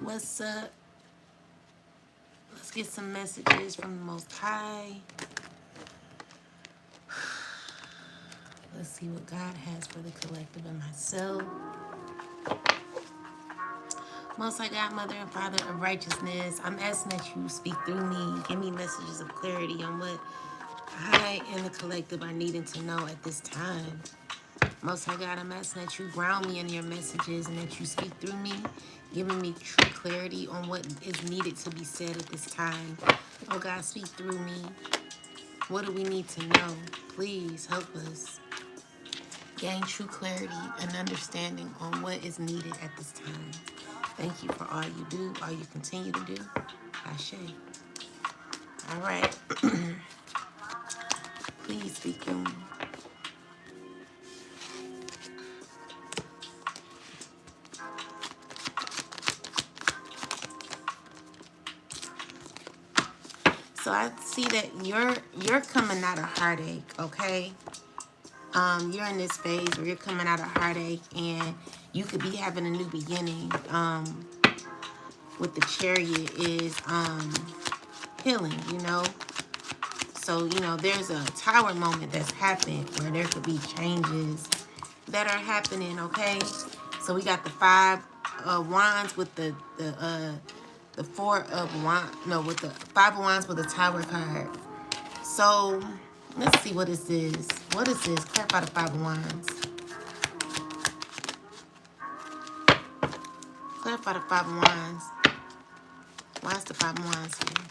What's up? Let's get some messages from the Most High. Let's see what God has for the collective and myself. Most High God, Mother and Father of righteousness, I'm asking that you speak through me. Give me messages of clarity on what I and the collective are needing to know at this time. Most High God, I'm asking that you ground me in your messages and that you speak through me, giving me true clarity on what is needed to be said at this time. Oh God, speak through me. What do we need to know? Please help us gain true clarity and understanding on what is needed at this time. Thank you for all you do, all you continue to do. Ashe. All right. Please speak through me. So I see that you're coming out of heartache, okay? You're in this phase where you're coming out of heartache and you could be having a new beginning. With the chariot is healing, you know. So, you know, there's a tower moment that's happened where there could be changes that are happening, okay? So we got the five wands with the four of wands, no, with the five of wands with the tower card. So let's see what this is. What is this? Clarify the five of wands. Clarify the five of wands. Why is the five of wands here?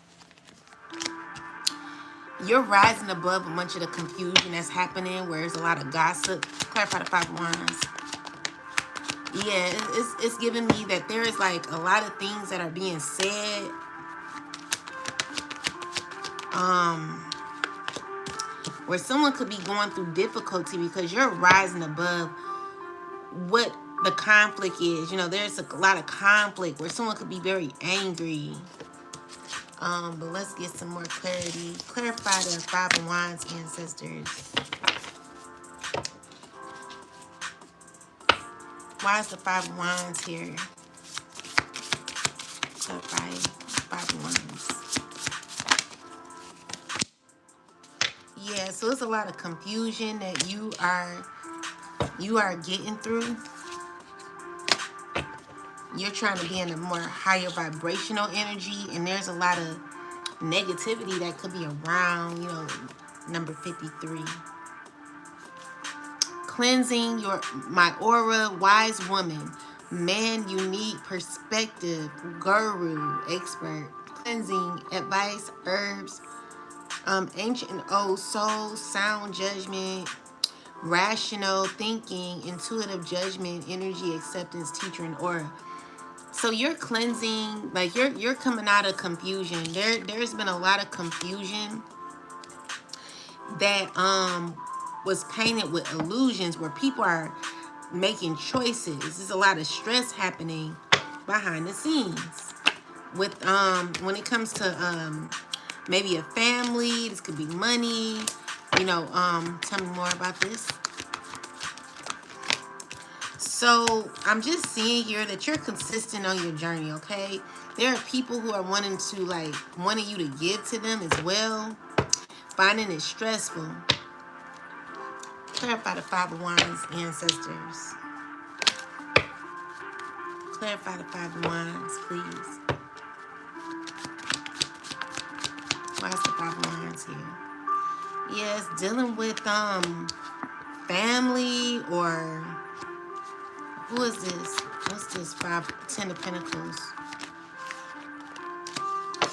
You're rising above a bunch of the confusion that's happening where there's a lot of gossip. Clarify the five of wands. Yeah, it's giving me that there is like a lot of things that are being said. Where someone could be going through difficulty because you're rising above what the conflict is. You know, there's a lot of conflict where someone could be very angry. But let's get some more clarity. Clarify the five of wands, ancestors. Why is the five of wands here? Clarify five of wands. Yeah, so it's a lot of confusion that you are getting through. You're trying to be in a more higher vibrational energy, and there's a lot of negativity that could be around, you know, number 53. Cleansing my aura, wise woman, man, unique perspective, guru, expert, cleansing, advice, herbs, ancient old soul, sound judgment, rational thinking, intuitive judgment, energy, acceptance, teacher, and aura. So you're cleansing, like you're coming out of confusion. There's been a lot of confusion that was painted with illusions where people are making choices. There's a lot of stress happening behind the scenes with when it comes to maybe a family. This could be money, you know. Tell me more about this. So I'm just seeing here that you're consistent on your journey, okay? There are people who are wanting you to give to them as well, finding it stressful. Clarify the five of wands, ancestors. Clarify the five of wands, please. Why is the five of wands here? Yes, dealing with family, or who is this? What's this? Ten of Pentacles.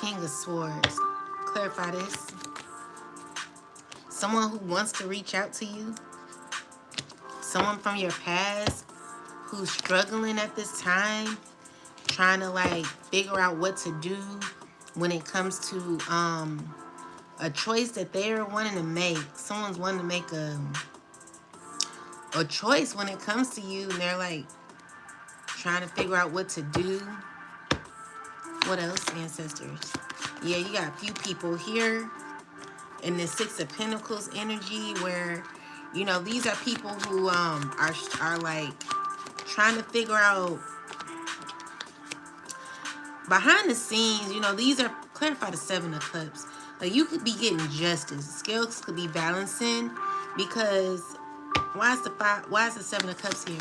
King of Swords. Clarify this. Someone who wants to reach out to you. Someone from your past who's struggling at this time, trying to like figure out what to do when it comes to a choice that they're wanting to make. Someone's wanting to make a choice when it comes to you, and they're like trying to figure out what to do. What else, ancestors? Yeah, you got a few people here in the Six of Pentacles energy where, you know, these are people who are like trying to figure out behind the scenes, you know, these are clarify the Seven of Cups. Like you could be getting justice. Scales could be balancing because why is the Seven of Cups here?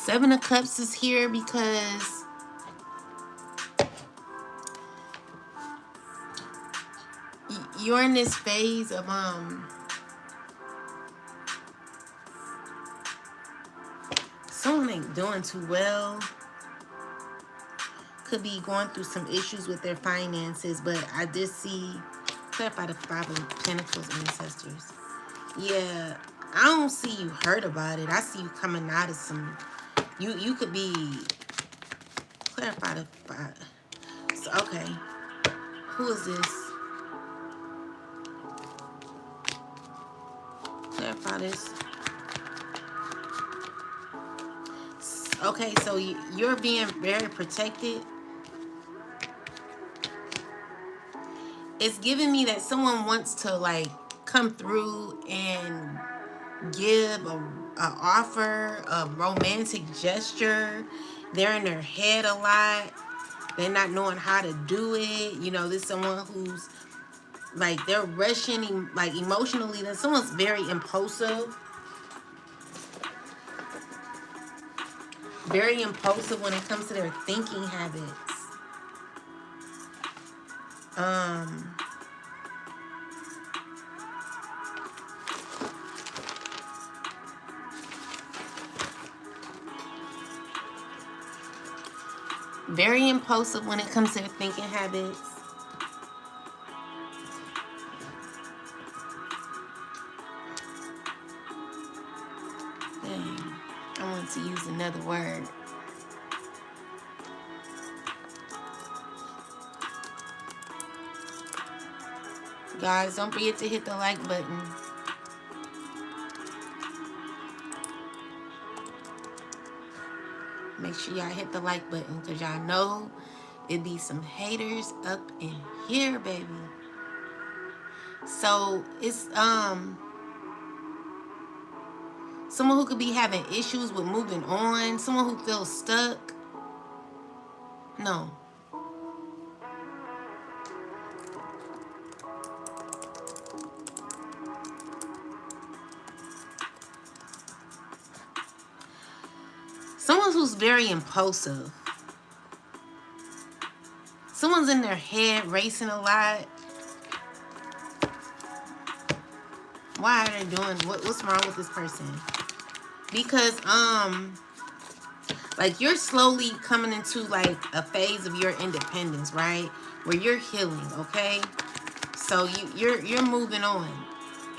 Seven of Cups is here because you're in this phase of someone ain't doing too well. Could be going through some issues with their finances, but I did see clarify the Five of Pentacles, ancestors. Yeah, I don't see you hurt about it. I see you coming out of some. You could be clarify the five. So, okay, who is this? Clarify this. Okay, so you're being very protected. It's giving me that someone wants to like come through and give a offer, a romantic gesture. They're in their head a lot. They're not knowing how to do it. You know, there's someone who's like they're rushing, like emotionally. Then someone's very impulsive. Very impulsive when it comes to their thinking habits. Very impulsive when it comes to their thinking habits. Dang, I want to use another word. Guys, don't forget to hit the like button. Make sure y'all hit the like button because y'all know it be some haters up in here, baby. So it's someone who could be having issues with moving on, someone who feels stuck. No. Someone who's very impulsive. Someone's in their head racing a lot. Why are they doing what's wrong with this person? Because like you're slowly coming into like a phase of your independence, right? Where you're healing, okay? So you're moving on.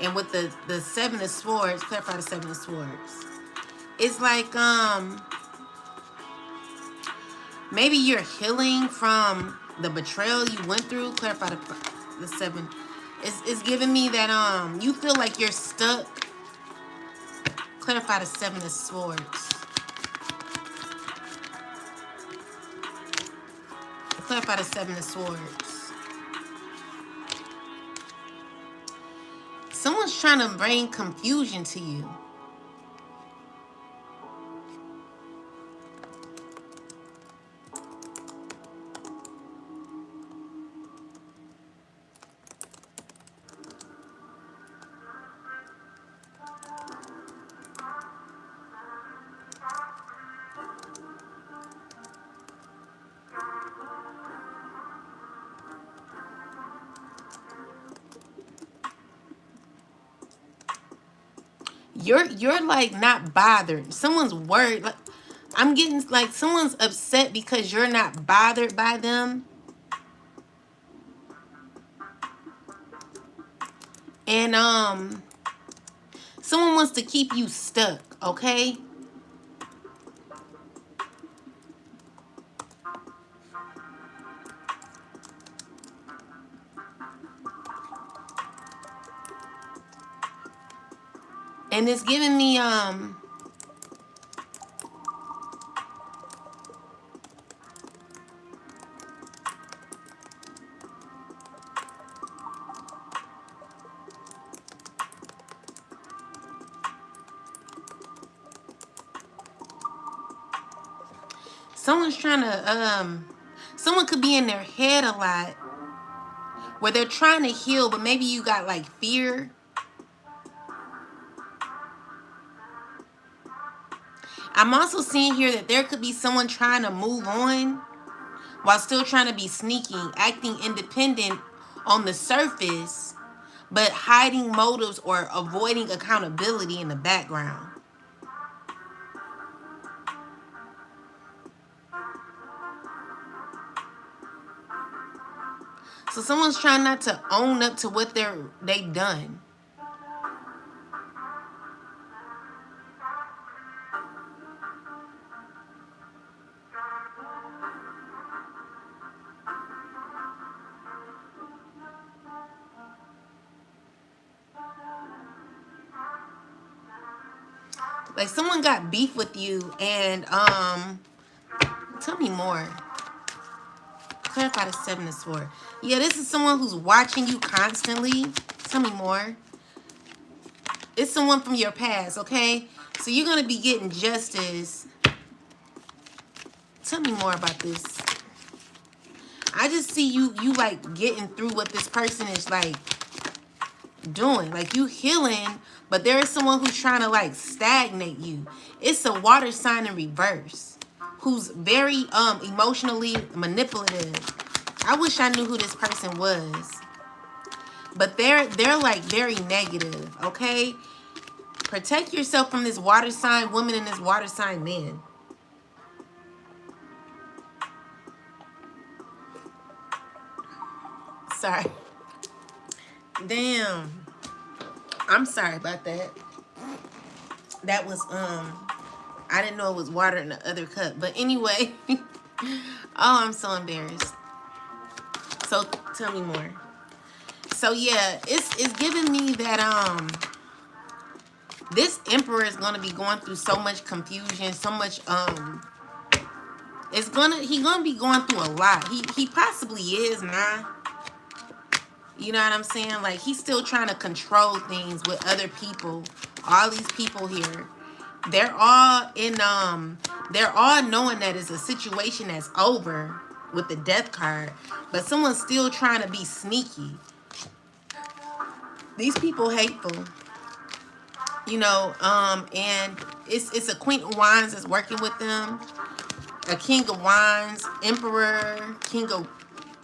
And with the Seven of Swords, clarify the Seven of Swords. It's like maybe you're healing from the betrayal you went through. Clarify the seven. It's giving me that you feel like you're stuck. Clarify the Seven of Swords. Clarify the Seven of Swords. Someone's trying to bring confusion to you. You're like not bothered. Someone's worried. Like, I'm getting like someone's upset because you're not bothered by them. And someone wants to keep you stuck, okay? And it's giving me Someone's trying to, someone could be in their head a lot where they're trying to heal, but maybe you got like fear. I'm also seeing here that there could be someone trying to move on while still trying to be sneaky, acting independent on the surface, but hiding motives or avoiding accountability in the background. So someone's trying not to own up to what they've done. Like someone got beef with you and tell me more. Clarify the 7 of Swords. Yeah, this is someone who's watching you constantly. Tell me more. It's someone from your past, okay? So you're going to be getting justice. Tell me more about this. I just see you like getting through what this person is like doing. Like you healing, but there is someone who's trying to like stagnate you. It's a water sign in reverse who's very emotionally manipulative. I wish I knew who this person was. But they're like very negative, okay? Protect yourself from this water sign woman and this water sign man. Sorry. Damn. I'm sorry about that. That was I didn't know it was water in the other cup. But anyway. Oh, I'm so embarrassed. So tell me more. So yeah, it's giving me that this emperor is gonna be going through so much confusion, so much he's gonna be going through a lot. He possibly is now. You know what I'm saying? Like he's still trying to control things with other people. All these people here, they're all in they're all knowing that it's a situation that's over with the death card, but someone's still trying to be sneaky. These people hateful. You know, and it's a Queen of Wands that's working with them. A King of Wands, Emperor,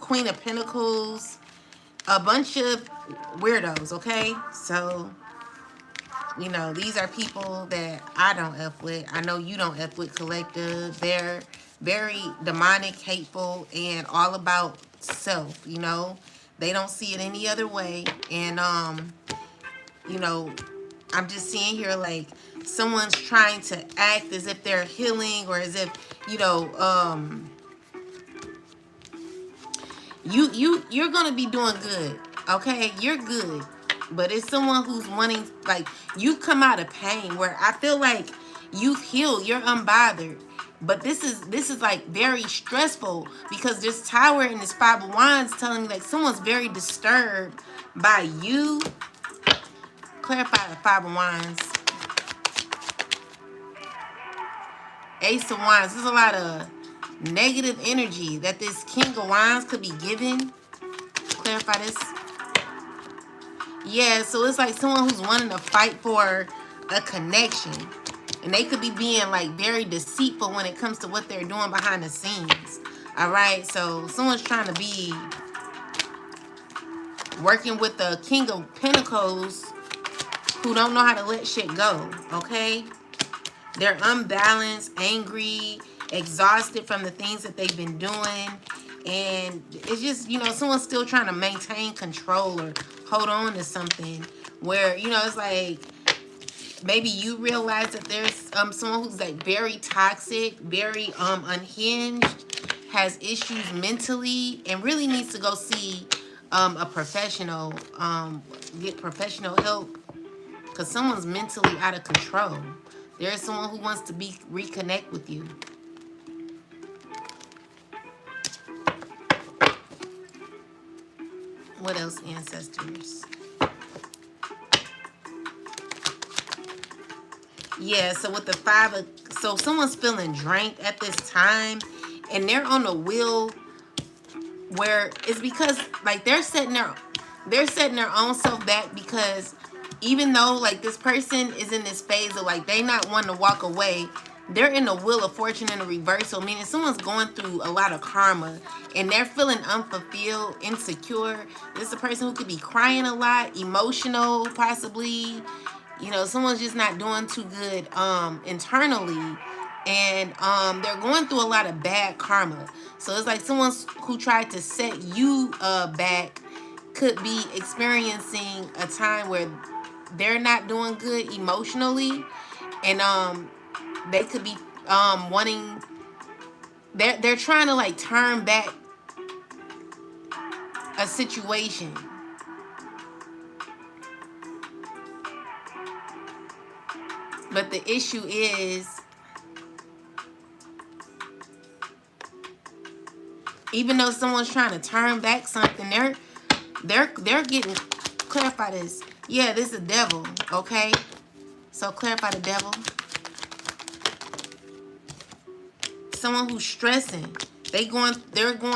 Queen of Pentacles. A bunch of weirdos, okay? So, you know, these are people that I don't F with. I know you don't F with, collective. They're very demonic, hateful, and all about self, you know? They don't see it any other way. And, you know, I'm just seeing here like someone's trying to act as if they're healing or as if, you know, you're gonna be doing good, okay? You're good, but it's someone who's wanting, like, you come out of pain where I feel like you've healed, you're unbothered, but this is like very stressful because this Tower and this 5 of Wands telling me like someone's very disturbed by you. Clarify the 5 of Wands. Ace of Wands. There's a lot of negative energy that this King of Wands could be giving. Clarify this. Yeah, so it's like someone who's wanting to fight for a connection. And they could be being like very deceitful when it comes to what they're doing behind the scenes. Alright, so someone's trying to be working with the King of Pentacles who don't know how to let shit go. Okay? They're unbalanced, angry, exhausted from the things that they've been doing. And it's just, you know, someone's still trying to maintain control or hold on to something where, you know, it's like maybe you realize that there's someone who's like very toxic, very unhinged, has issues mentally, and really needs to go see a professional, get professional help because someone's mentally out of control. There is someone who wants to reconnect with you. What else, ancestors? Yeah, so with the 5 of So someone's feeling drained at this time, and they're on a wheel where it's because like they're setting their own self back, because even though like this person is in this phase of like they not wanting to walk away, they're in the wheel of fortune in a reversal, meaning someone's going through a lot of karma and they're feeling unfulfilled, insecure. This is a person who could be crying a lot, emotional possibly. You know, someone's just not doing too good internally, and they're going through a lot of bad karma. So it's like someone who tried to set you back could be experiencing a time where they're not doing good emotionally, and they could be wanting, they're trying to like turn back a situation. But the issue is, even though someone's trying to turn back something, they're getting, clarify this. Yeah, this is the devil, okay? So clarify the devil. Someone who's stressing. They're going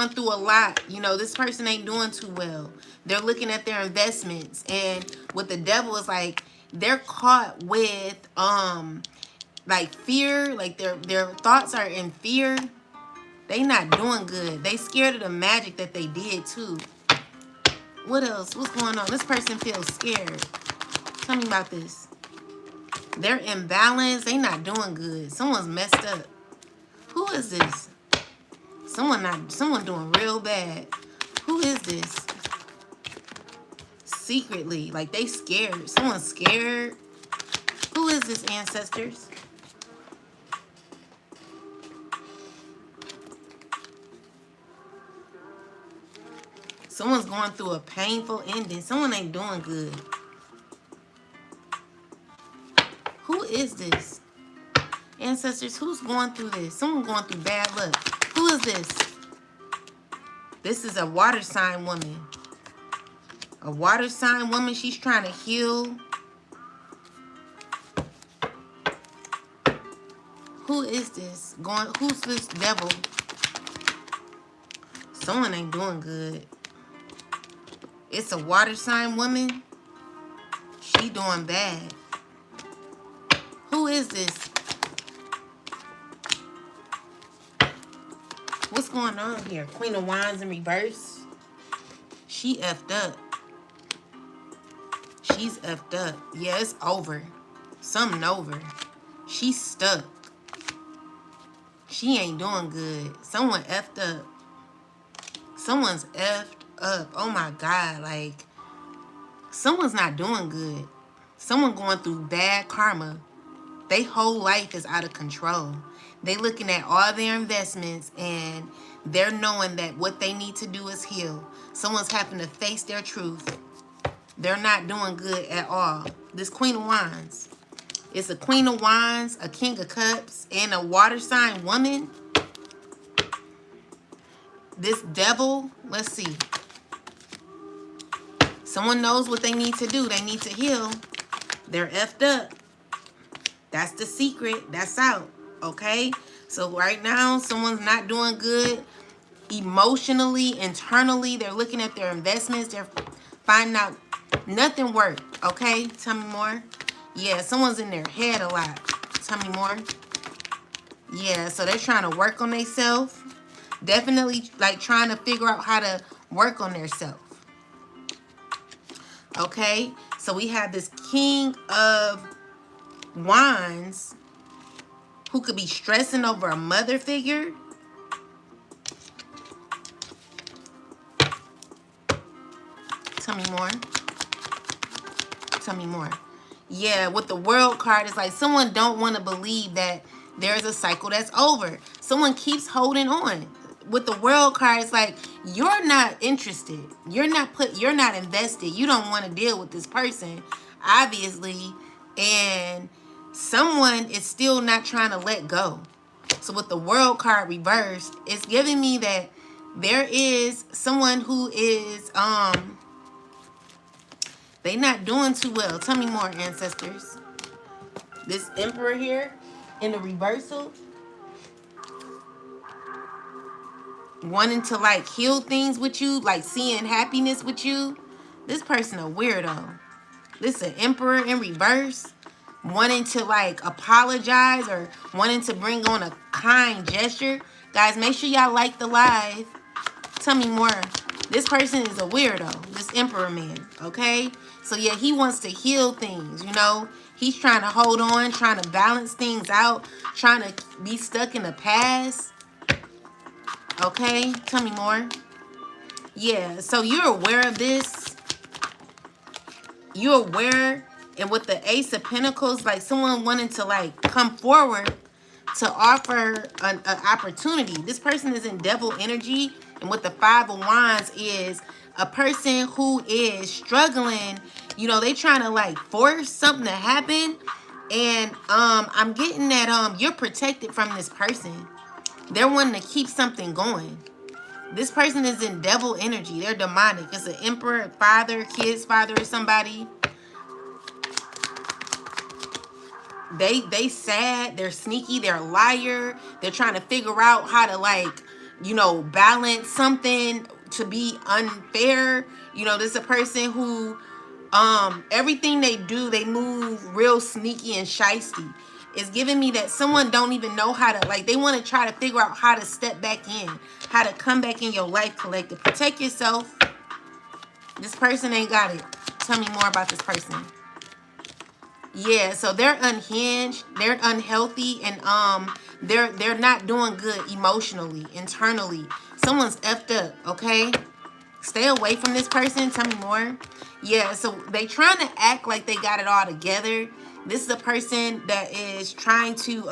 through a lot. You know, this person ain't doing too well. They're looking at their investments, and with the devil is like they're caught with like fear, like their thoughts are in fear. They not doing good. They scared of the magic that they did too. What else? What's going on? This person feels scared. Tell me about this. They're imbalanced. They not doing good. Someone's messed up. Who is this? Someone doing real bad. Who is this? Secretly, like they scared. Someone's scared. Who is this, ancestors? Someone's going through a painful ending. Someone ain't doing good. Who is this? Ancestors, who's going through this? Someone going through bad luck. Who is this? This is a water sign woman. A water sign woman. She's trying to heal. Who is this? Who's this devil? Someone ain't doing good. It's a water sign woman. She doing bad. Who is this? What's going on here? Queen of Wands in reverse. She effed up. She's effed up. Yeah, it's over. Something over. She's stuck. She ain't doing good. Someone effed up. Someone's effed up. Oh my God. Like, someone's not doing good. Someone going through bad karma. Their whole life is out of control. They looking at all their investments and they're knowing that what they need to do is heal. Someone's having to face their truth. They're not doing good at all. This Queen of Wands. It's a Queen of Wands, a King of Cups, and a water sign woman. This devil, let's see. Someone knows what they need to do. They need to heal. They're effed up. That's the secret. That's out. Okay? So right now, someone's not doing good emotionally, internally. They're looking at their investments. They're finding out nothing worked. Okay? Tell me more. Yeah, someone's in their head a lot. Tell me more. Yeah, so they're trying to work on themselves. Definitely like trying to figure out how to work on themselves. Okay? So we have this King of Wands who could be stressing over a mother figure. Tell me more. Tell me more. Yeah, with the World card, it's like someone don't want to believe that there's a cycle that's over. Someone keeps holding on. With the World card, it's like you're not interested. You're not invested. You don't want to deal with this person, obviously. And someone is still not trying to let go. So with the World card reversed, it's giving me that there is someone who is they not doing too well. Tell me more, ancestors. This Emperor here, in the reversal, wanting to like heal things with you, like seeing happiness with you. This person a weirdo. This is an emperor in reverse, wanting to like apologize or wanting to bring on a kind gesture. Guys, make sure y'all like the live. Tell me more. This person is a weirdo, this emperor man, okay? So yeah, he wants to heal things, you know? He's trying to hold on, trying to balance things out, trying to be stuck in the past. Okay, tell me more. Yeah, so you're aware of this. You're aware, and with the Ace of Pentacles, like someone wanting to like come forward to offer an opportunity. This person is in devil energy, and with the Five of Wands is a person who is struggling. You know, they trying to like force something to happen, and I'm getting that you're protected from this person. They're wanting to keep something going. This person is in devil energy. They're demonic. It's an emperor, father, kid's father, or somebody. They sad. They're sneaky. They're a liar. They're trying to figure out how to like, you know, balance something to be unfair. You know, this is a person who, everything they do, they move real sneaky and shisty. It's giving me that someone don't even know how to, like, they want to try to figure out how to step back in, how to come back in your life, collective. Protect yourself. This person ain't got it. Tell me more about this person. Yeah, so they're unhinged, they're unhealthy, and they're not doing good emotionally, internally. Someone's effed up, okay? Stay away from this person. Tell me more. Yeah, so they trying to act like they got it all together. This is a person that is trying to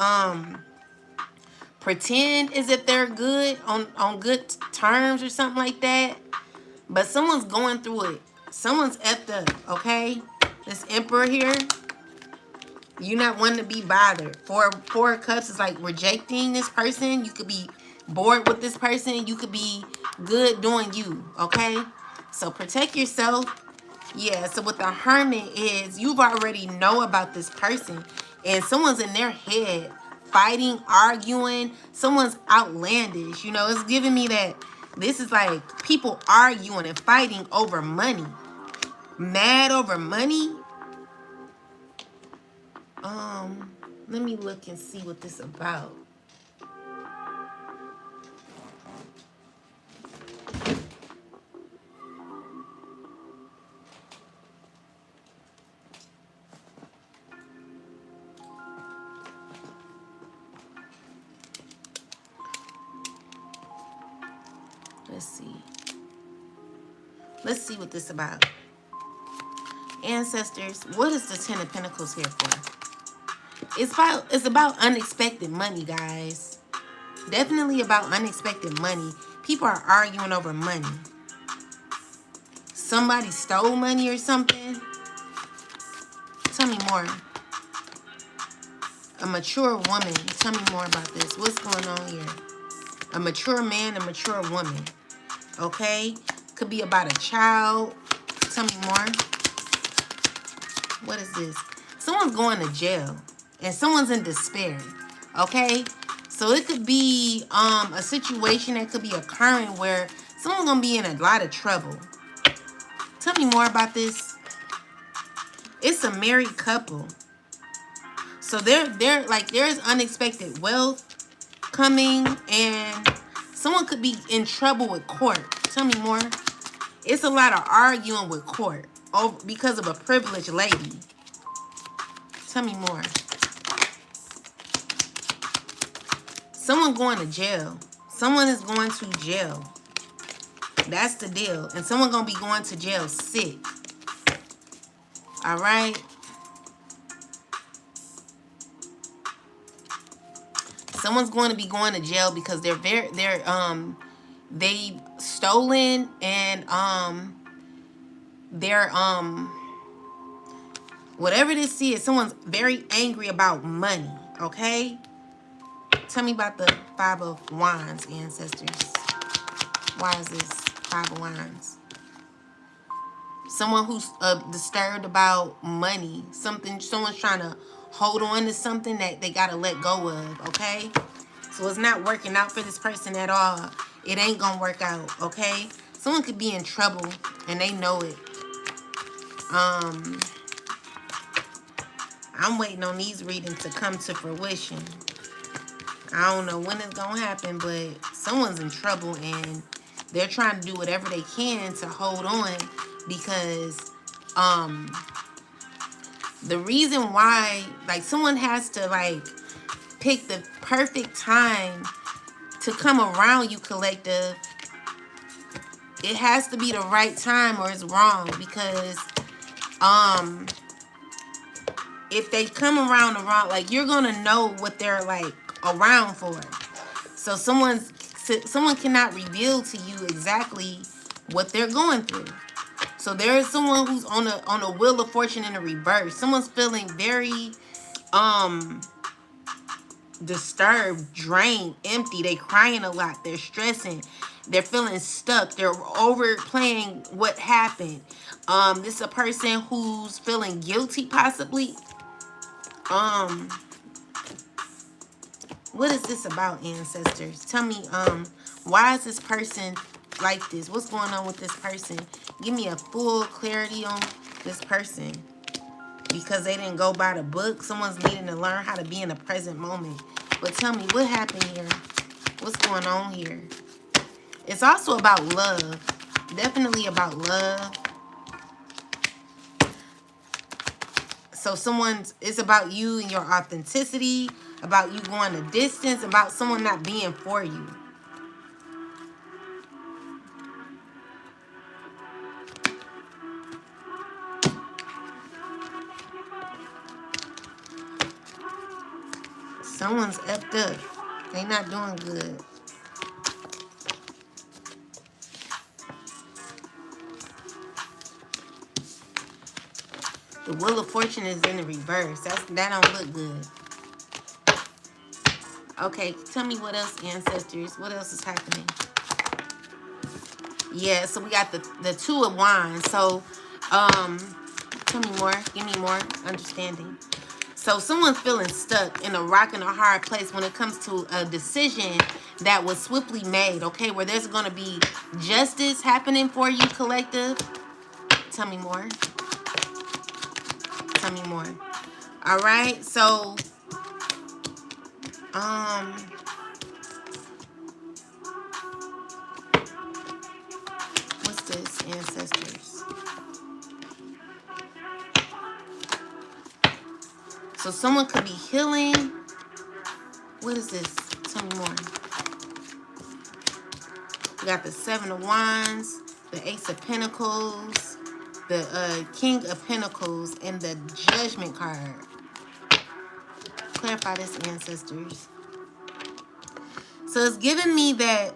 pretend as if they're good on good terms or something like that. But someone's going through it. Someone's effed up, okay? This emperor here, you're not wanting to be bothered. Four of Cups is like rejecting this person. You could be bored with this person. You could be good doing you, okay? So protect yourself. Yeah, so what the Hermit is, you've already know about this person. And someone's in their head fighting, arguing. Someone's outlandish. You know, it's giving me that this is like people arguing and fighting over money. Mad over money. Let me look and see what this is about. Let's see what this is about. Ancestors, what is the Ten of Pentacles here for? It's about unexpected money, guys. Definitely about unexpected money. People are arguing over money. Somebody stole money or something. Tell me more. A mature woman. Tell me more about this. What's going on here? A mature man, a mature woman. Okay? Could be about a child. Tell me more. What is this? Someone's going to jail. And someone's in despair. Okay? So it could be a situation that could be occurring where someone's going to be in a lot of trouble. Tell me more about this. It's a married couple. So they're like, there's unexpected wealth coming, and someone could be in trouble with court. Tell me more. It's a lot of arguing with court because of a privileged lady. Tell me more. Someone going to jail. Someone is going to jail. That's the deal. And someone going to be going to jail sick. All right. Someone's going to be going to jail because they've stolen, and they're whatever this is, someone's very angry about money, okay? Tell me about the Five of Wands, ancestors. Why is this Five of Wands? Someone who's disturbed about money. Someone's trying to hold on to something that they got to let go of, okay? So it's not working out for this person at all. It ain't going to work out, okay? Someone could be in trouble and they know it. I'm waiting on these readings to come to fruition. I don't know when it's going to happen, but someone's in trouble and they're trying to do whatever they can to hold on because the reason why, like, someone has to, like, pick the perfect time to come around you, collective. It has to be the right time or it's wrong because if they come around the wrong, like, you're gonna know what they're, like, around for. So someone cannot reveal to you exactly what they're going through. So there is someone who's on a wheel of fortune in a reverse. Someone's feeling very disturbed, drained, empty. They crying a lot. They're stressing. They're feeling stuck. They're overplaying what happened. This is a person who's feeling guilty, possibly. What is this about, ancestors? Tell me, why is this person like this? What's going on with this person? Give me a full clarity on this person. Because they didn't go by the book. Someone's needing to learn how to be in the present moment. But tell me, what happened here? What's going on here? It's also about love. Definitely about love. So it's about you and your authenticity, about you going the distance, about someone not being for you. Someone's effed up. They not doing good. The Wheel of Fortune is in the reverse. That don't look good. Okay, tell me what else, ancestors. What else is happening? Yeah, so we got the Two of Wands. So, tell me more. Give me more understanding. So someone's feeling stuck in a rock and a hard place when it comes to a decision that was swiftly made, okay? Where there's going to be justice happening for you, collective. Tell me more. Tell me more. All right, so what's this, ancestors? So someone could be healing. What is this? Tell me more. We got the Seven of Wands, the Ace of Pentacles, the King of Pentacles, and the Judgment card. Clarify this, ancestors. So it's giving me that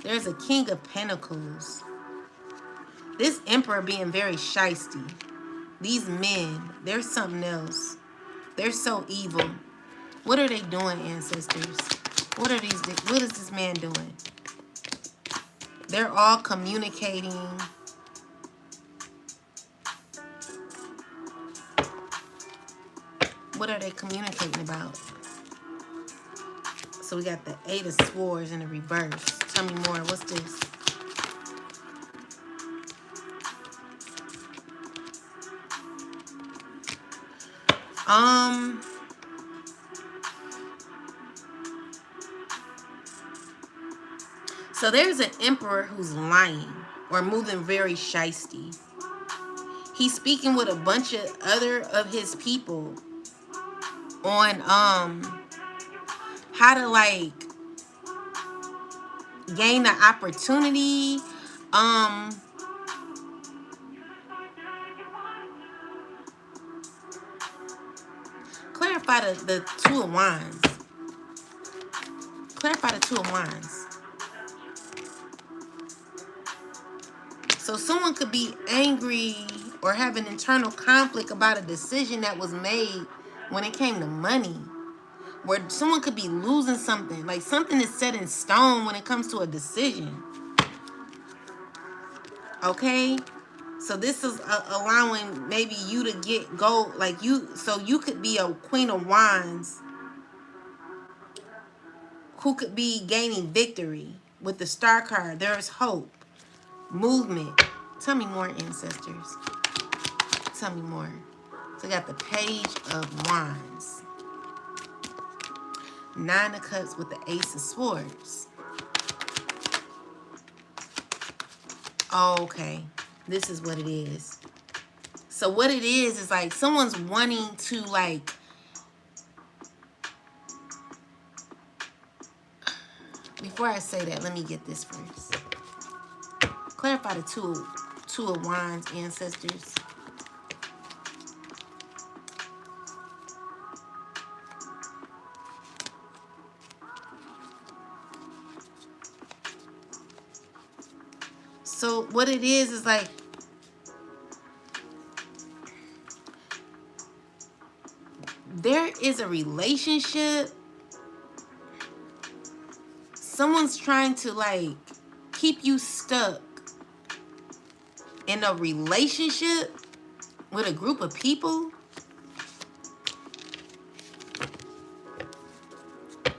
there's a King of Pentacles. This Emperor being very shisty. These men, they're something else. They're so evil. What are they doing, ancestors? What is this man doing? They're all communicating. What are they communicating about? So we got the Eight of Swords in the reverse. Tell me more. What's this? So there's an emperor who's lying or moving very shisty. He's speaking with a bunch of other of his people on how to, like, gain the opportunity. Clarify the Two of Wands. Clarify the Two of Wands. So someone could be angry or have an internal conflict about a decision that was made when it came to money. Where someone could be losing something. Like, something is set in stone when it comes to a decision. Okay? So this is allowing maybe you to go like you, so you could be a Queen of Wands who could be gaining victory with the Star card. There's hope, movement. Tell me more, ancestors. Tell me more. So we got the Page of Wands, Nine of Cups with the Ace of Swords. Okay, this is what it is. So what it is like someone's wanting to like, before I say that, let me get this first. Clarify the two of Wands, ancestors. So what it is like there is a relationship. Someone's trying to like keep you stuck in a relationship with a group of people.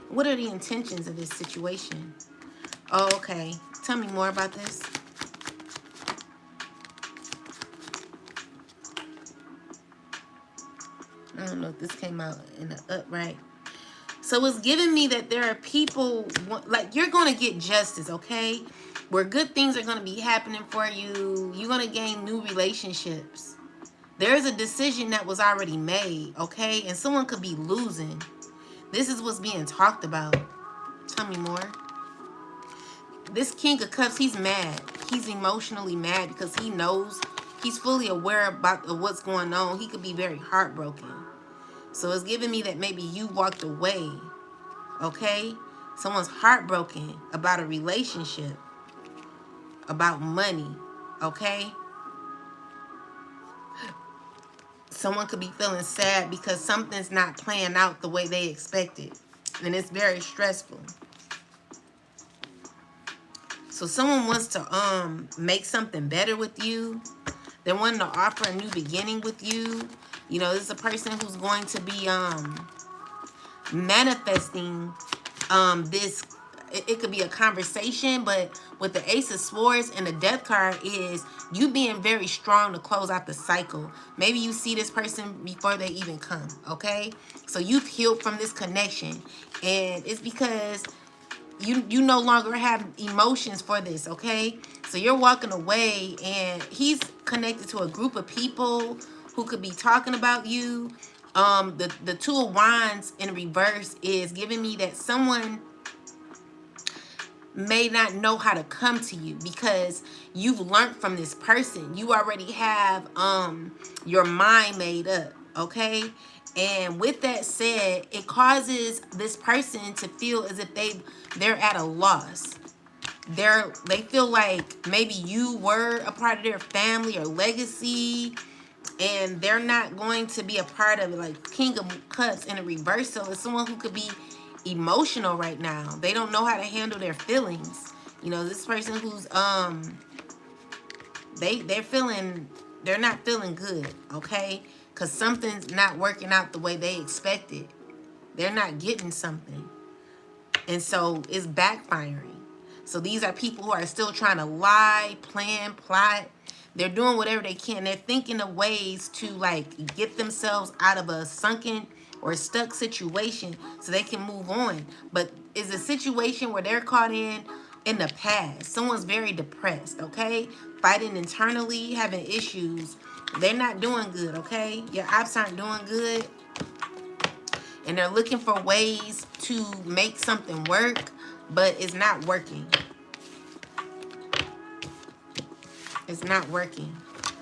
What are the intentions of this situation? Oh, okay. Tell me more about this. I don't know if this came out in the upright. So it's giving me that there are people, like you're going to get justice, okay? Where good things are going to be happening for you. You're going to gain new relationships. There is a decision that was already made, okay? And someone could be losing. This is what's being talked about. Tell me more. This King of Cups, he's mad. He's emotionally mad because he knows, he's fully aware about what's going on. He could be very heartbroken. So it's giving me that maybe you walked away, okay? Someone's heartbroken about a relationship, about money, okay? Someone could be feeling sad because something's not playing out the way they expected. And it's very stressful. So someone wants to make something better with you. They're wanting to offer a new beginning with you. You know, this is a person who's going to be manifesting this. It could be a conversation, but with the Ace of Swords and the Death card is you being very strong to close out the cycle. Maybe you see this person before they even come, okay? So you've healed from this connection, and it's because you no longer have emotions for this, okay? So you're walking away, and he's connected to a group of people who could be talking about you. The Two of Wands in reverse is giving me that someone may not know how to come to you because you've learned from this person. You already have your mind made up, okay? And with that said, it causes this person to feel as if they're at a loss. They feel like maybe you were a part of their family or legacy, and they're not going to be a part of it. Like King of Cups in a reversal is someone who could be emotional right now. They don't know how to handle their feelings. You know, this person who's they're not feeling good, okay? Because something's not working out the way they expected. They're not getting something, and so it's backfiring. So these are people who are still trying to lie, plan, plot. They're doing whatever they can. They're thinking of ways to like get themselves out of a sunken or stuck situation so they can move on. But it's a situation where they're caught in the past. Someone's very depressed, okay? Fighting internally, having issues. They're not doing good, okay? Your ops aren't doing good. And they're looking for ways to make something work, but it's not working. It's not working.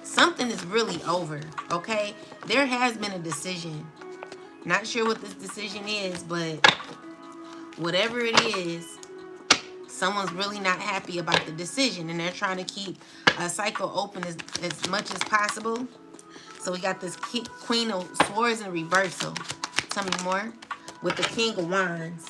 Something is really over, okay? There has been a decision. Not sure what this decision is, but whatever it is, someone's really not happy about the decision, and they're trying to keep a cycle open as much as possible. So we got this Queen of Swords in reversal. Tell me more. With the King of Wands.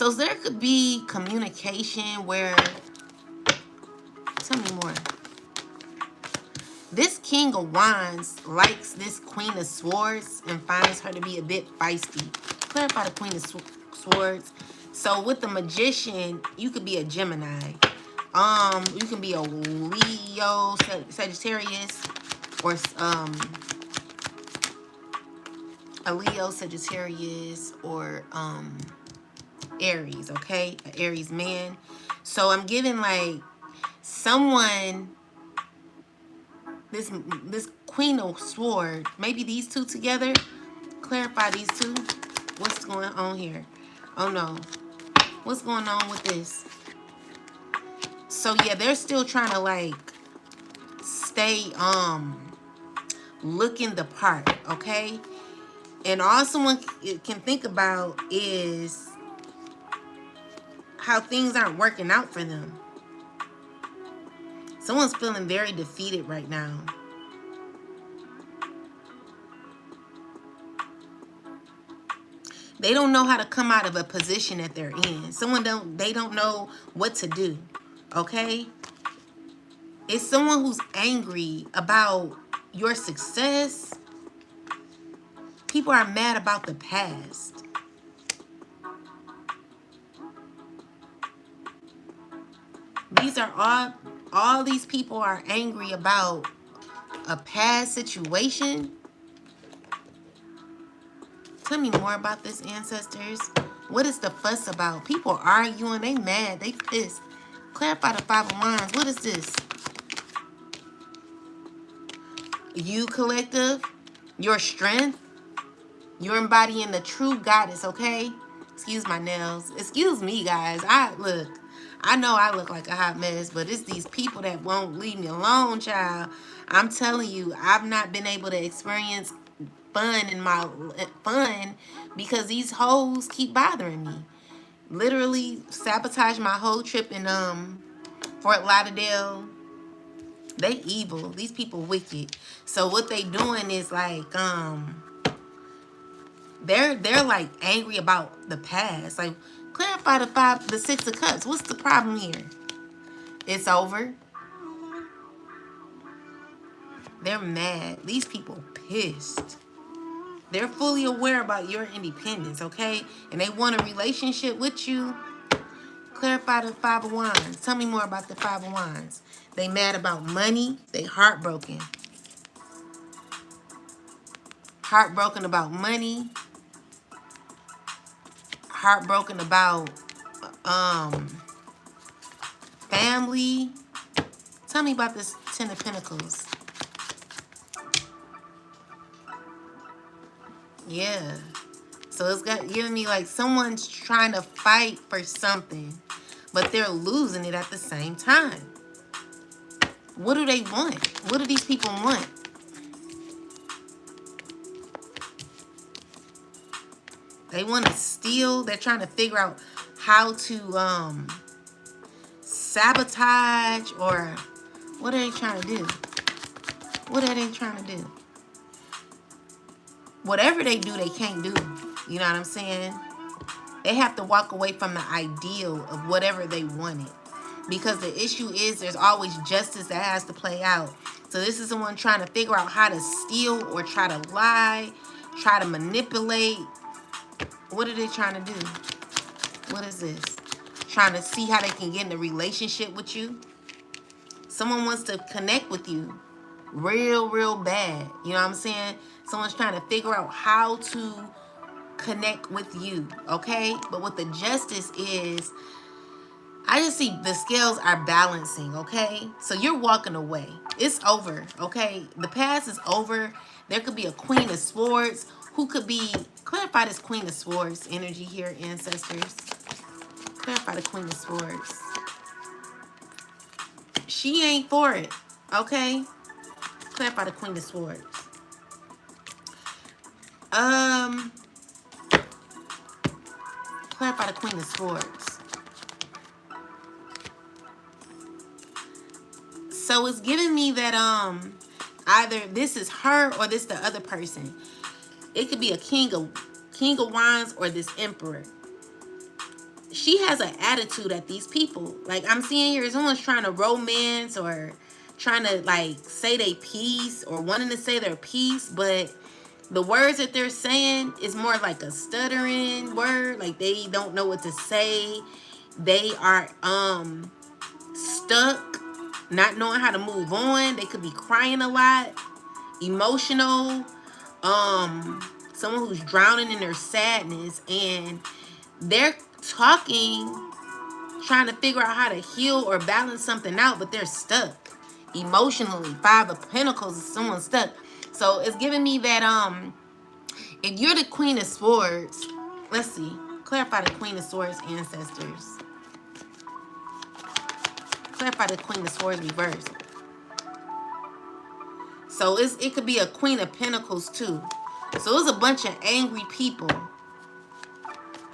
So there could be communication where, tell me more. This King of Wands likes this Queen of Swords and finds her to be a bit feisty. Clarify the Queen of Swords. So with the Magician, you could be a Gemini. You can be a Leo, Sagittarius, or a Leo, Sagittarius, or Aries, okay? An Aries man. So I'm giving like someone, this Queen of Swords, maybe these two together. Clarify these two. What's going on here? Oh no. What's going on with this? So yeah, they're still trying to like stay looking the part, okay? And all someone can think about is how things aren't working out for them. Someone's feeling very defeated right now. They don't know how to come out of a position that they're in. They don't know what to do, okay? It's someone who's angry about your success. People are mad about the past. These are all these people are angry about a past situation. Tell me more about this, ancestors. What is the fuss about? People arguing, they mad, they pissed. Clarify the Five of Wands. What is this? You, collective, your strength, you're embodying the true goddess, okay? Excuse my nails. Excuse me, guys. I know I look like a hot mess, but it's these people that won't leave me alone, child. I'm telling you, I've not been able to experience fun because these hoes keep bothering me. Literally sabotage my whole trip in Fort Lauderdale. They evil. These people wicked. So what they doing is like they're like angry about the past. Like, clarify the Six of Cups. What's the problem here? It's over. They're mad. These people pissed. They're fully aware about your independence, okay? And they want a relationship with you. Clarify the Five of Wands. Tell me more about the Five of Wands. They mad about money. They heartbroken. Heartbroken about money. Heartbroken about family. Tell me about this Ten of Pentacles. Yeah. So it's giving me like someone's trying to fight for something, but they're losing it at the same time. What do they want? What do these people want? They want to steal. They're trying to figure out how to sabotage, or what are they trying to do? What are they trying to do? Whatever they do, they can't do. You know what I'm saying? They have to walk away from the ideal of whatever they wanted. Because the issue is there's always justice that has to play out. So this is someone trying to figure out how to steal or try to lie, try to manipulate. What are they trying to do? What is this? Trying to see how they can get in a relationship with you. Someone wants to connect with you real bad. You know what I'm saying? Someone's trying to figure out how to connect with you, okay? But what the justice is, I just see the scales are balancing, okay? So you're walking away. It's over, okay? The past is over. There could be a Queen of Swords who could be, clarify this Queen of Swords energy here, ancestors. Clarify the Queen of Swords. She ain't for it, okay? Clarify the Queen of Swords. Clarify the Queen of Swords. So it's giving me that either this is her or this the other person. It could be a King of Wands or this Emperor. she has an attitude at these people. Like, I'm seeing here, someone's trying to romance or trying to, like, say they piece or wanting to say their piece, but the words that they're saying is more like a stuttering word. Like, they don't know what to say. They are stuck, not knowing how to move on. They could be crying a lot, emotional, someone who's drowning in their sadness, and they're talking, trying to figure out how to heal or balance something out, but they're stuck emotionally. Five of Pentacles is someone stuck. So it's giving me that if you're the Queen of Swords, let's see, clarify the Queen of Swords ancestors. Clarify the Queen of Swords reverse. So it could be a Queen of Pentacles too. So it's a bunch of angry people.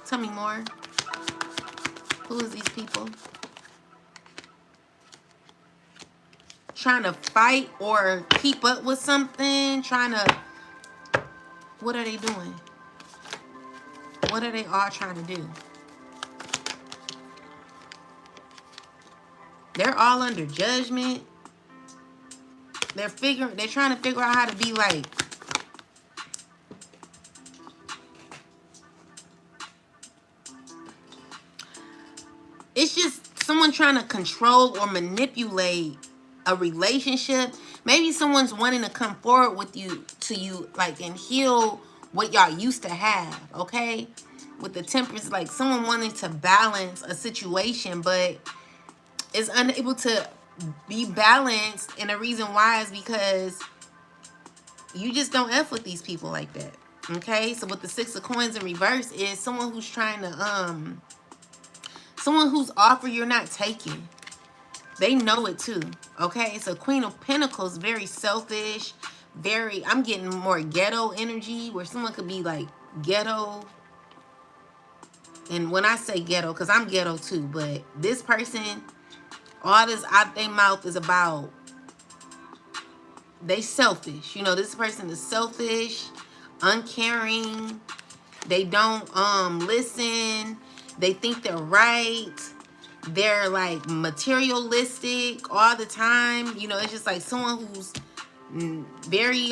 Tell me more. Who is these people? Trying to fight or keep up with something. Trying to... What are they doing? What are they all trying to do? They're all under judgment. They're trying to figure out how to be like... It's just someone trying to control or manipulate a relationship. Maybe someone's wanting to come forward with you like, and heal what y'all used to have, okay? With the Temperance, like someone wanting to balance a situation, but is unable to be balanced. And the reason why is because you just don't F with these people like that, okay? So with the Six of Coins in reverse is someone who's trying to, someone whose offer you're not taking. They know it too, okay? So Queen of Pentacles, very selfish, very, I'm getting more ghetto energy, where someone could be like ghetto. And when I say ghetto, because I'm ghetto too, but this person, all this out their mouth is about, they selfish. You know, this person is selfish, uncaring. They don't listen. They think they're right. They're like materialistic all the time. You know, it's just like someone who's very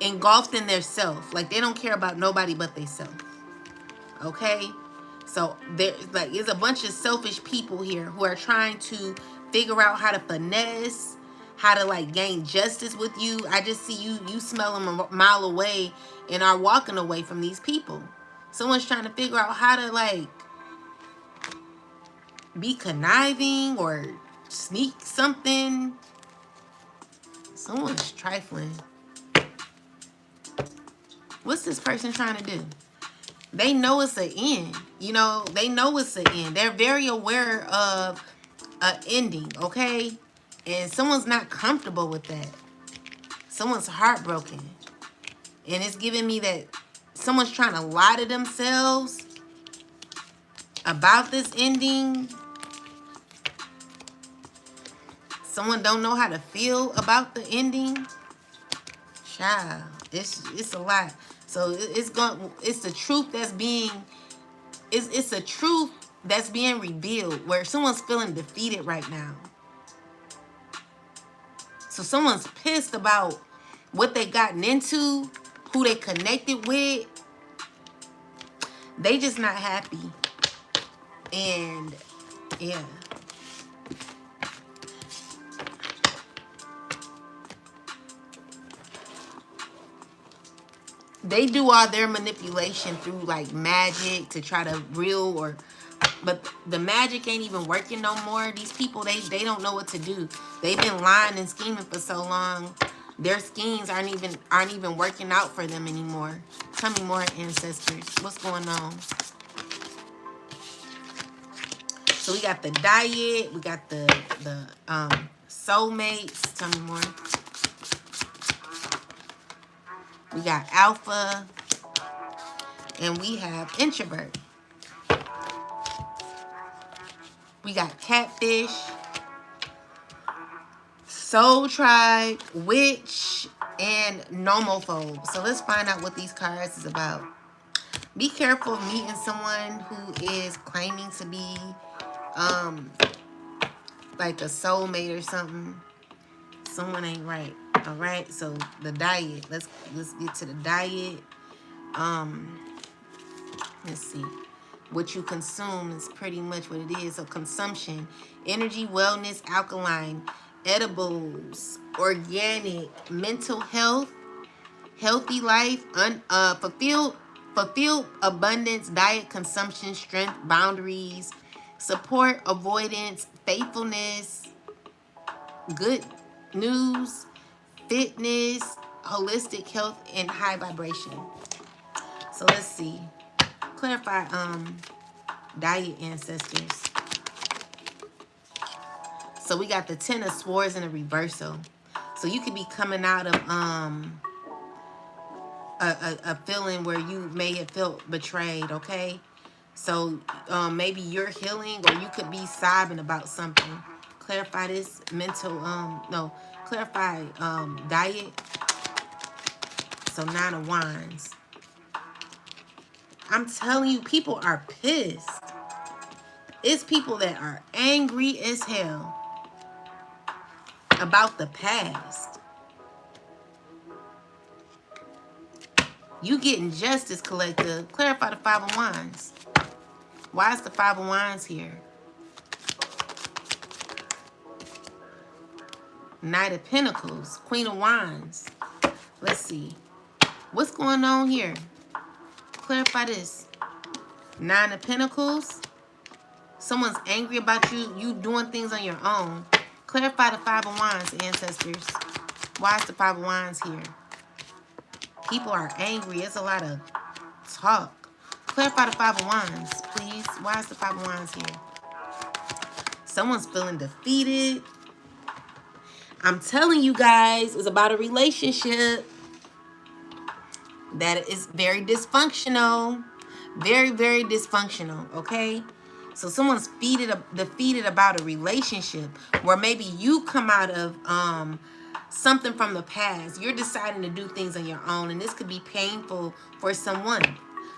engulfed in their self. Like they don't care about nobody but they self. Okay? So there's a bunch of selfish people here who are trying to figure out how to finesse, how to like gain justice with you. I just see you smell them a mile away and are walking away from these people. Someone's trying to figure out how to like be conniving or sneak something. Someone's trifling. What's this person trying to do? They know it's an end. You know, they know it's an end. They're very aware of an ending, okay? And someone's not comfortable with that. Someone's heartbroken. And it's giving me that someone's trying to lie to themselves about this ending. Someone don't know how to feel about the ending. Child, it's a lot. So it's the truth that's being, it's a truth that's being revealed where someone's feeling defeated right now. So someone's pissed about what they gotten into, who they connected with. They just not happy. And yeah. They do all their manipulation through like magic to try to reel or, but the magic ain't even working no more. These people, they don't know what to do. They've been lying and scheming for so long. Their schemes aren't even working out for them anymore. Tell me more, ancestors. What's going on? So we got the diet. We got the soulmates. Tell me more. We got alpha. And we have introvert. We got catfish, soul tribe, witch, and nomophobe. So let's find out what these cards is about. Be careful of meeting someone who is claiming to be like a soulmate or something. Someone ain't right. All right. So the diet. Let's get to the diet. Let's see. What you consume is pretty much what it is. So consumption, energy, wellness, alkaline, edibles, organic, mental health, healthy life, fulfilled abundance, diet, consumption, strength, boundaries, support, avoidance, faithfulness, good news, fitness, holistic health, and high vibration. So let's see. Clarify diet, ancestors. So we got the Ten of Swords in a reversal. So you could be coming out of a feeling where you may have felt betrayed, okay? So maybe you're healing, or you could be sobbing about something. Clarify this mental, clarify diet. So 9 of Wands. I'm telling you, people are pissed. It's people that are angry as hell about the past. You getting justice, collective. Clarify the 5 of Wands. Why is the 5 of Wands here? Knight of Pentacles. Queen of Wands. Let's see. What's going on here? Clarify this. 9 of Pentacles. Someone's angry about you doing things on your own. Clarify the 5 of Wands, ancestors. Why is the 5 of Wands here? People are angry. It's a lot of talk. Clarify the 5 of Wands, please. Why is the 5 of Wands here? Someone's feeling defeated. I'm telling you guys, it's about a relationship that is very dysfunctional. Very, very dysfunctional, okay? So someone's defeated about a relationship where maybe you come out of something from the past. You're deciding to do things on your own, and this could be painful for someone.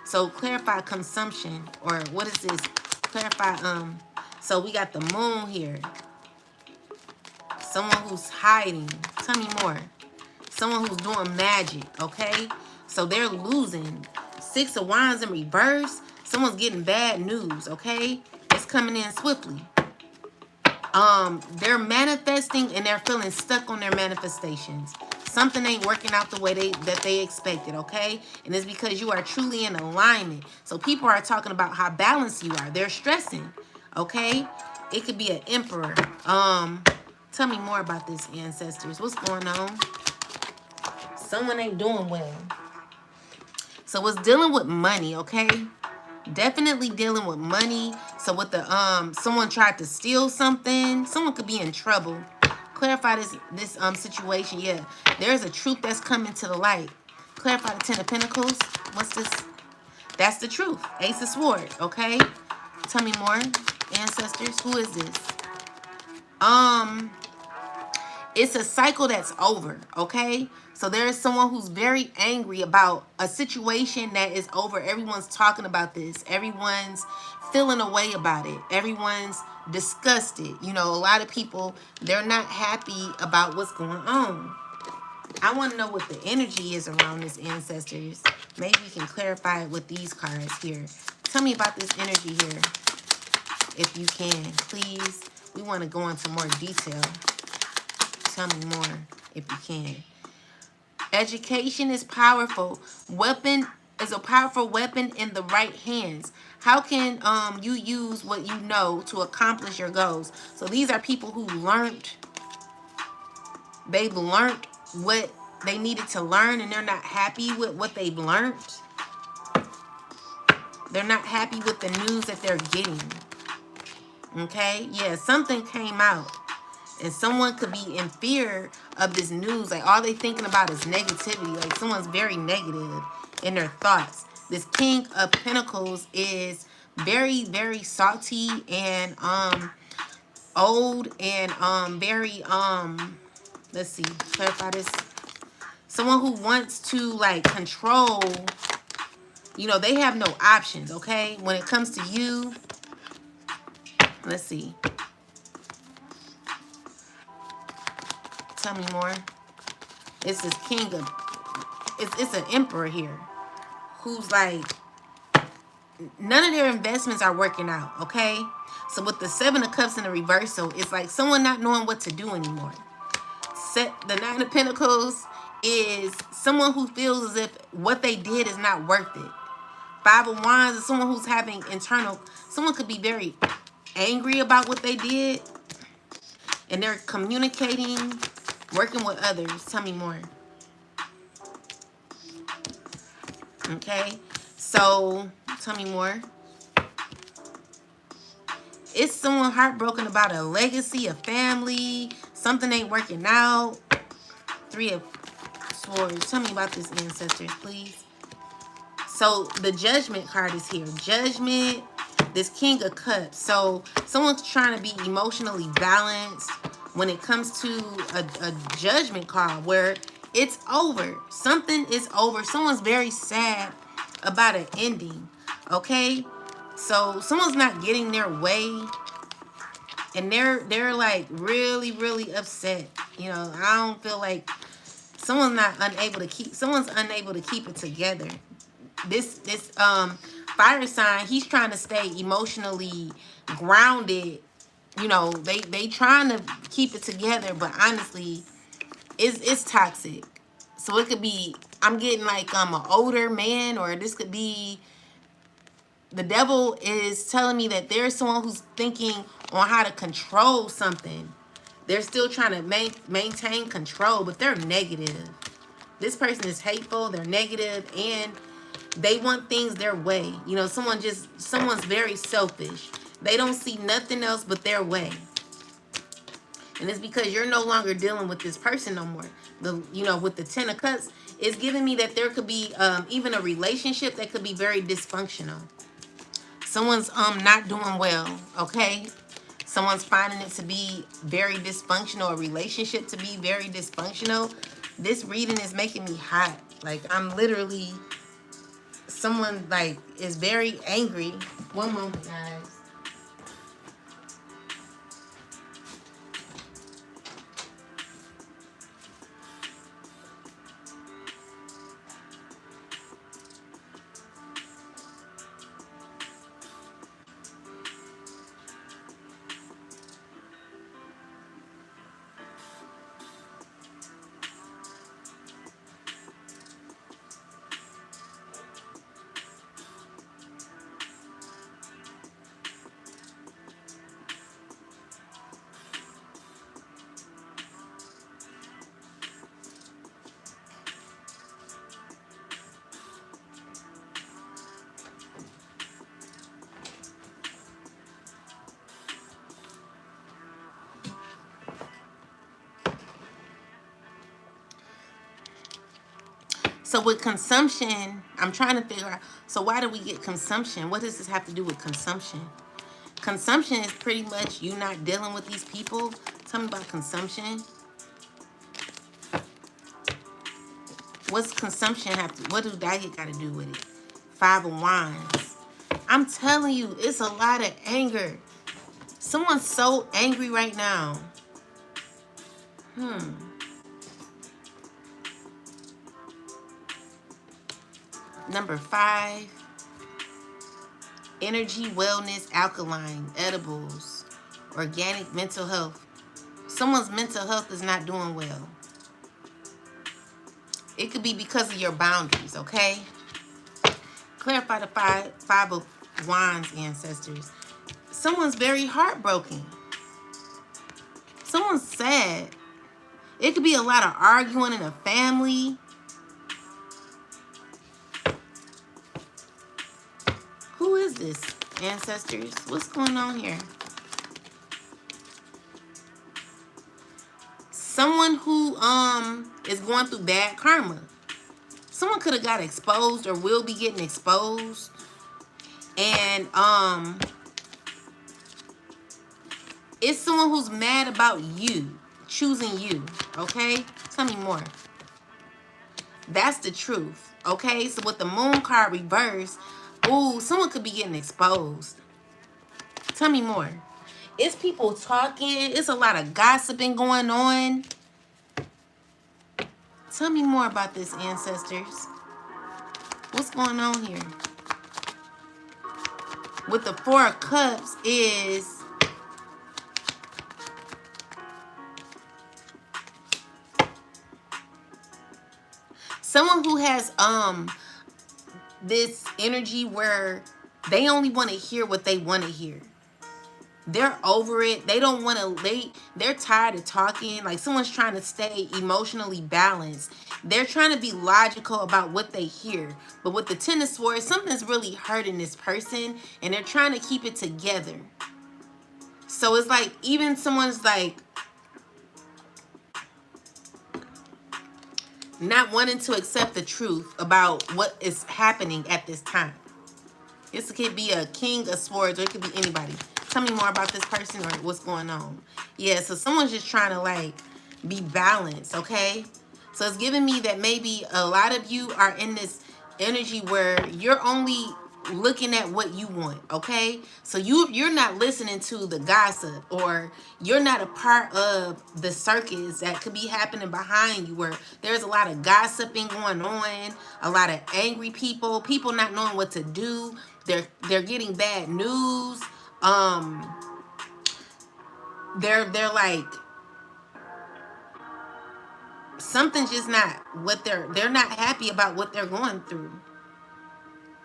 So clarify consumption, or what is this? Clarify, so we got the moon here. Someone who's hiding. Tell me more. Someone who's doing magic, okay? So they're losing. 6 of Wands in reverse. Someone's getting bad news, okay? It's coming in swiftly. They're manifesting and they're feeling stuck on their manifestations. Something ain't working out the way that they expected, okay? And it's because you are truly in alignment. So people are talking about how balanced you are. They're stressing, okay? It could be an emperor. Tell me more about this, ancestors. What's going on? Someone ain't doing well. So it's dealing with money, okay? Definitely dealing with money. So with the someone tried to steal something. Someone could be in trouble. Clarify this situation. Yeah, there's a truth that's coming to the light. Clarify the 10 of Pentacles. What's this? That's the truth. Ace of Swords, okay? Tell me more, ancestors. Who is this? It's a cycle that's over, okay? So there is someone who's very angry about a situation that is over. Everyone's talking about this. Everyone's feeling a way about it. Everyone's disgusted. You know, a lot of people, they're not happy about what's going on. I want to know what the energy is around this, ancestors. Maybe you can clarify it with these cards here. Tell me about this energy here, if you can, please. We want to go into more detail. Tell me more if you can. Education is powerful. Weapon is a powerful weapon in the right hands. How can you use what you know to accomplish your goals? So these are people who learned. They've learned what they needed to learn, and they're not happy with what they've learned. They're not happy with the news that they're getting. Okay? Yeah, something came out. And someone could be in fear of this news. Like, all they thinking about is negativity. Like, someone's very negative in their thoughts. This King of Pentacles is very, very salty and old and very let's see, clarify this. Someone who wants to like control You know, they have no options, okay? When it comes to you, let's see. Tell me more. It's this king of, it's an emperor here who's like, none of their investments are working out, okay? So with the 7 of Cups in the reversal, it's like someone not knowing what to do anymore. The 9 of Pentacles is someone who feels as if what they did is not worth it. 5 of Wands is someone who's having internal, someone could be very angry about what they did, and they're communicating, working with others. Tell me more. Okay, so tell me more. It's someone heartbroken about a legacy, a family, something ain't working out. 3 of Swords. Tell me about this, ancestors, please. So the Judgment card is here. Judgment, this King of Cups. So someone's trying to be emotionally balanced when it comes to a Judgment card where it's over. Something is over. Someone's very sad about an ending, okay? So someone's not getting their way, and they're like really, really upset. You know, I don't feel like someone's unable to keep it together. This fire sign, he's trying to stay emotionally grounded. You know, they trying to keep it together, but honestly, it's toxic. So it could be, I'm getting like an older man, or this could be, the devil is telling me that there's someone who's thinking on how to control something. They're still trying to maintain control, but they're negative. This person is hateful, they're negative, and they want things their way. You know, someone's very selfish. They don't see nothing else but their way. And it's because you're no longer dealing with this person no more. With the 10 of Cups, it's giving me that there could be even a relationship that could be very dysfunctional. Someone's not doing well, okay? Someone's finding it to be very dysfunctional, a relationship to be very dysfunctional. This reading is making me hot. Like, I'm literally, someone like is very angry. One moment, guys. So with consumption, I'm trying to figure out, so why do we get consumption? What does this have to do with consumption? Consumption is pretty much you not dealing with these people. Tell me about consumption. What's consumption have to, what do that got to do with it? 5 of Wands. I'm telling you, it's a lot of anger. Someone's so angry right now. Number 5. Energy, wellness, alkaline, edibles, organic, mental health. Someone's mental health is not doing well. It could be because of your boundaries, okay? Clarify the five of Wands, ancestors. Someone's very heartbroken. Someone's sad. It could be a lot of arguing in a family. Who is this, ancestors? What's going on here? Someone who is going through bad karma. Someone could have got exposed or will be getting exposed. And it's someone who's mad about you, choosing you, okay? Tell me more. That's the truth. Okay, so with the moon card reversed, ooh, someone could be getting exposed. Tell me more. It's people talking. It's a lot of gossiping going on. Tell me more about this, ancestors. What's going on here? With the Four of Cups is someone who has this energy where they only want to hear what they want to hear. They're over it. They don't want to, they're tired of talking. Like someone's trying to stay emotionally balanced. They're trying to be logical about what they hear. But with the Ten of Swords, something's really hurting this person and they're trying to keep it together. So it's like, even someone's like not wanting to accept the truth about what is happening at this time. This could be a King of Swords, or it could be anybody. Tell me more about this person or what's going on. Yeah, so someone's just trying to like be balanced, okay? So it's giving me that maybe a lot of you are in this energy where you're only looking at what you want, okay? So you're not listening to the gossip, or you're not a part of the circus that could be happening behind you, where there's a lot of gossiping going on, a lot of angry people, people not knowing what to do. They're getting bad news. They're like, something's just not what they're not happy about what they're going through.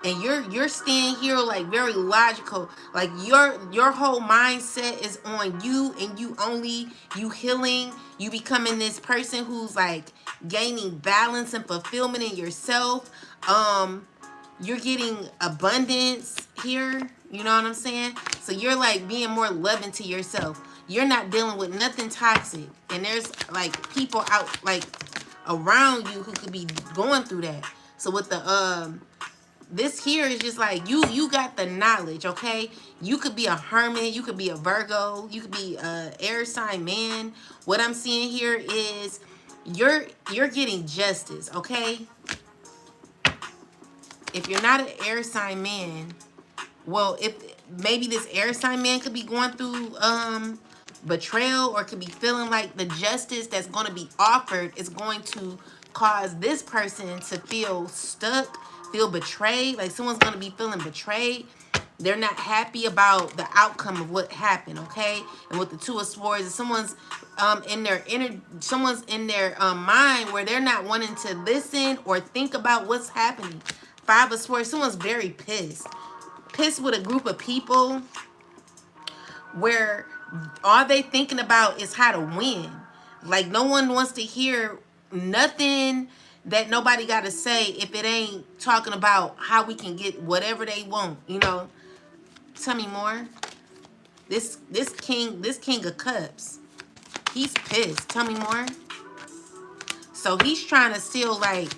And you're staying here like very logical. Like your whole mindset is on you and you only, you healing, you becoming this person who's like gaining balance and fulfillment in yourself. You're getting abundance here. You know what I'm saying? So you're like being more loving to yourself. You're not dealing with nothing toxic. And there's like people out like around you who could be going through that. So with the this here is just like you got the knowledge, okay? You could be a hermit, you could be a Virgo, you could be a air sign man. What I'm seeing here is you're getting justice, okay? If you're not an air sign man, well, if maybe this air sign man could be going through betrayal, or could be feeling like the justice that's going to be offered is going to cause this person to feel stuck, feel betrayed. Like someone's going to be feeling betrayed. They're not happy about the outcome of what happened, okay? And with the Two of Swords, if someone's in their mind where they're not wanting to listen or think about what's happening. Five of Swords, someone's very pissed. Pissed with a group of people where all they thinking about is how to win. Like no one wants to hear nothing that nobody got to say if it ain't talking about how we can get whatever they want, you know. Tell me more. This king of cups, he's pissed. Tell me more. So he's trying to still like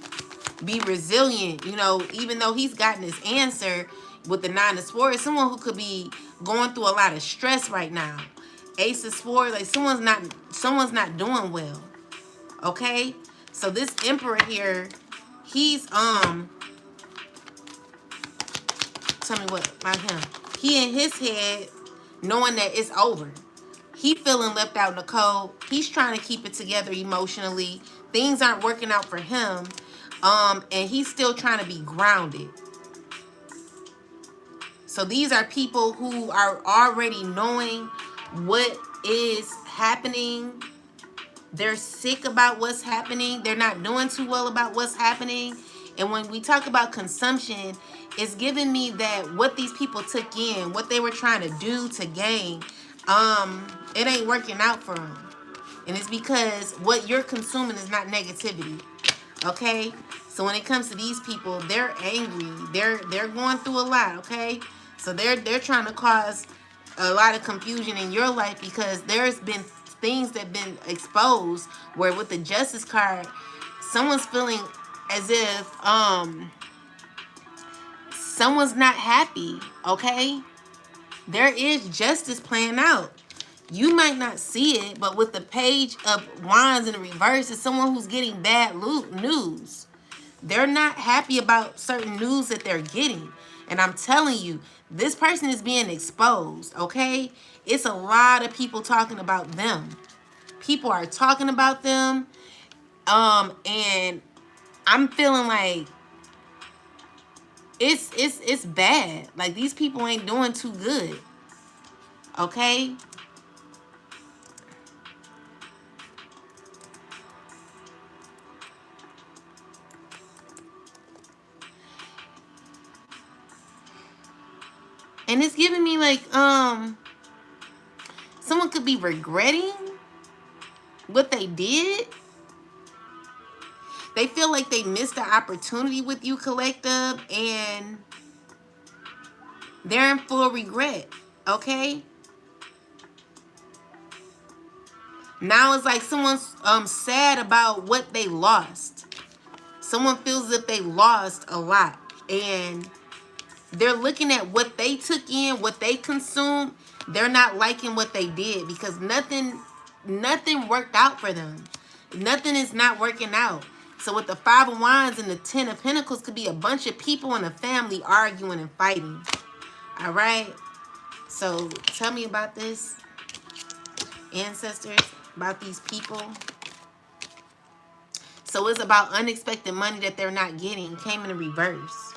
be resilient, you know, even though he's gotten his answer with the Nine of Swords. Someone who could be going through a lot of stress right now. Ace of Swords, like someone's not doing well, okay? So this Emperor here, he's tell me what about him. He in his head knowing that it's over. He feeling left out in the cold. He's trying to keep it together emotionally. Things aren't working out for him. And he's still trying to be grounded. So these are people who are already knowing what is happening. They're sick about what's happening. They're not doing too well about what's happening. And when we talk about consumption, it's giving me that what these people took in, what they were trying to do to gain, it ain't working out for them. And it's because what you're consuming is not negativity. Okay? So when it comes to these people, they're angry. They're going through a lot, okay? So they're trying to cause a lot of confusion in your life because there's been things that have been exposed where with the Justice card, someone's feeling as if someone's not happy, okay? There is justice playing out. You might not see it, but with the Page of Wands in the reverse, it's someone who's getting bad news. They're not happy about certain news that they're getting. And I'm telling you, this person is being exposed, okay? It's a lot of people talking about them. People are talking about them. And I'm feeling like it's bad. Like, these people ain't doing too good. Okay? And it's giving me like someone could be regretting what they did. They feel like they missed the opportunity with you, collective, and they're in full regret. Okay? Now it's like someone's sad about what they lost. Someone feels that they lost a lot, and they're looking at what they took in, what they consumed. They're not liking what they did because nothing worked out for them. Nothing is not working out. So with the Five of Wands and the Ten of Pentacles, could be a bunch of people in a family arguing and fighting. All right. So tell me about this, ancestors, about these people. So it's about unexpected money that they're not getting. Came in reverse.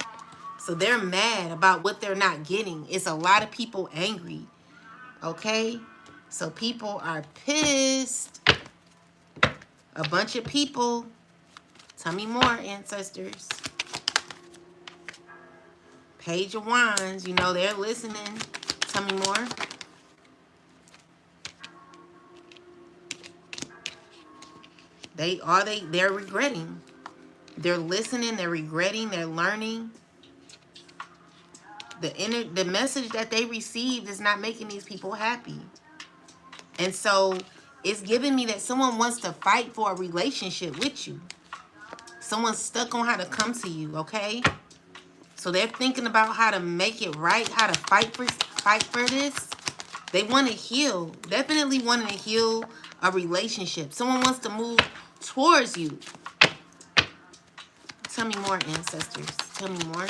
So they're mad about what they're not getting. It's a lot of people angry. Okay? So people are pissed. A bunch of people. Tell me more, ancestors. Page of Wands. You know they're listening. Tell me more. They're regretting. They're listening, they're regretting, they're learning. The message that they received is not making these people happy. And so it's giving me that someone wants to fight for a relationship with you. Someone's stuck on how to come to you, okay? So they're thinking about how to make it right, how to fight for this. They want to heal. Definitely wanting to heal a relationship. Someone wants to move towards you. Tell me more, ancestors. Tell me more.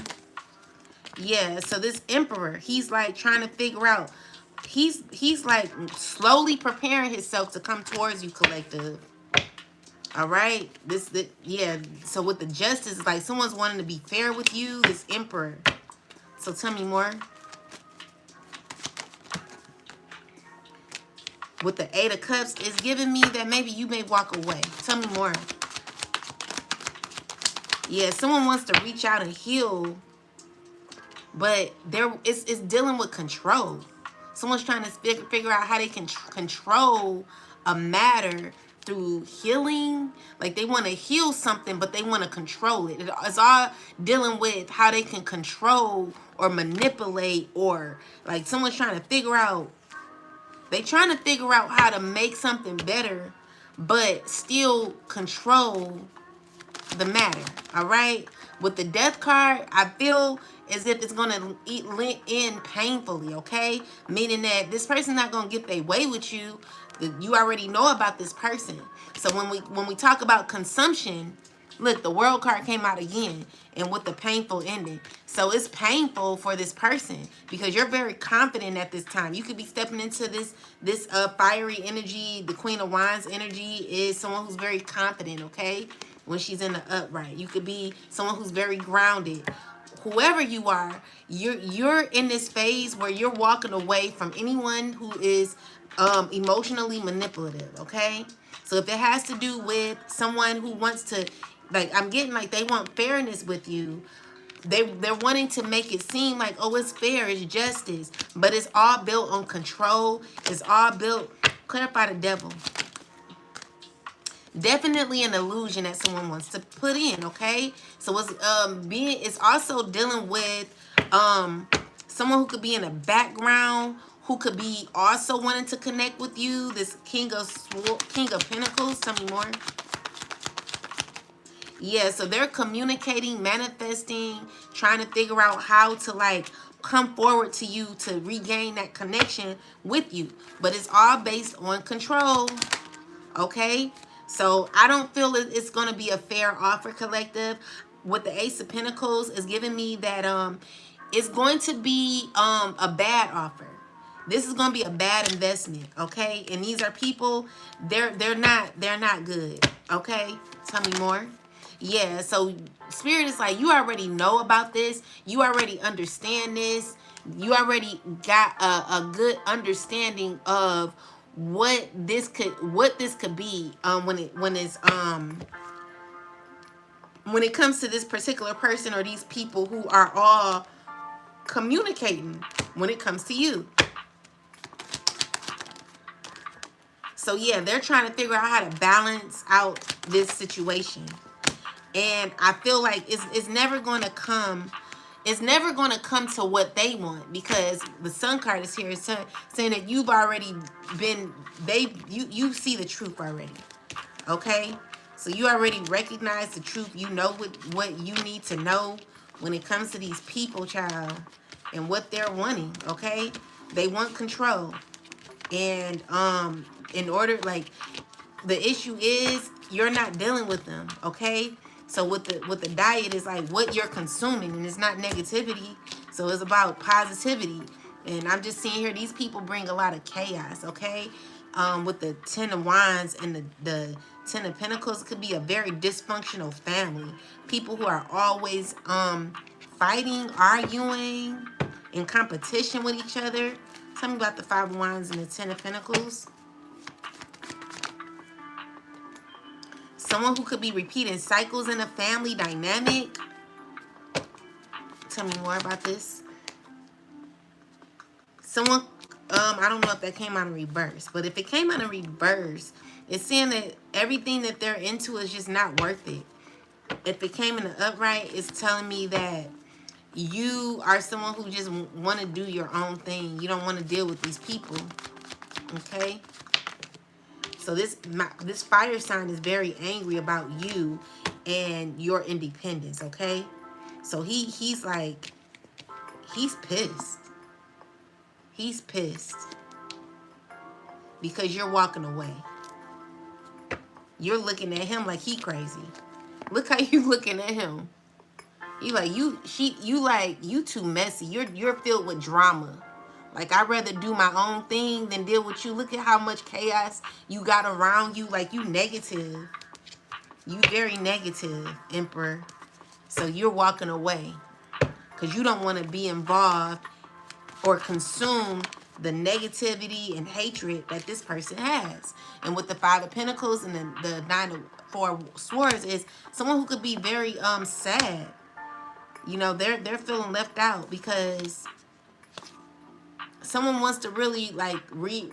Yeah, so this emperor, he's like trying to figure out. He's like slowly preparing himself to come towards you, collective. All right? Yeah, so with the justice, it's like someone's wanting to be fair with you, this emperor. So tell me more. With the Eight of Cups, it's giving me that maybe you may walk away. Tell me more. Yeah, someone wants to reach out and heal, but it's dealing with control. Someone's trying to figure out how they can control a matter through healing. Like they want to heal something, but they want to control it. It's all dealing with how they can control or manipulate, or like someone's trying to figure out. They're trying to figure out how to make something better, but still control the matter. All right? With the Death card, I feel as if it's going to end painfully, okay? Meaning that this person's not going to get their way with you. You already know about this person. So when we talk about consumption, look, the World card came out again, and with the painful ending. So it's painful for this person because you're very confident at this time. You could be stepping into this fiery energy. The Queen of Wands energy is someone who's very confident, okay? When she's in the upright. You could be someone who's very grounded. Whoever you are, you're in this phase where you're walking away from anyone who is emotionally manipulative, okay? So if it has to do with someone who wants to, like, I'm getting like they want fairness with you. They're wanting to make it seem like, oh, it's fair, it's justice. But it's all built on control. It's all built, clarify the devil. Definitely an illusion that someone wants to put in, okay? So it's also dealing with someone who could be in the background, who could be also wanting to connect with you. This King of Pentacles. Tell me more. Yeah, so they're communicating, manifesting, trying to figure out how to like come forward to you to regain that connection with you. But it's all based on control, okay? So I don't feel it's going to be a fair offer, collective. with the Ace of Pentacles is giving me that it's going to be a bad offer. This is going to be a bad investment, okay? And these are people, they're not good, okay? Tell me more. Yeah, so Spirit is like, you already know about this. You already understand this. You already got a good understanding of what this could be when it comes to this particular person or these people who are all communicating when it comes to you. So yeah, they're trying to figure out how to balance out this situation. And I feel like it's never going to come. It's never going to come to what they want, because the Sun card is here saying that you've already been, you see the truth already. Okay? So you already recognize the truth. You know what you need to know when it comes to these people, child, and what they're wanting, okay? They want control. And in order, like, the issue is you're not dealing with them, okay? So with the diet is like what you're consuming, and it's not negativity. So it's about positivity. And I'm just seeing here, these people bring a lot of chaos, okay? With the Ten of Wands and the Ten of Pentacles, it could be a very dysfunctional family. People who are always fighting, arguing, in competition with each other. Tell me about the Five of Wands and the Ten of Pentacles. Someone who could be repeating cycles in a family dynamic. Tell me more about this. Someone, I don't know if that came out in reverse, but if it came out in reverse, it's saying that everything that they're into is just not worth it. If it came in the upright, it's telling me that you are someone who just want to do your own thing. You don't want to deal with these people. Okay? So this fire sign is very angry about you and your independence, okay? So he's like, he's pissed. He's pissed because you're walking away. You're looking at him like he crazy. Look how you looking at him. You like you too messy. You're filled with drama. Like, I'd rather do my own thing than deal with you. Look at how much chaos you got around you. Like, you negative. You very negative, Emperor. So you're walking away because you don't want to be involved or consume the negativity and hatred that this person has. And with the Five of Pentacles and the Nine of Four Swords is someone who could be very sad. You know, they're feeling left out because someone wants to really reignite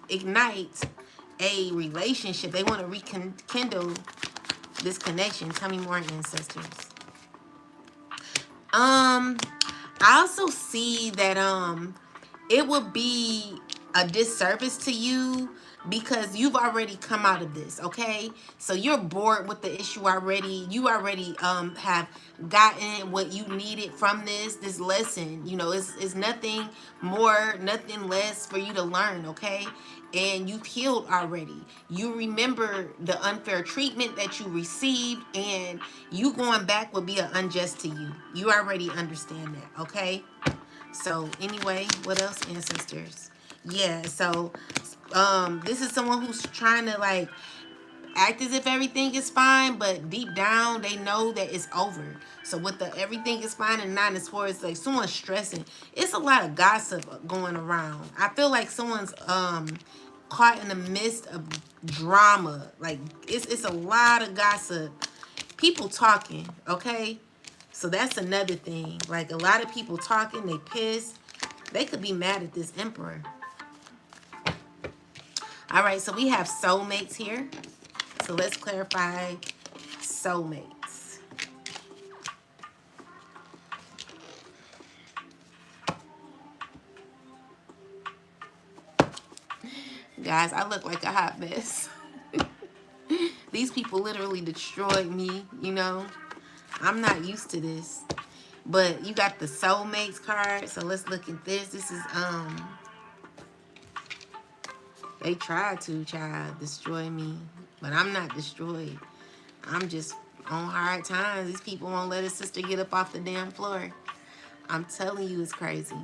ignite a relationship. They want to rekindle this connection. Tell me more, ancestors. I also see that it will be a disservice to you because you've already come out of this, okay? So you're bored with the issue already. You already have gotten what you needed from this lesson. You know, it's nothing more, nothing less for you to learn, okay? And you've healed already. You remember the unfair treatment that you received, and you going back would be unjust to you. You already understand that, okay? So anyway, what else, ancestors? Yeah, so this is someone who's trying to like act as if everything is fine, but deep down they know that it's over. So with the everything is fine and Nine of Swords, like someone's stressing. It's a lot of gossip going around. I feel like someone's caught in the midst of drama. Like it's a lot of gossip. People talking, okay? So that's another thing. Like a lot of people talking, they pissed. They could be mad at this Emperor. All right, so we have soulmates here. So let's clarify soulmates. Guys, I look like a hot mess. These people literally destroyed me, you know. I'm not used to this. But you got the soulmates card. So let's look at this. This is they tried to destroy me, but I'm not destroyed. I'm just on hard times. These people won't let his sister get up off the damn floor. I'm telling you, it's crazy.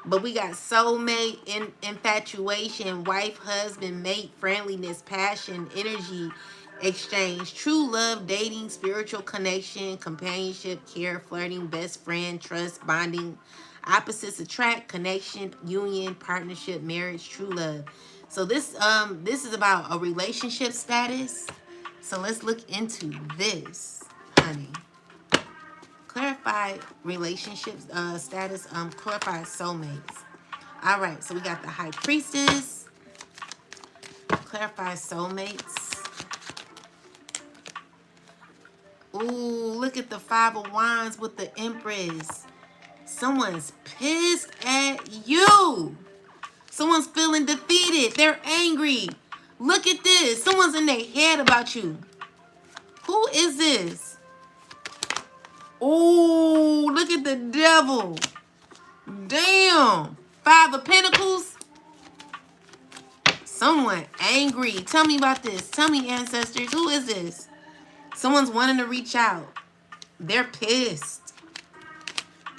But we got soulmate, infatuation, wife, husband, mate, friendliness, passion, energy, exchange, true love, dating, spiritual connection, companionship, care, flirting, best friend, trust, bonding, opposites attract, connection, union, partnership, marriage, true love. So this is about a relationship status. So let's look into this, honey. Clarify relationships status, clarify soulmates. All right, so we got the high priestess, clarify soulmates. Ooh, look at the 5 of wands with the empress. Someone's pissed at you. Someone's feeling defeated. They're angry. Look at this. Someone's in their head about you. Who is this? Ooh, look at the devil. Damn. 5 of Pentacles. Someone angry. Tell me about this. Tell me, ancestors. Who is this? Someone's wanting to reach out. They're pissed.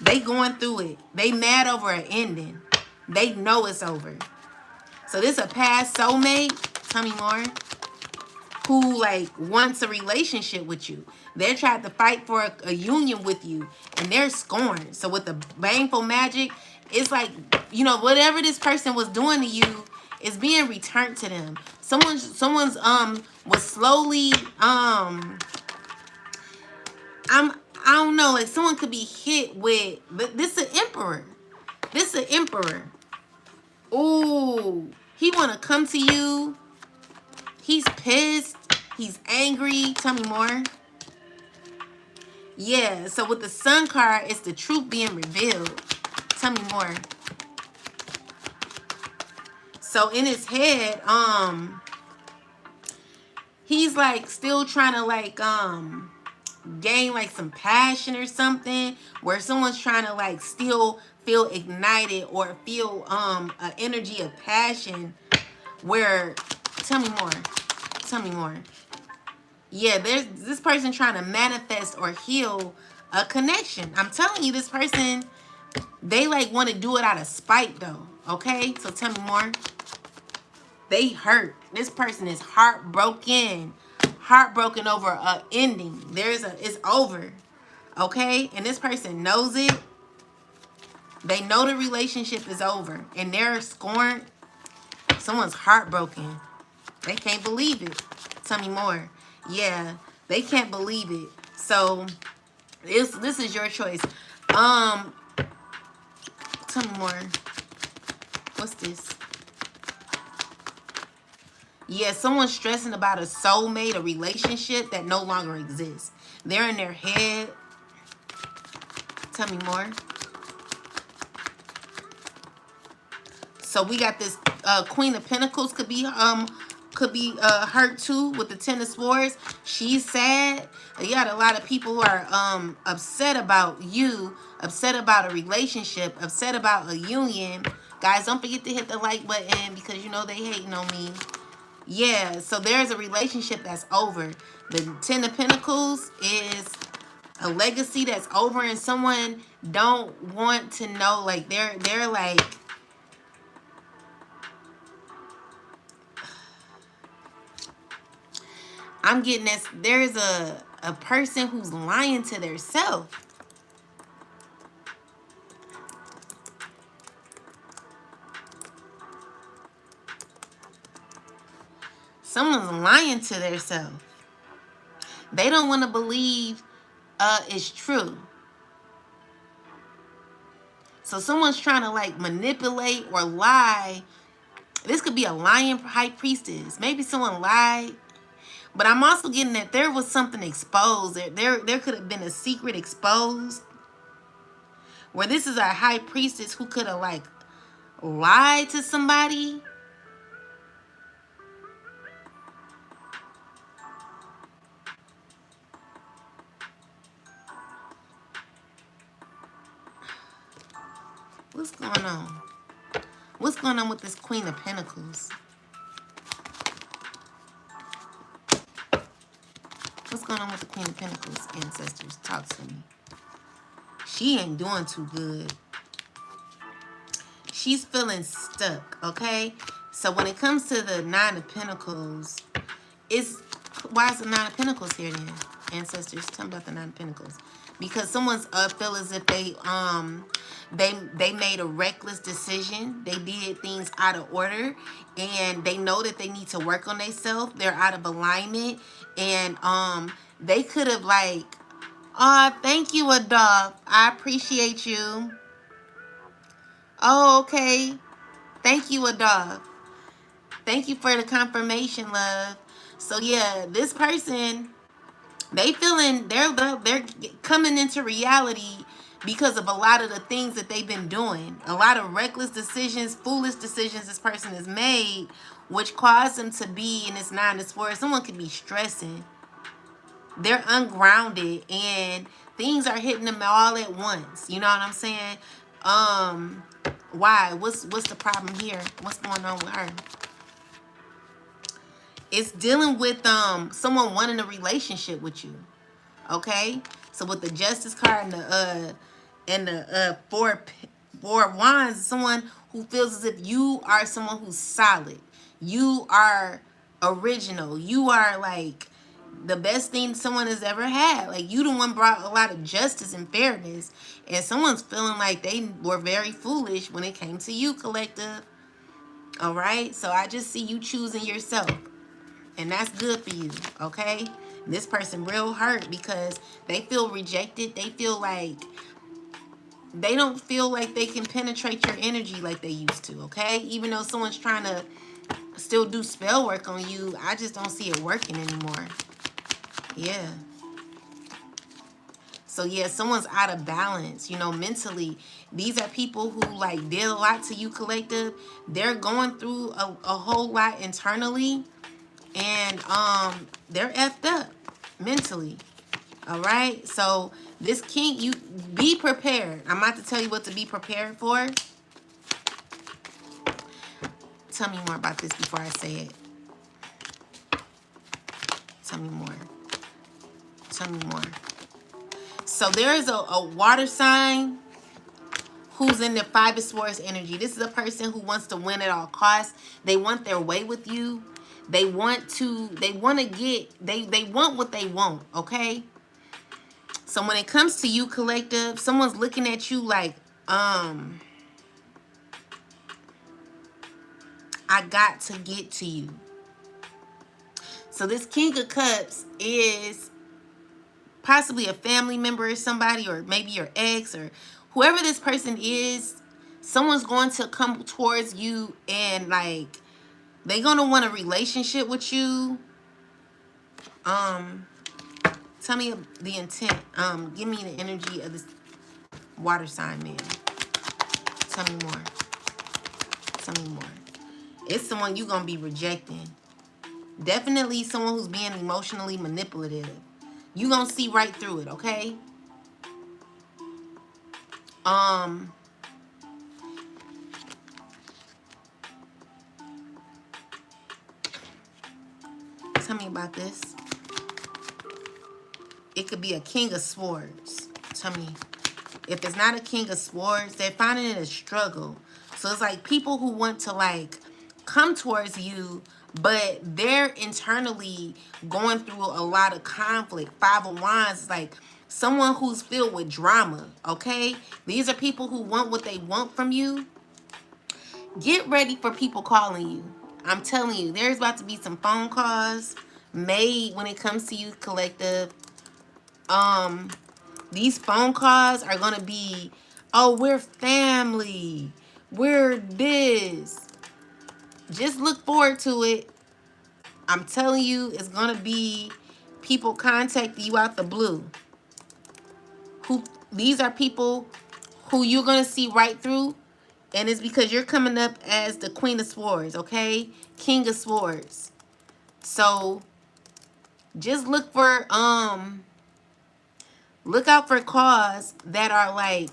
They going through it. They mad over an ending. They know it's over. So this a past soulmate. Tell me more. Who like wants a relationship with you. They're trying to fight for a union with you. And they're scorned. So with the baneful magic, it's like, you know, whatever this person was doing to you is being returned to them. Someone's was slowly I don't know, like someone could be hit with, but this is an emperor. This is an emperor. Ooh, he want to come to you. He's pissed. He's angry. Tell me more. Yeah, so with the sun card, it's the truth being revealed. Tell me more. So in his head, he's like still trying to like gain like some passion or something, where someone's trying to like still feel ignited or feel an energy of passion, where tell me more. Tell me more. Yeah, there's this person trying to manifest or heal a connection. I'm telling you, this person, they like want to do it out of spite though. Okay, so tell me more. They hurt. This person is heartbroken. Heartbroken over a ending. It's over. Okay? And this person knows it. They know the relationship is over. And they're scorned. Someone's heartbroken. They can't believe it. Tell me more. Yeah, they can't believe it. So this is your choice. Tell me more. What's this? Yeah, someone's stressing about a soulmate, a relationship that no longer exists. They're in their head. Tell me more. So we got this Queen of Pentacles could be hurt too with the 10 of Swords. She's sad. You got a lot of people who are upset about you, upset about a relationship, upset about a union. Guys, don't forget to hit the like button because you know they hating on me. Yeah, so there's a relationship that's over. The 10 of Pentacles is a legacy that's over, and someone don't want to know, like they're like, I'm getting this, there's a person who's lying to their self. Someone's lying to their self. They don't want to believe it's true. So someone's trying to like manipulate or lie. This could be a lying high priestess. Maybe someone lied. But I'm also getting that there was something exposed. There could have been a secret exposed. Where this is a high priestess who could have like lied to somebody. What's going on? What's going on with this Queen of Pentacles? What's going on with the Queen of Pentacles, ancestors? Talk to me. She ain't doing too good. She's feeling stuck, okay? So when it comes to the Nine of Pentacles, why is the Nine of Pentacles here then? Ancestors, tell me about the Nine of Pentacles. Because someone's feel as if they made a reckless decision. They did things out of order, and they know that they need to work on themselves. They're out of alignment, and they could have like, thank you, Adolph. I appreciate you. Oh, okay. Thank you, Adolph. Thank you for the confirmation, love. So yeah, this person, they're coming into reality because of a lot of the things that they've been doing. A lot of reckless decisions, foolish decisions this person has made, which caused them to be in this Nine of Swords. Someone could be stressing. They're ungrounded and things are hitting them all at once. You know what I'm saying? Why? What's the problem here? What's going on with her? It's dealing with someone wanting a relationship with you. Okay? So with the Justice card and the four wands, someone who feels as if you are someone who's solid. You are original. You are like the best thing someone has ever had. Like, you the one brought a lot of justice and fairness, and someone's feeling like they were very foolish when it came to you, collective. All right? So I just see you choosing yourself, and that's good for you, okay? This person real hurt because they feel rejected. They feel like they don't feel like they can penetrate your energy like they used to, okay? Even though someone's trying to still do spell work on you, I just don't see it working anymore. Yeah. So yeah, someone's out of balance, you know, mentally. These are people who like did a lot to you, collective. They're going through a whole lot internally, and they're effed up mentally. All right, so this king, you be prepared. I'm about to tell you what to be prepared for. Tell me more about this before I say it. Tell me more. Tell me more. So there is a water sign who's in the Five of Swords energy. This is a person who wants to win at all costs. They want their way with you. They want what they want, okay? So when it comes to you, collective, someone's looking at you like, I got to get to you. So this King of Cups is possibly a family member or somebody, or maybe your ex, or whoever this person is. Someone's going to come towards you and like, they're going to want a relationship with you. Tell me the intent. Give me the energy of this water sign man. Tell me more. Tell me more. It's someone you're going to be rejecting. Definitely someone who's being emotionally manipulative. You're going to see right through it, okay? Tell me about this. It could be a King of Swords. Tell me. If it's not a King of Swords, they're finding it a struggle. So it's like people who want to like come towards you, but they're internally going through a lot of conflict. Five of Wands is like someone who's filled with drama, okay? These are people who want what they want from you. Get ready for people calling you. I'm telling you, there's about to be some phone calls made when it comes to you, collective. These phone calls are going to be, oh, we're family. We're this. Just look forward to it. I'm telling you, it's going to be people contacting you out the blue. These are people who you're going to see right through. And it's because you're coming up as the Queen of Swords, okay? King of Swords. So just look out for calls that are like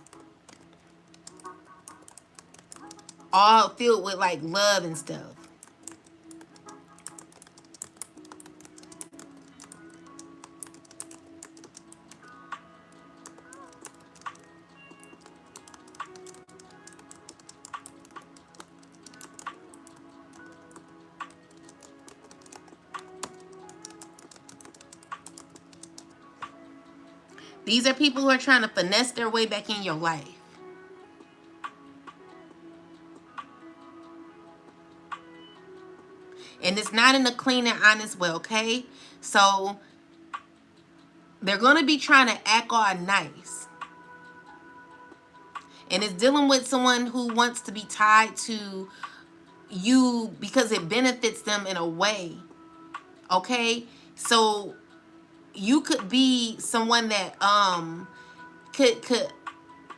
all filled with like love and stuff. These are people who are trying to finesse their way back in your life. And it's not in a clean and honest way, okay? So they're going to be trying to act all nice. And it's dealing with someone who wants to be tied to you because it benefits them in a way, okay? So you could be someone that could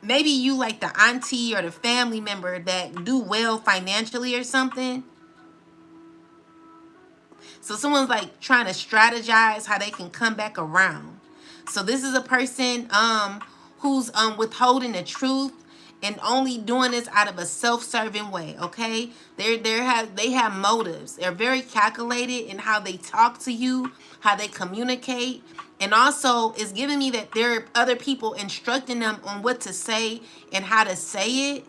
maybe you like the auntie or the family member that do well financially or something. So someone's like trying to strategize how they can come back around. So this is a person who's withholding the truth and only doing this out of a self-serving way, okay? They have motives. They're very calculated in how they talk to you, how they communicate. And also it's giving me that there are other people instructing them on what to say and how to say it.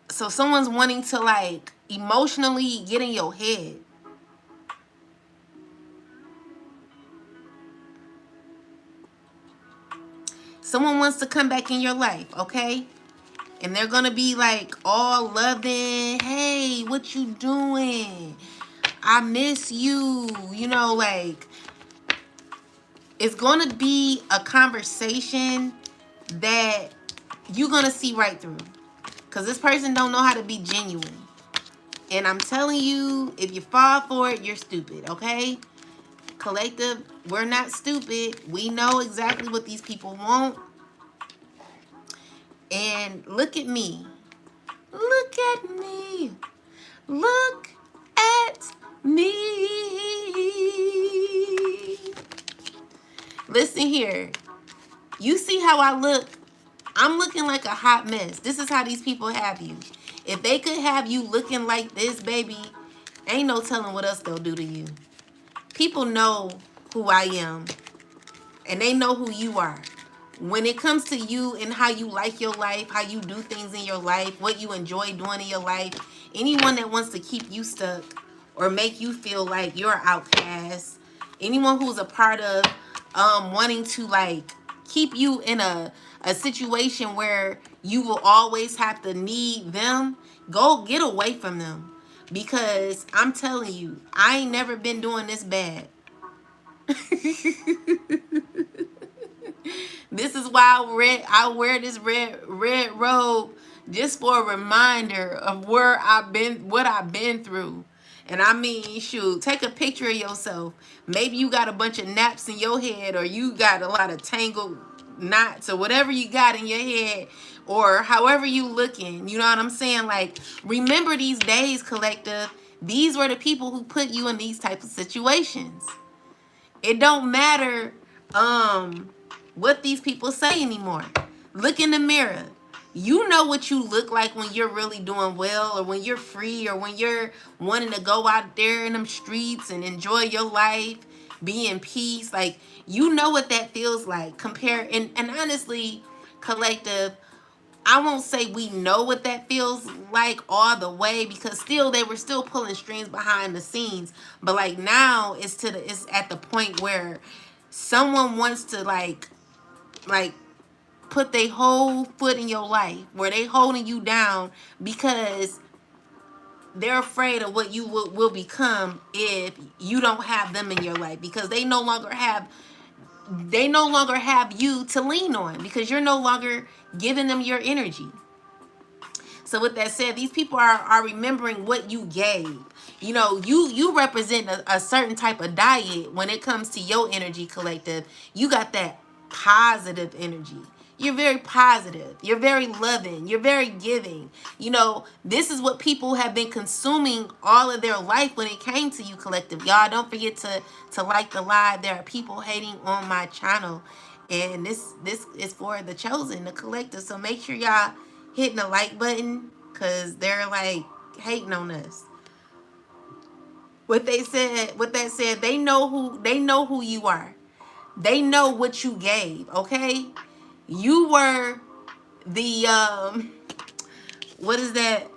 So someone's wanting to like emotionally get in your head. Someone wants to come back in your life, okay? And they're gonna be like all loving. Hey, what you doing? I miss you. You know, like it's gonna be a conversation that you're gonna see right through. Because this person don't know how to be genuine. And I'm telling you, if you fall for it, you're stupid, okay? Collective, we're not stupid. We know exactly what these people want. And look at me. Look at me. Look at me. Listen here. You see how I look? I'm looking like a hot mess. This is how these people have you. If they could have you looking like this, baby, ain't no telling what else they'll do to you. People know who I am, and they know who you are. When it comes to you and how you like your life, how you do things in your life, what you enjoy doing in your life, anyone that wants to keep you stuck or make you feel like you're an outcast, anyone who's a part of wanting to like keep you in a situation where you will always have to need them, go get away from them. Because I'm telling you, I ain't never been doing this bad. This is why I wear this red robe, just for a reminder of where I've been, what I've been through. And I mean, shoot, take a picture of yourself. Maybe you got a bunch of naps in your head, or you got a lot of tangled knots, or whatever you got in your head, or however you looking. You know what I'm saying? Like, remember these days, collective. These were the people who put you in these types of situations. It don't matter what these people say anymore. Look in the mirror. You know what you look like when you're really doing well, or when you're free, or when you're wanting to go out there in them streets and enjoy your life, be in peace. Like, you know what that feels like. Compare, and honestly, collective, I won't say we know what that feels like all the way, because still they were still pulling strings behind the scenes. But like now it's at the point where someone wants to like put their whole foot in your life, where they holding you down because they're afraid of what you will become if you don't have them in your life, because they no longer have you to lean on, because you're no longer giving them your energy. So with that said, these people are remembering what you gave. You know, you represent a certain type of diet when it comes to your energy, collective. You got that positive energy. You're very positive. You're very loving. You're very giving. You know, this is what people have been consuming all of their life when it came to you, collective. Y'all, don't forget to like the live. There are people hating on my channel. And this is for the chosen, the collective. So make sure y'all hitting the like button, because they're like hating on us. With that said, they know who you are. They know what you gave, okay? You were the what is that?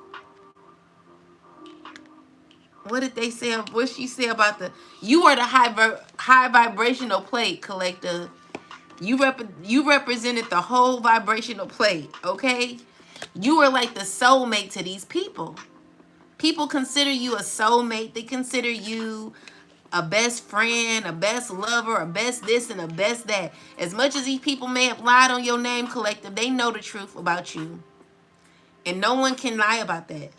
What did they say? What she say about the? You are the high vibrational plate, collective. You represented the whole vibrational plate. Okay, you were like the soulmate to these people. People consider you a soulmate. They consider you a best friend, a best lover, a best this and a best that. As much as these people may have lied on your name, collective, they know the truth about you. And no one can lie about that.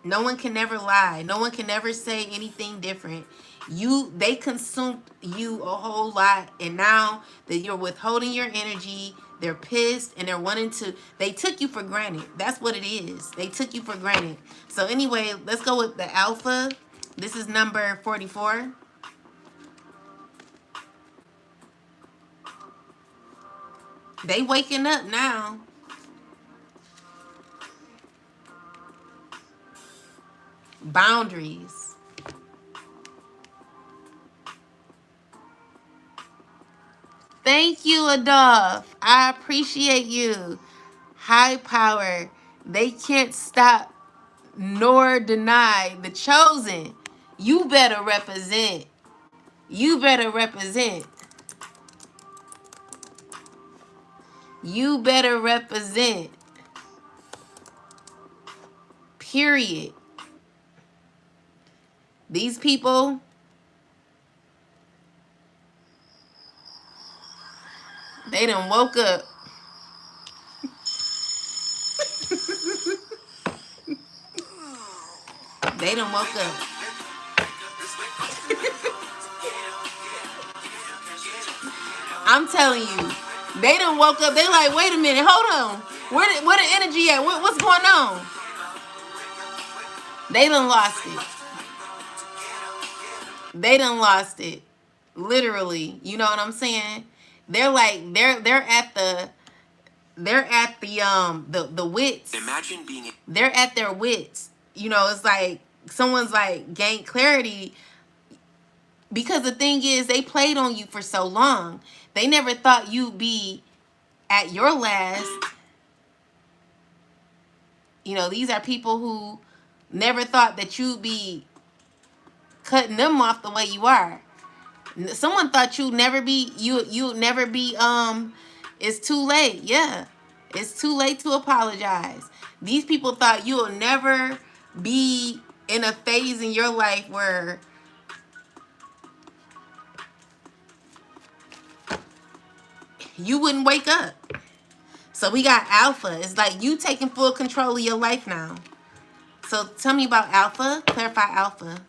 No one can never lie. No one can never say anything different. They consumed you a whole lot, and now that you're withholding your energy, they're pissed and they're wanting to. They took you for granted. That's what it is. They took you for granted. So anyway, let's go with the alpha. This is number 44. They waking up now. Boundaries. Thank you, Adolph. I appreciate you. High power. They can't stop nor deny the chosen. You better represent. You better represent. You better represent. Period. These people, they done woke up. They done woke up. I'm telling you, they done woke up. They like, wait a minute, hold on. Where the energy at? What's going on? They done lost it. They done lost it. Literally. You know what I'm saying? They're like, they're at the wits. Imagine being. They're at their wits. You know, it's like someone's like gained clarity, because the thing is, they played on you for so long. They never thought you'd be at your last. You know, these are people who never thought that you'd be cutting them off the way you are. Someone thought you'd never be, it's too late. Yeah. It's too late to apologize. These people thought you'll never be in a phase in your life where you wouldn't wake up. So we got alpha. It's like you taking full control of your life now. So tell me about alpha. Clarify alpha,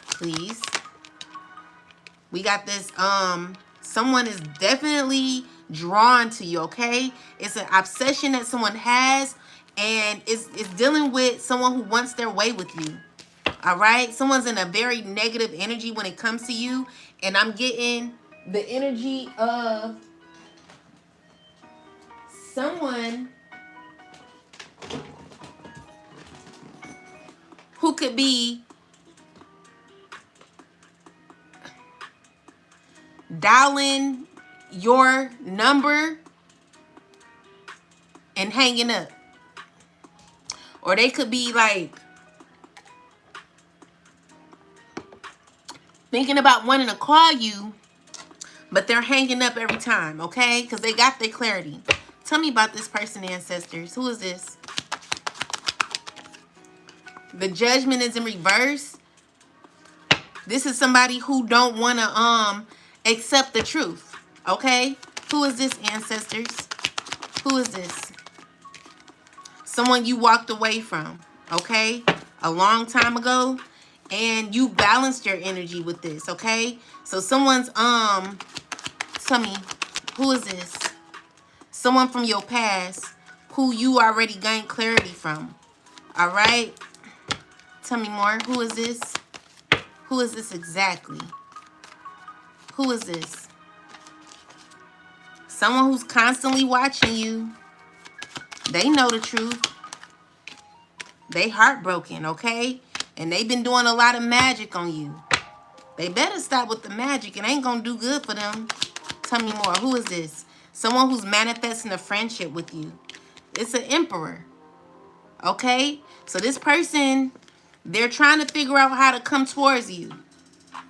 please. We got this, someone is definitely drawn to you, okay? It's an obsession that someone has, and it's dealing with someone who wants their way with you. All right? Someone's in a very negative energy when it comes to you, and I'm getting the energy of someone who could be dialing your number and hanging up. Or they could be like thinking about wanting to call you, but they're hanging up every time, okay? Because they got their clarity. Tell me about this person, ancestors. Who is this? The Judgment is in reverse. This is somebody who don't want to accept the truth, okay? Who is this, ancestors? Who is this? Someone you walked away from, okay? A long time ago, and you balanced your energy with this, okay? So someone's tell me, who is this? Someone from your past who you already gained clarity from. All right? Tell me more. Who is this? Who is this exactly? Who is this? Someone who's constantly watching you. They know the truth. They heartbroken, okay? And they've been doing a lot of magic on you. They better stop with the magic. It ain't gonna do good for them. Tell me more. Who is this? Someone who's manifesting a friendship with you. It's an emperor. Okay? So this person, They're trying to figure out how to come towards you.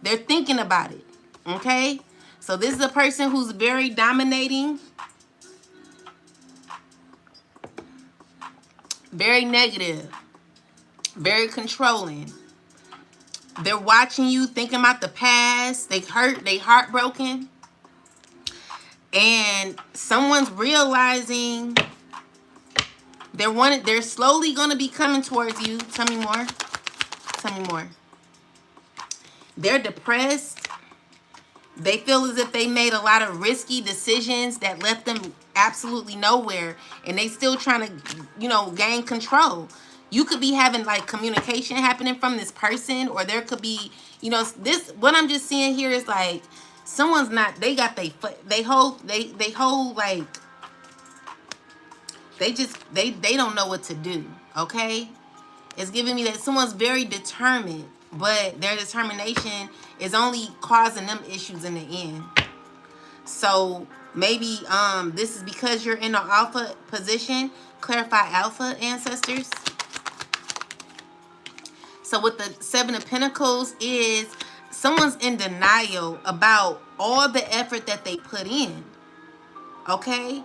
They're thinking about it. Okay? So this is a person who's very dominating, very negative, very controlling. They're watching you, thinking about the past. They hurt, they heartbroken. And someone's realizing they're slowly going to be coming towards you. Tell me more. Tell me more. They're depressed. They feel as if they made a lot of risky decisions that left them absolutely nowhere. And they still trying to, you know, gain control. You could be having like communication happening from this person, or there could be, you know, this, what I'm just seeing here is like, someone's not, they got they hold like, they don't know what to do. Okay. It's giving me that someone's very determined, but their determination is only causing them issues in the end. So maybe this is because you're in the alpha position. Clarify alpha, ancestors. So with the Seven of Pentacles is someone's in denial about all the effort that they put in. Okay?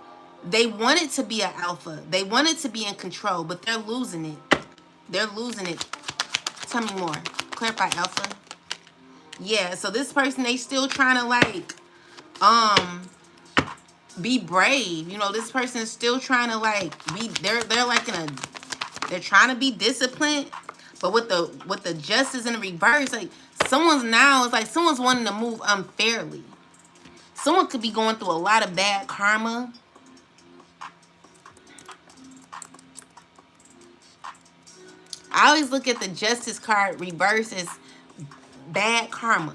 They wanted to be an alpha. They wanted to be in control, but they're losing it. They're losing it. Tell me more. Clarify alpha. Yeah, so this person, they still trying to like be brave. You know, this person is still trying to like be, they're like in a, they're trying to be disciplined, but with the justice in the reverse, like someone's now, it's like someone's wanting to move unfairly. Someone could be going through a lot of bad karma. I always look at the justice card reverse as bad karma.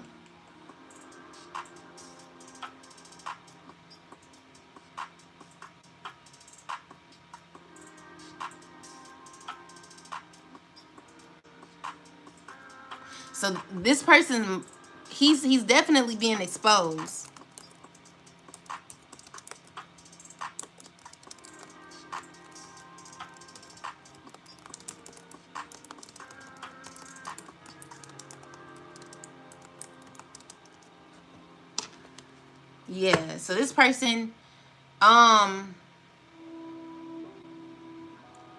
So this person, he's definitely being exposed. Yeah, so this person,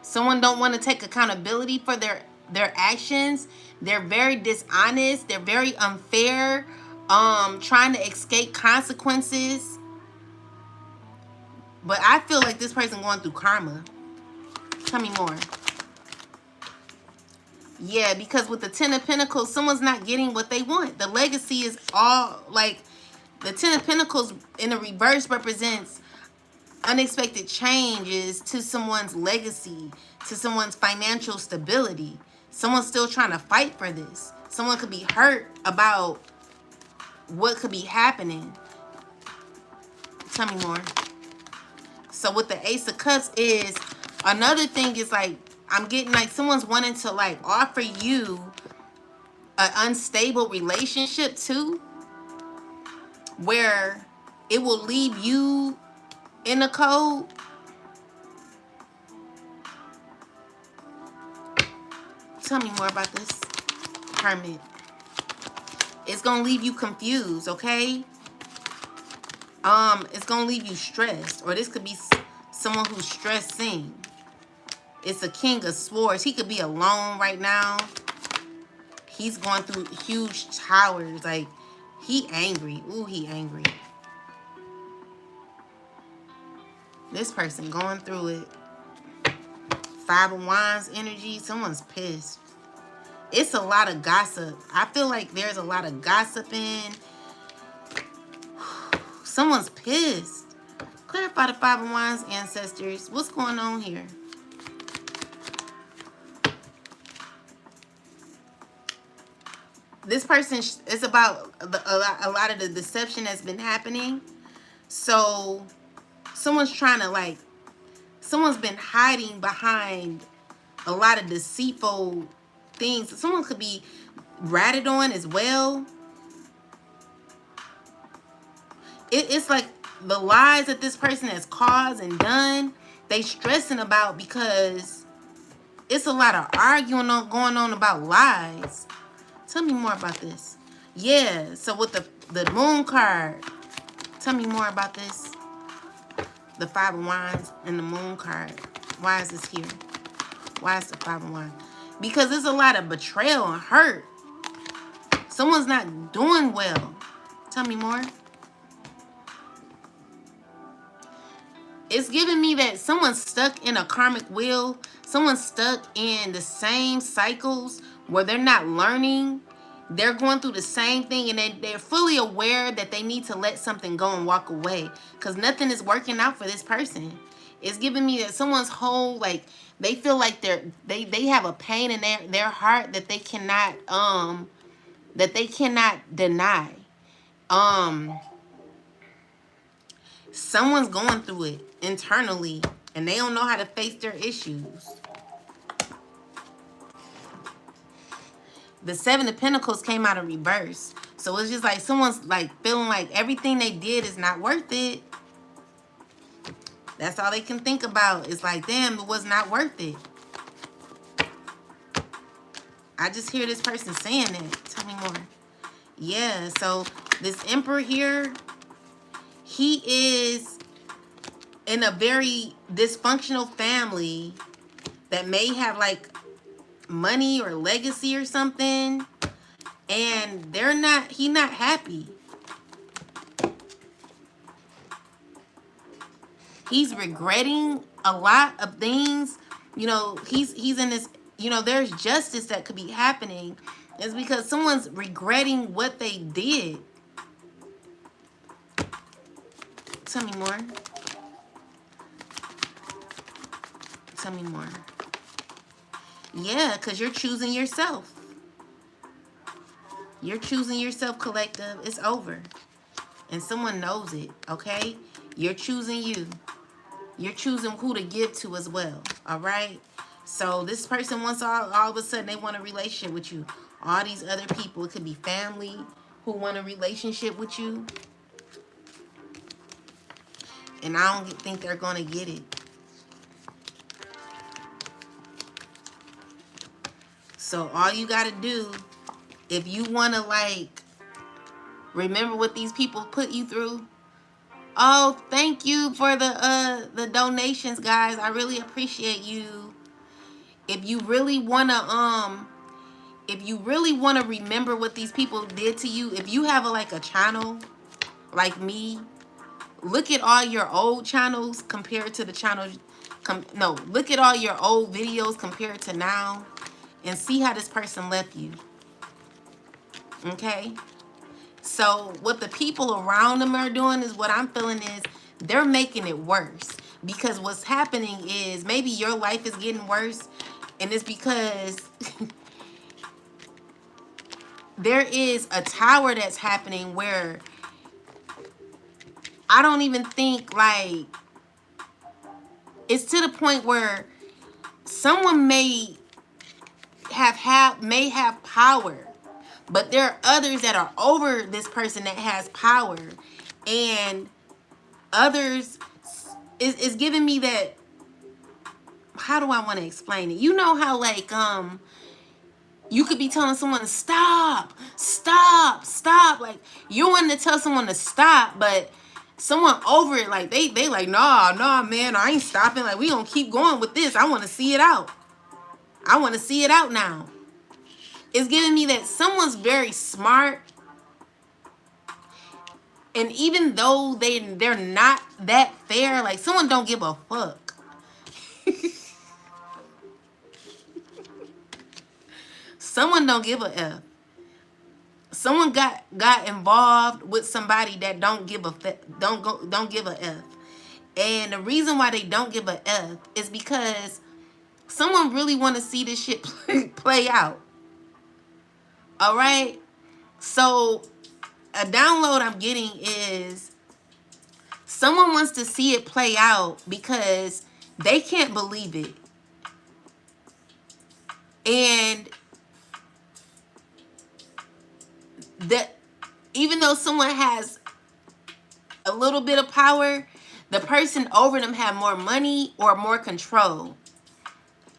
someone don't want to take accountability for their actions. They're very dishonest. They're very unfair. Trying to escape consequences. But I feel like this person going through karma. Tell me more. Yeah, because with the Ten of Pentacles, someone's not getting what they want. The legacy is all like, the Ten of Pentacles in the reverse represents unexpected changes to someone's legacy, to someone's financial stability. Someone's still trying to fight for this. Someone could be hurt about what could be happening. Tell me more. So with the Ace of Cups is, another thing is like, I'm getting like someone's wanting to like offer you an unstable relationship too, where it will leave you in the cold. Tell me more about this Hermit. It's gonna leave you confused, okay? It's gonna leave you stressed, or this could be someone who's stressing. It's a King of Swords. He could be alone right now. He's going through huge towers. Like, he angry. Ooh, he angry. This person going through it. Five of Wands energy. Someone's pissed. It's a lot of gossip. I feel like there's a lot of gossiping. Someone's pissed. Clarify the Five of Wands, ancestors. What's going on here? This person is about a lot of the deception that's been happening. So someone's trying to like, someone's been hiding behind a lot of deceitful things. Someone could be ratted on as well. It's like the lies that this person has caused and done, they stressing about because It's a lot of arguing going on about lies. Tell me more about this. Yeah, so with the moon card, tell me more about this. The Five of Wands and the moon card. Why is this here? Why is the Five of Wands? Because there's a lot of betrayal and hurt. Someone's not doing well. Tell me more. It's giving me that someone's stuck in a karmic wheel. Someone's stuck in the same cycles where they're not learning. They're going through the same thing, and they're fully aware that they need to let something go and walk away because nothing is working out for this person. It's giving me that someone's whole, like, they feel like they have a pain in their heart that they cannot deny. Someone's going through it internally and they don't know how to face their issues. The Seven of Pentacles came out of reverse. So it's just like someone's like feeling like everything they did is not worth it. That's all they can think about. It's like, damn, it was not worth it. I just hear this person saying that. Tell me more. Yeah, so this Emperor here, he is in a very dysfunctional family that may have like money or legacy or something, and he's not happy. He's regretting a lot of things. You know, he's in this, you know, there's justice that could be happening. It's because someone's regretting what they did. Tell me more. Tell me more. Yeah, because you're choosing yourself. You're choosing yourself, collective. It's over. And someone knows it, okay? You're choosing you. You're choosing who to give to as well, all right? So this person wants all of a sudden they want a relationship with you. All these other people, it could be family who want a relationship with you. And I don't think they're going to get it. So all you got to do, if you want to like remember what these people put you through. Oh, thank you for the donations, guys. I really appreciate you. If you really want to remember what these people did to you, if you have like a channel like me, look at all your old channels compared to the channels. Look at all your old videos compared to now and see how this person left you. Okay? So what the people around them are doing is, what I'm feeling is they're making it worse. Because what's happening is maybe your life is getting worse, and it's because there is a tower that's happening where I don't even think, like, it's to the point where someone may have power, but there are others that are over this person that has power, and others is giving me that. How do I want to explain it? You know how like you could be telling someone to stop, like you want to tell someone to stop, but someone over it, like they like, nah, man, I ain't stopping. Like, we gonna keep going with this. I want to see it out. I want to see it out now. It's giving me that someone's very smart, and even though they're not that fair, like someone don't give a fuck. Someone don't give a F. Someone got involved with somebody that don't give a F. And the reason why they don't give a F is because someone really want to see this shit play out. All right? So a download I'm getting is someone wants to see it play out because they can't believe it. And that even though someone has a little bit of power, the person over them have more money or more control.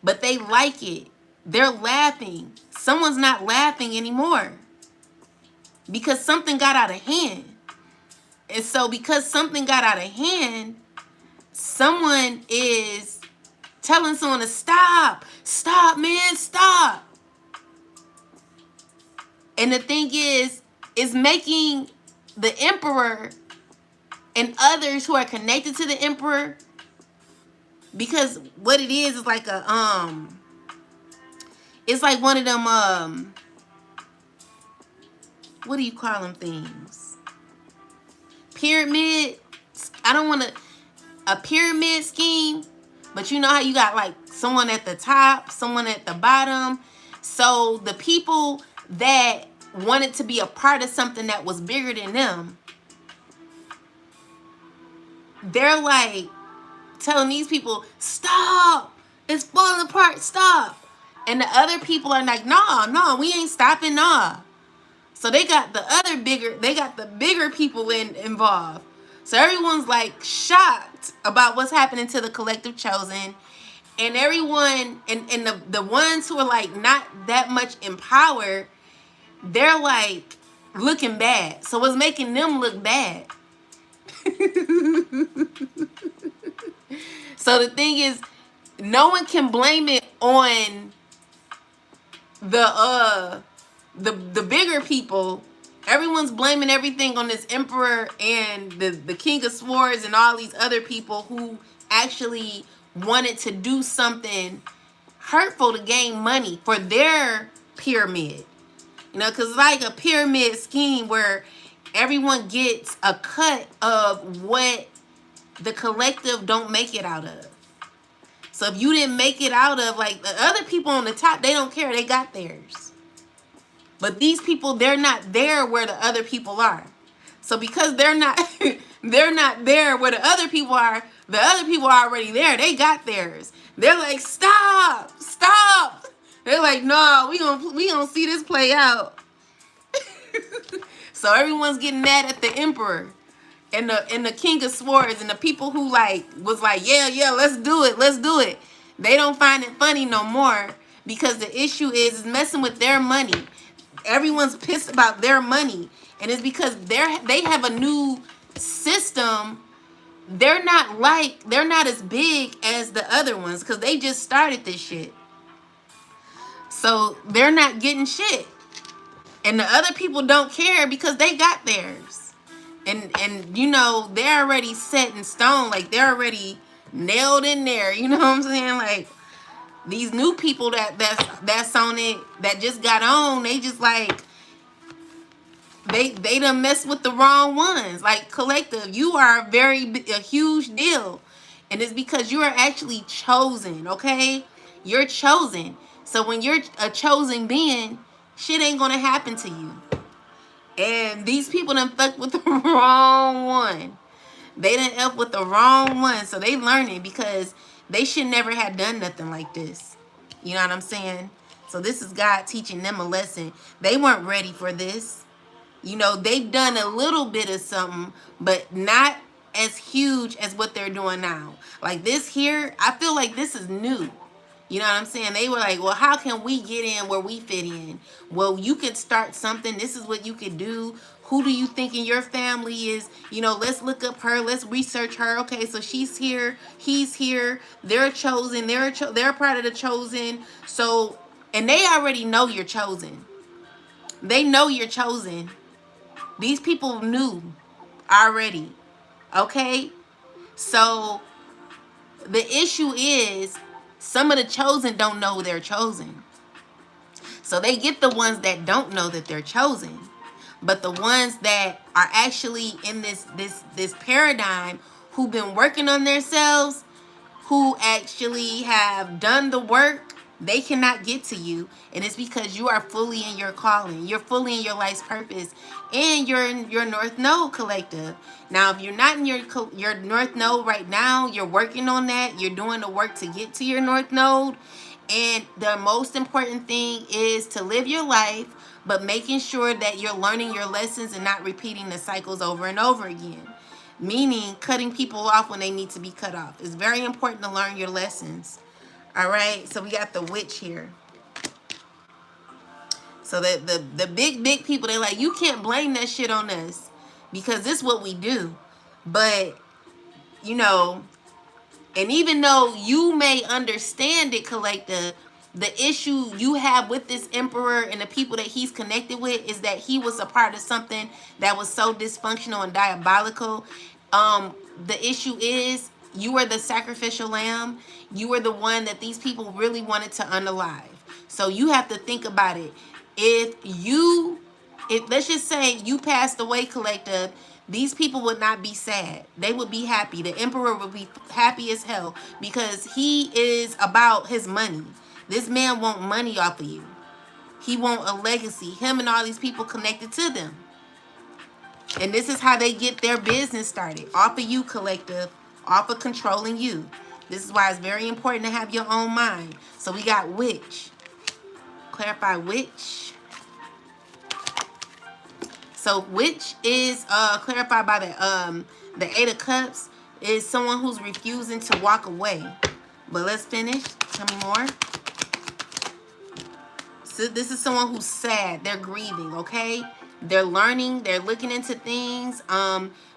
but they like it. They're laughing. Someone's not laughing anymore because something got out of hand. And so because something got out of hand, someone is telling someone to stop. Stop, man, stop. And the thing is making the emperor and others who are connected to the emperor, because what it is like it's like one of them what do you call them things? Pyramid. I don't want to a pyramid scheme, but you know how you got like someone at the top, someone at the bottom. So the people that wanted to be a part of something that was bigger than them, they're like telling these people, stop, it's falling apart, stop. And the other people are like, no, we ain't stopping, nah. So they got the bigger people involved. So everyone's like shocked about what's happening to the collective chosen. And everyone, and the ones who are like not that much in power, they're like looking bad. So what's making them look bad? So the thing is, no one can blame it on the bigger people. Everyone's blaming everything on this emperor and the king of swords and all these other people who actually wanted to do something hurtful to gain money for their pyramid. You know, because it's like a pyramid scheme where everyone gets a cut of what the collective don't make it out of. So if you didn't make it out of, like the other people on the top, they don't care. They got theirs. But these people, they're not there where the other people are. So because they're not they're not there where the other people are are already there. They got theirs. They're like, stop. They're like, no, we gonna see this play out. So everyone's getting mad at the emperor and the king of swords and the people who like was like, yeah, let's do it. They don't find it funny no more because the issue is messing with their money. Everyone's pissed about their money, and it's because they have a new system. They're not as big as the other ones because they just started this shit. So they're not getting shit. And the other people don't care because they got theirs. And you know, they're already set in stone. Like they're already nailed in there. You know what I'm saying? Like these new people that's on it, that just got on, they just like they done messed with the wrong ones. Like collective, you are a huge deal. And it's because you are actually chosen, okay? You're chosen. So when you're a chosen being, shit ain't gonna happen to you. And these people done fucked with the wrong one. They done up with the wrong one. So they learning because they should never have done nothing like this. You know what I'm saying? So this is God teaching them a lesson. They weren't ready for this. You know, they've done a little bit of something, but not as huge as what they're doing now. Like this here, I feel like this is new. You know what I'm saying? They were like, well, how can we get in where we fit in? Well, you could start something. This is what you could do. Who do you think in your family is, you know, let's look up her. Let's research her. Okay, so she's here. He's here. They're chosen. They're part of the chosen. So, and they already know you're chosen. They know you're chosen. These people knew already. Okay? So, the issue is some of the chosen don't know they're chosen. So they get the ones that don't know that they're chosen. But the ones that are actually in this paradigm, who've been working on themselves, who actually have done the work, they cannot get to you. And it's because you are fully in your calling. You're fully in your life's purpose. And you're in your North Node collective. Now, if you're not in your North Node right now, you're working on that. You're doing the work to get to your North Node. And the most important thing is to live your life, but making sure that you're learning your lessons and not repeating the cycles over and over again. Meaning cutting people off when they need to be cut off. It's very important to learn your lessons. All right, so we got the witch here. So the big people, they're like, you can't blame that shit on us because this is what we do. But, you know, and even though you may understand it, collective, the issue you have with this emperor and the people that he's connected with is that he was a part of something that was so dysfunctional and diabolical. The issue is you were the sacrificial lamb. You were the one that these people really wanted to unalive. So you have to think about it. If let's just say you passed away, collective, these people would not be sad. They would be happy. The emperor would be happy as hell because he is about his money. This man want money off of you. He want a legacy. Him and all these people connected to them. And this is how they get their business started. Off of you, collective. Off of controlling you. This is why it's very important to have your own mind. So we got witch. Clarify witch. So witch is clarified by the Eight of Cups, is someone who's refusing to walk away. But let's finish. Tell me more. So this is someone who's sad. They're grieving, okay? They're learning, they're looking into things.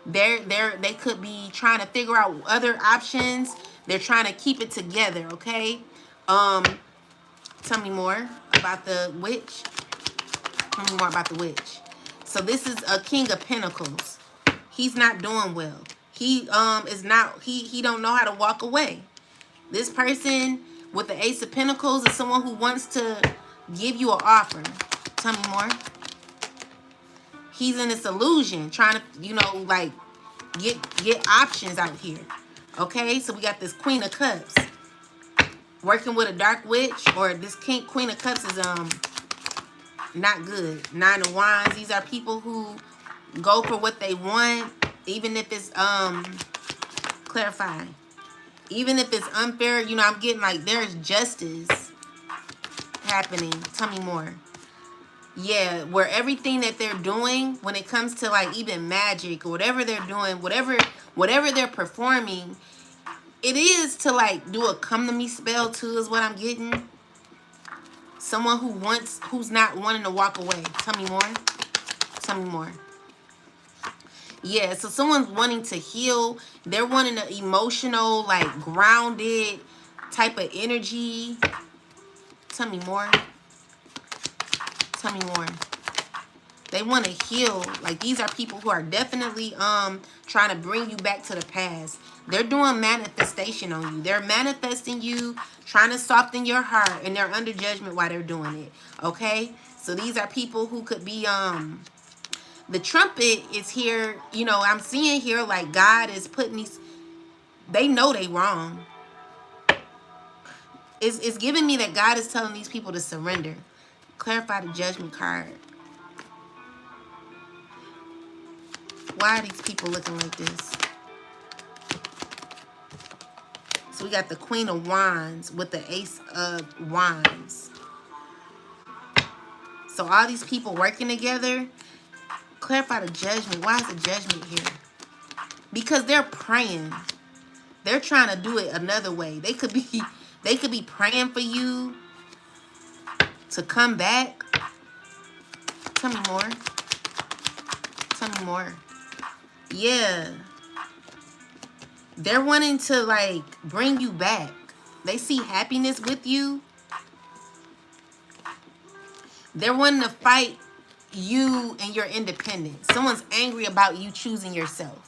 They could be trying to figure out other options. They're trying to keep it together, okay? Tell me more about the witch. Tell me more about the witch. So this is a King of Pentacles. He's not doing well. He is not, he don't know how to walk away. This person with the Ace of Pentacles is someone who wants to give you an offer. Tell me more. He's in this illusion, trying to, you know, like get options out here. Okay, so we got this Queen of Cups. Working with a dark witch, or this Queen of Cups is not good. Nine of Wands. These are people who go for what they want, even if it's clarifying. Even if it's unfair, you know, I'm getting like there's justice happening. Tell me more. Yeah, where everything that they're doing when it comes to like even magic or whatever they're doing, whatever they're performing, it is to like do a come to me spell too, is what I'm getting. Someone who's not wanting to walk away. Tell me more. Tell me more. Yeah, so someone's wanting to heal. They're wanting an emotional, like grounded type of energy. Tell me more. Tell me more. They want to heal. Like these are people who are definitely trying to bring you back to the past. They're doing manifestation on you. They're manifesting you, trying to soften your heart, and they're under judgment while they're doing it. Okay? So these are people who could be the trumpet is here, you know, I'm seeing here like God is putting these, they know they wrong. It's giving me that God is telling these people to surrender. Clarify the Judgment card. Why are these people looking like this? So we got the Queen of Wands with the Ace of Wands. So all these people working together. Clarify the Judgment. Why is the Judgment here? Because they're praying. They're trying to do it another way. They could be praying for you to come back. Tell me more. Tell me more. Yeah. They're wanting to like bring you back. They see happiness with you. They're wanting to fight you and your independence. Someone's angry about you choosing yourself.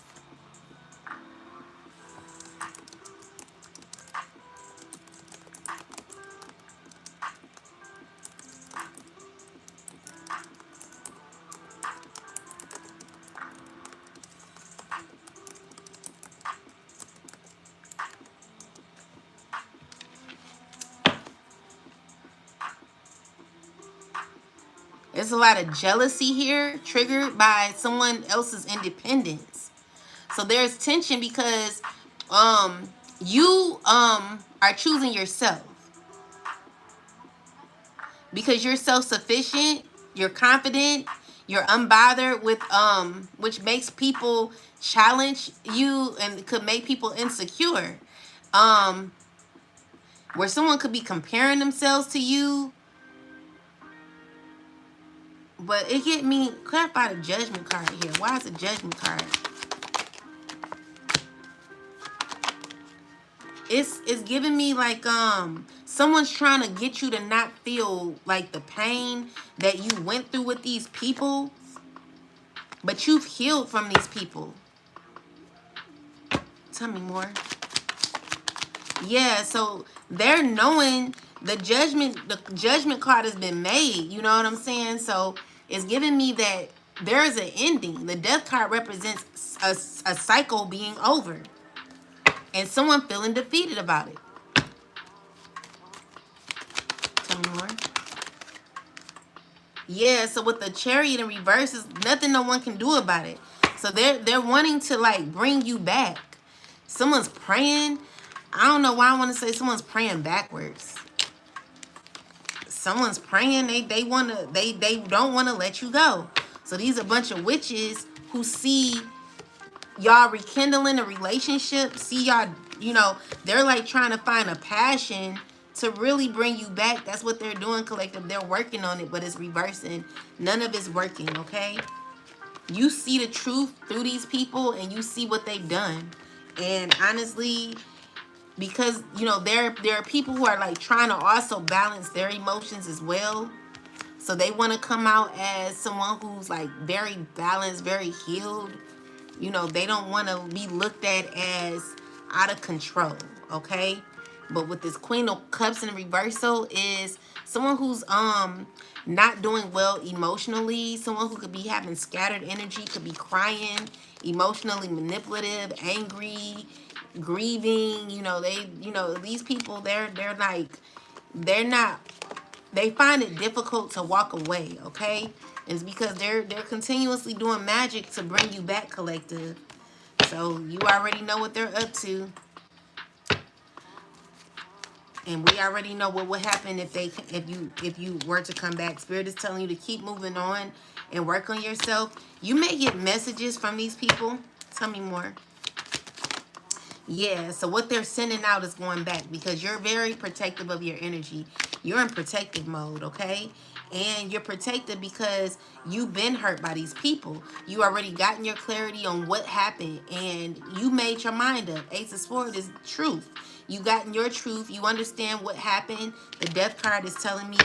There's a lot of jealousy here, triggered by someone else's independence. So there's tension because you are choosing yourself. Because you're self-sufficient, you're confident, you're unbothered with which makes people challenge you and could make people insecure. where someone could be comparing themselves to you. But it get me, clarify the Judgment card here. Why is the Judgment card? It's giving me like someone's trying to get you to not feel like the pain that you went through with these people, but you've healed from these people. Tell me more. Yeah, so they're knowing the judgment card has been made. You know what I'm saying? So it's giving me that there is an ending. The death card represents a cycle being over. And someone feeling defeated about it. Tell me more. Yeah, so with the Chariot in reverse, is nothing no one can do about it. So they're wanting to like bring you back. Someone's praying. I don't know why I want to say someone's praying backwards. Someone's praying. They don't want to let you go. So these are a bunch of witches who see y'all rekindling a relationship. See y'all, you know, they're like trying to find a passion to really bring you back. That's what they're doing, collective. They're working on it, but it's reversing. None of it's working, okay? You see the truth through these people and you see what they've done. And honestly, because, you know, there are people who are like trying to also balance their emotions as well. So they want to come out as someone who's like very balanced, very healed. You know, they don't want to be looked at as out of control, okay? But with this Queen of Cups in reversal is someone who's not doing well emotionally, someone who could be having scattered energy, could be crying, emotionally manipulative, angry, grieving. You know, these people, they find it difficult to walk away, okay? It's because they're continuously doing magic to bring you back, collective. So you already know what they're up to. And we already know what would happen if you were to come back. Spirit is telling you to keep moving on and work on yourself. You may get messages from these people. Tell me more. Yeah, so what they're sending out is going back because you're very protective of your energy. You're in protective mode, okay? And you're protective because you've been hurt by these people. You already gotten your clarity on what happened and you made your mind up. Ace of Swords is truth. You gotten your truth. You understand what happened. The Death card is telling me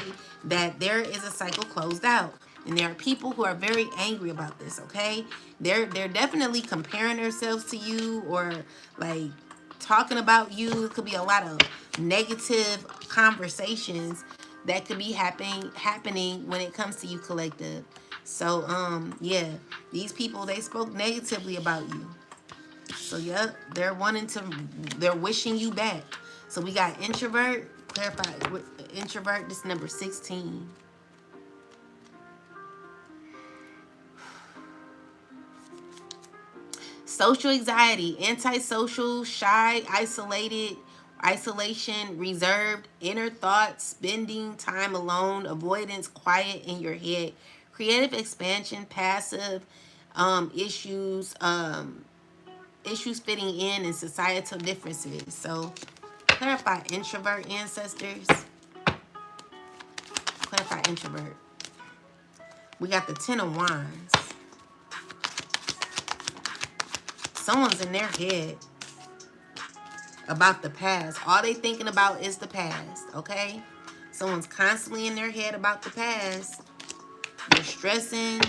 that there is a cycle closed out. And there are people who are very angry about this, okay? They're definitely comparing themselves to you or like talking about you. It could be a lot of negative conversations that could be happening when it comes to you, collective. So yeah, these people, they spoke negatively about you. So yeah, they're wishing you back. So we got introvert, clarify introvert, this number 16. Social anxiety, antisocial, shy, isolation, reserved, inner thoughts, spending time alone, avoidance, quiet in your head, creative expansion, passive, issues fitting in and societal differences. So clarify introvert, ancestors. Clarify introvert. We got the 10 of Wands. Someone's in their head about the past. All they thinking about is the past, okay? Someone's constantly in their head about the past. They're stressing.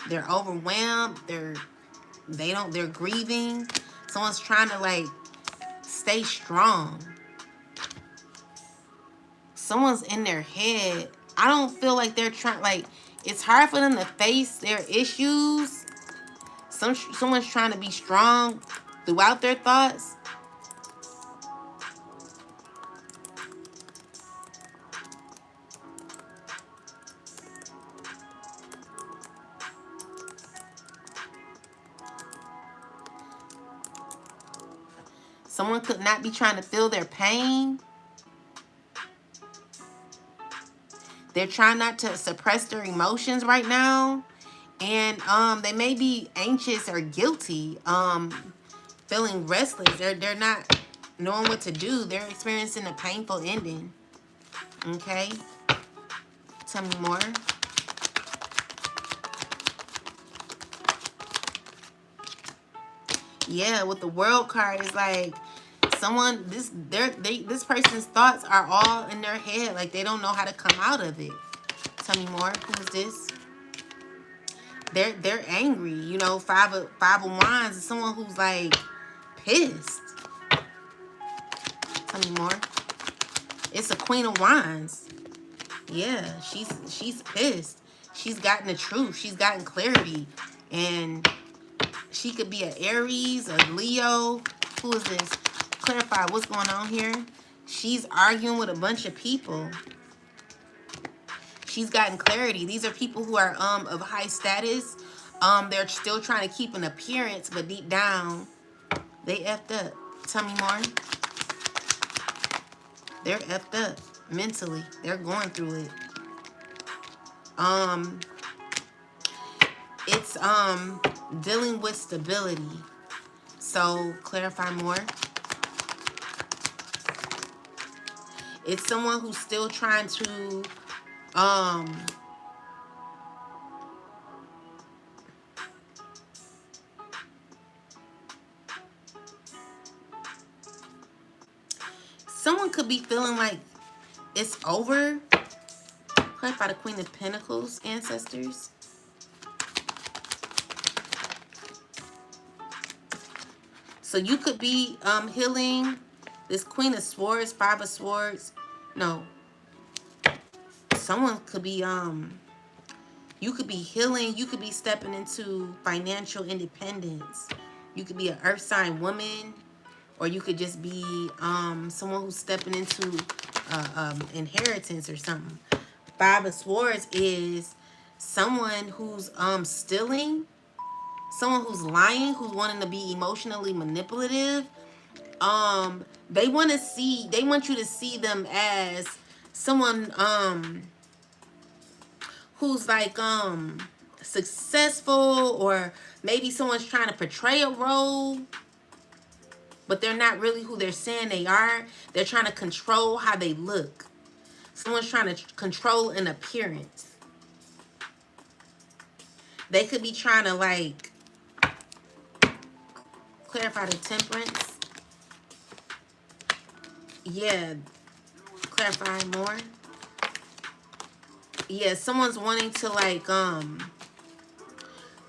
They're overwhelmed. They're grieving. Someone's trying to like stay strong. Someone's in their head. I don't feel like they're trying, like, it's hard for them to face their issues. Someone's trying to be strong throughout their thoughts. Someone could not be trying to feel their pain. They're trying not to suppress their emotions right now. And they may be anxious or guilty, feeling restless. They're not, knowing what to do. They're experiencing a painful ending. Okay? Tell me more. Yeah, with the World card, it's like someone, this person's thoughts are all in their head. Like, they don't know how to come out of it. Tell me more. Who's this? They're angry. You know, five of wands is someone who's like pissed. Tell me more. It's a Queen of Wands. Yeah, she's pissed. She's gotten the truth. She's gotten clarity. And she could be an Aries, a Leo. Who is this? Clarify what's going on here. She's arguing with a bunch of people. She's gotten clarity. These are people who are of high status. They're still trying to keep an appearance, but deep down, they effed up. Tell me more. They're effed up mentally. They're going through it. It's dealing with stability. So clarify more. It's someone who's still trying to someone could be feeling like it's over. Clarify the Queen of Pentacles, ancestors. So you could be healing this Queen of Swords, Five of Swords. No. Someone could be you could be healing, you could be stepping into financial independence. You could be an earth sign woman, or you could just be someone who's stepping into inheritance or something. Five of Swords is someone who's stealing, someone who's lying, who's wanting to be emotionally manipulative. They want you to see them as someone who's like successful, or maybe someone's trying to portray a role, but they're not really who they're saying they are. They're trying to control how they look. Someone's trying to control an appearance. They could be trying to like clarify the Temperance. Yeah, clarify more. Yeah, someone's wanting to like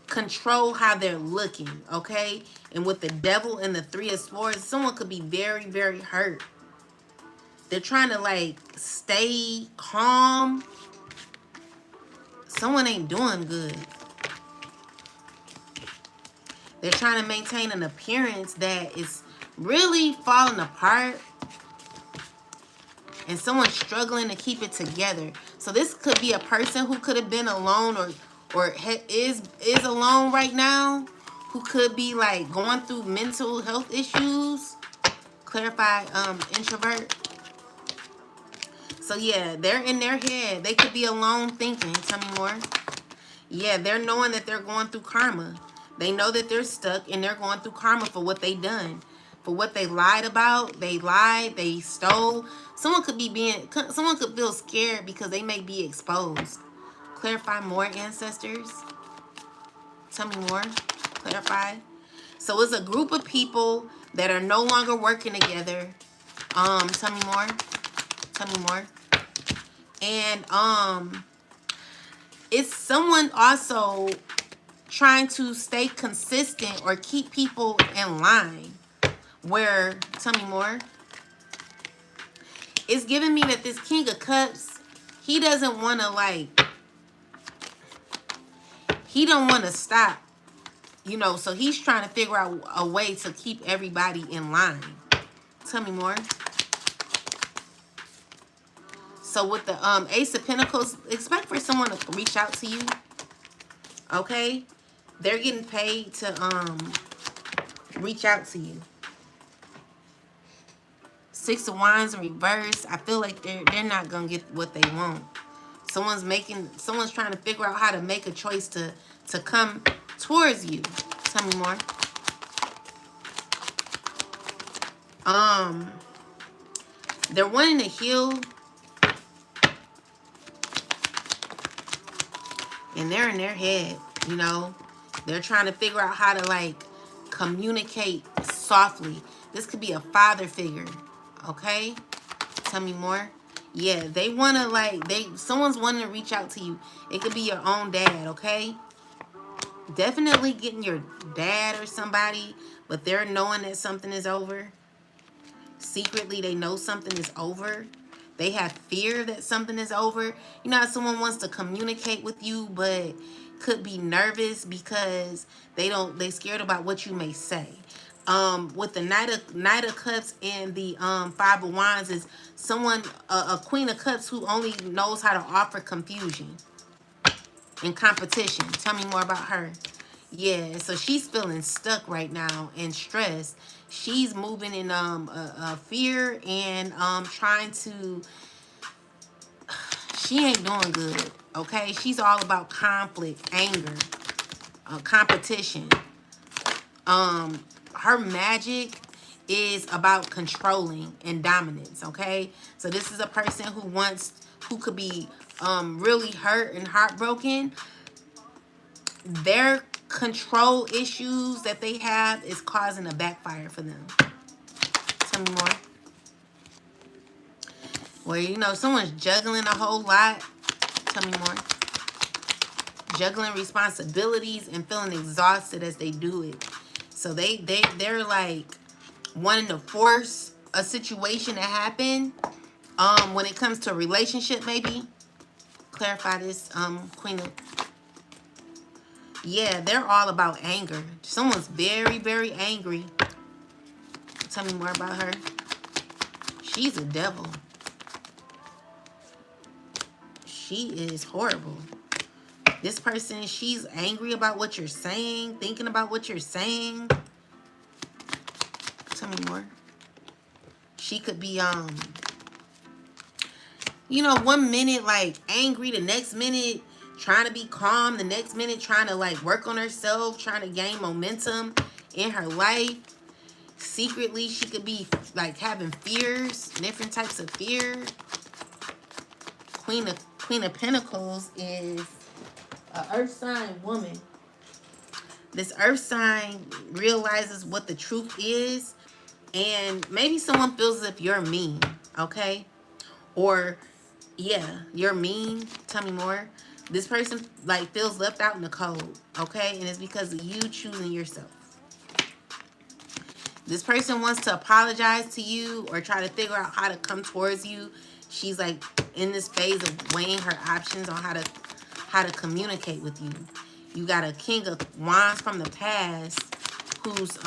control how they're looking, okay? And with the Devil and the Three of Swords, someone could be very, very hurt. They're trying to like stay calm. Someone ain't doing good. They're trying to maintain an appearance that is really falling apart. And someone's struggling to keep it together. So this could be a person who could have been alone, or is alone right now, who could be like going through mental health issues. Clarify introvert. So yeah, they're in their head. They could be alone thinking. Tell me more. Yeah, they're knowing that they're going through karma. They know that they're stuck and they're going through karma for what they done. For what they lied about. They lied, they stole. Someone could feel scared because they may be exposed. Clarify more, ancestors. Tell me more. Clarify. So it's a group of people that are no longer working together. Tell me more. Tell me more. And it's someone also trying to stay consistent or keep people in line. Where, tell me more. It's giving me that this King of Cups, he doesn't want to like, he don't want to stop, you know, so he's trying to figure out a way to keep everybody in line. Tell me more. So with the Ace of Pentacles, expect for someone to reach out to you. Okay? They're getting paid to reach out to you. Six of Wands in reverse. I feel like they're not gonna get what they want. Someone's trying to figure out how to make a choice to come towards you. Tell me more. Um, they're wanting to heal, and they're in their head, you know. They're trying to figure out how to like communicate softly. This could be a father figure, okay? Tell me more. Yeah, they want to like, someone's wanting to reach out to you. It could be your own dad, okay? Definitely getting your dad or somebody, but they're knowing that something is over. Secretly, they know something is over. They have fear that something is over. You know how someone wants to communicate with you, but could be nervous because they scared about what you may say. With the Knight of Cups and the Five of Wands is someone, a Queen of Cups who only knows how to offer confusion and competition. Tell me more about her. Yeah, so she's feeling stuck right now and stressed. She's moving in fear and trying to. She ain't doing good. Okay, she's all about conflict, anger, competition. Her magic is about controlling and dominance. Okay, so this is a person who could be really hurt and heartbroken. Their control issues that they have is causing a backfire for them. Tell me more. Where, you know, someone's juggling a whole lot. Tell me more. Juggling responsibilities and feeling exhausted as they do it. So they're like wanting to force a situation to happen. When it comes to a relationship, maybe. Clarify this, Queen of. Yeah, they're all about anger. Someone's very, very angry. Tell me more about her. She's a devil. She is horrible. This person, she's angry about what you're saying, thinking about what you're saying. Tell me more. She could be, you know, 1 minute like angry, the next minute trying to be calm, the next minute trying to like work on herself, trying to gain momentum in her life. Secretly, she could be like having fears, different types of fear. Queen of Pentacles is an earth sign woman. This earth sign realizes what the truth is, and maybe someone feels as if you're mean, okay? Or, yeah, you're mean. Tell me more. This person, like, feels left out in the cold, okay? And it's because of you choosing yourself. This person wants to apologize to you or try to figure out how to come towards you. She's, like, in this phase of weighing her options on how to communicate with you. You got a King of Wands from the past who's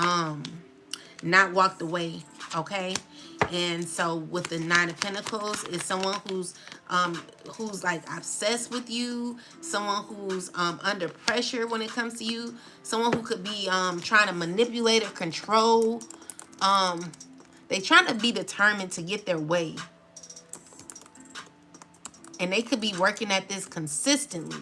not walked away, okay? And so with the Nine of Pentacles is someone who's like obsessed with you, someone who's under pressure when it comes to you, someone who could be trying to manipulate or control. They trying to be determined to get their way. And they could be working at this consistently.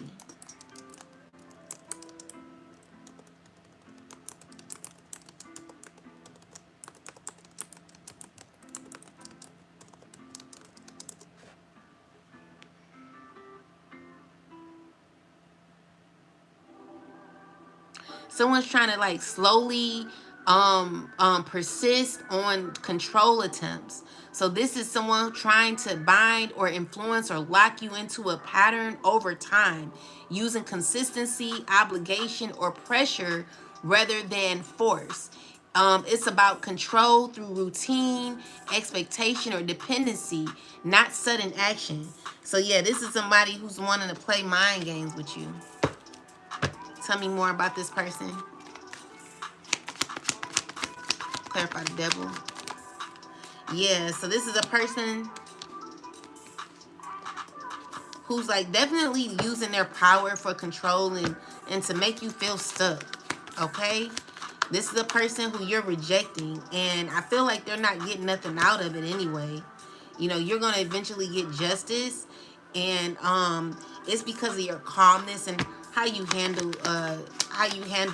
Someone's trying to like slowly persist on control attempts. So this is someone trying to bind or influence or lock you into a pattern over time, using consistency, obligation, or pressure rather than force. It's about control through routine, expectation, or dependency, not sudden action. So yeah, this is somebody who's wanting to play mind games with you. Tell me more about this person. Clarify the devil. Yeah, so this is a person who's like definitely using their power for control and to make you feel stuck, okay? This is a person who you're rejecting, and I feel like they're not getting nothing out of it anyway. You know, you're going to eventually get justice, and it's because of your calmness and how you handle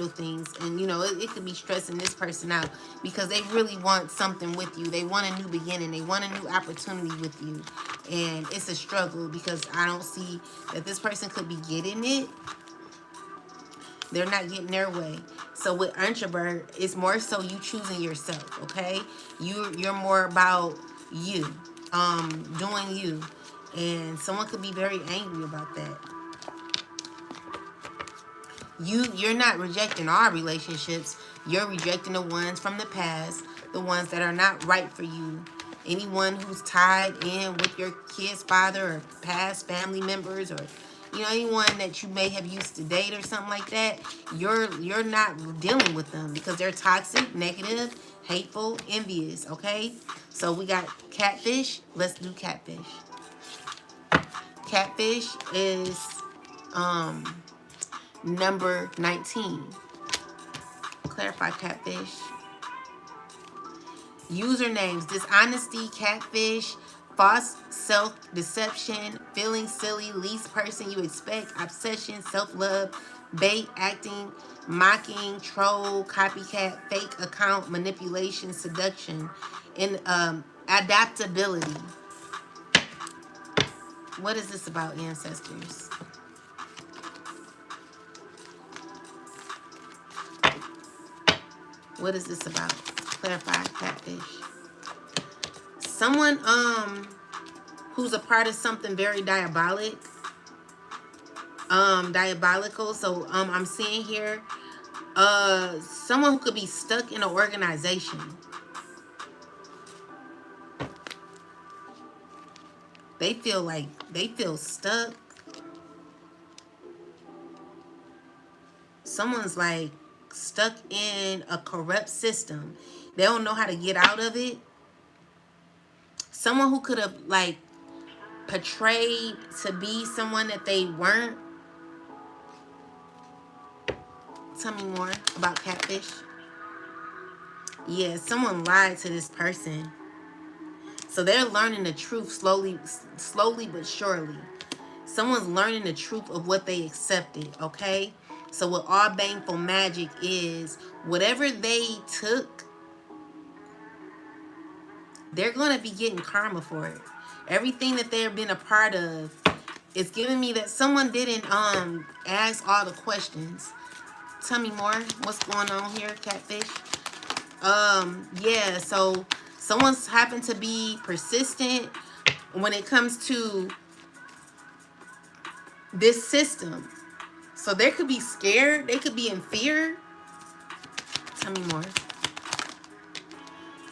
things. And you know, it could be stressing this person out because they really want something with you. They want a new beginning. They want a new opportunity with you. And it's a struggle because I don't see that this person could be getting it. They're not getting their way. So with introvert, it's more so you choosing yourself, okay? You're more about you, doing you. And someone could be very angry about that. You're not rejecting all relationships. You're rejecting the ones from the past, the ones that are not right for you. Anyone who's tied in with your kid's father or past family members, or you know, anyone that you may have used to date or something like that, you're not dealing with them because they're toxic, negative, hateful, envious, okay? So we got catfish. Let's do catfish. Catfish is number 19. Clarify catfish. Usernames: dishonesty, catfish, false self-deception, feeling silly, least person you expect, obsession, self-love, bait, acting, mocking, troll, copycat, fake account, manipulation, seduction, and adaptability. What is this about, ancestors? What is this about? Clarify catfish. Someone who's a part of something very diabolical. So I'm seeing here someone who could be stuck in an organization. They feel stuck. Someone's like stuck in a corrupt system. They don't know how to get out of it. Someone who could have like portrayed to be someone that they weren't. Tell me more about catfish. Yeah, someone lied to this person. So they're learning the truth slowly but surely. Someone's learning the truth of what they accepted, okay? So what all baneful magic is, whatever they took, they're going to be getting karma for it. Everything that they've been a part of is giving me that someone didn't ask all the questions. Tell me more. What's going on here, catfish? Yeah, so someone's happened to be persistent when it comes to this system. So they could be scared. They could be in fear. Tell me more.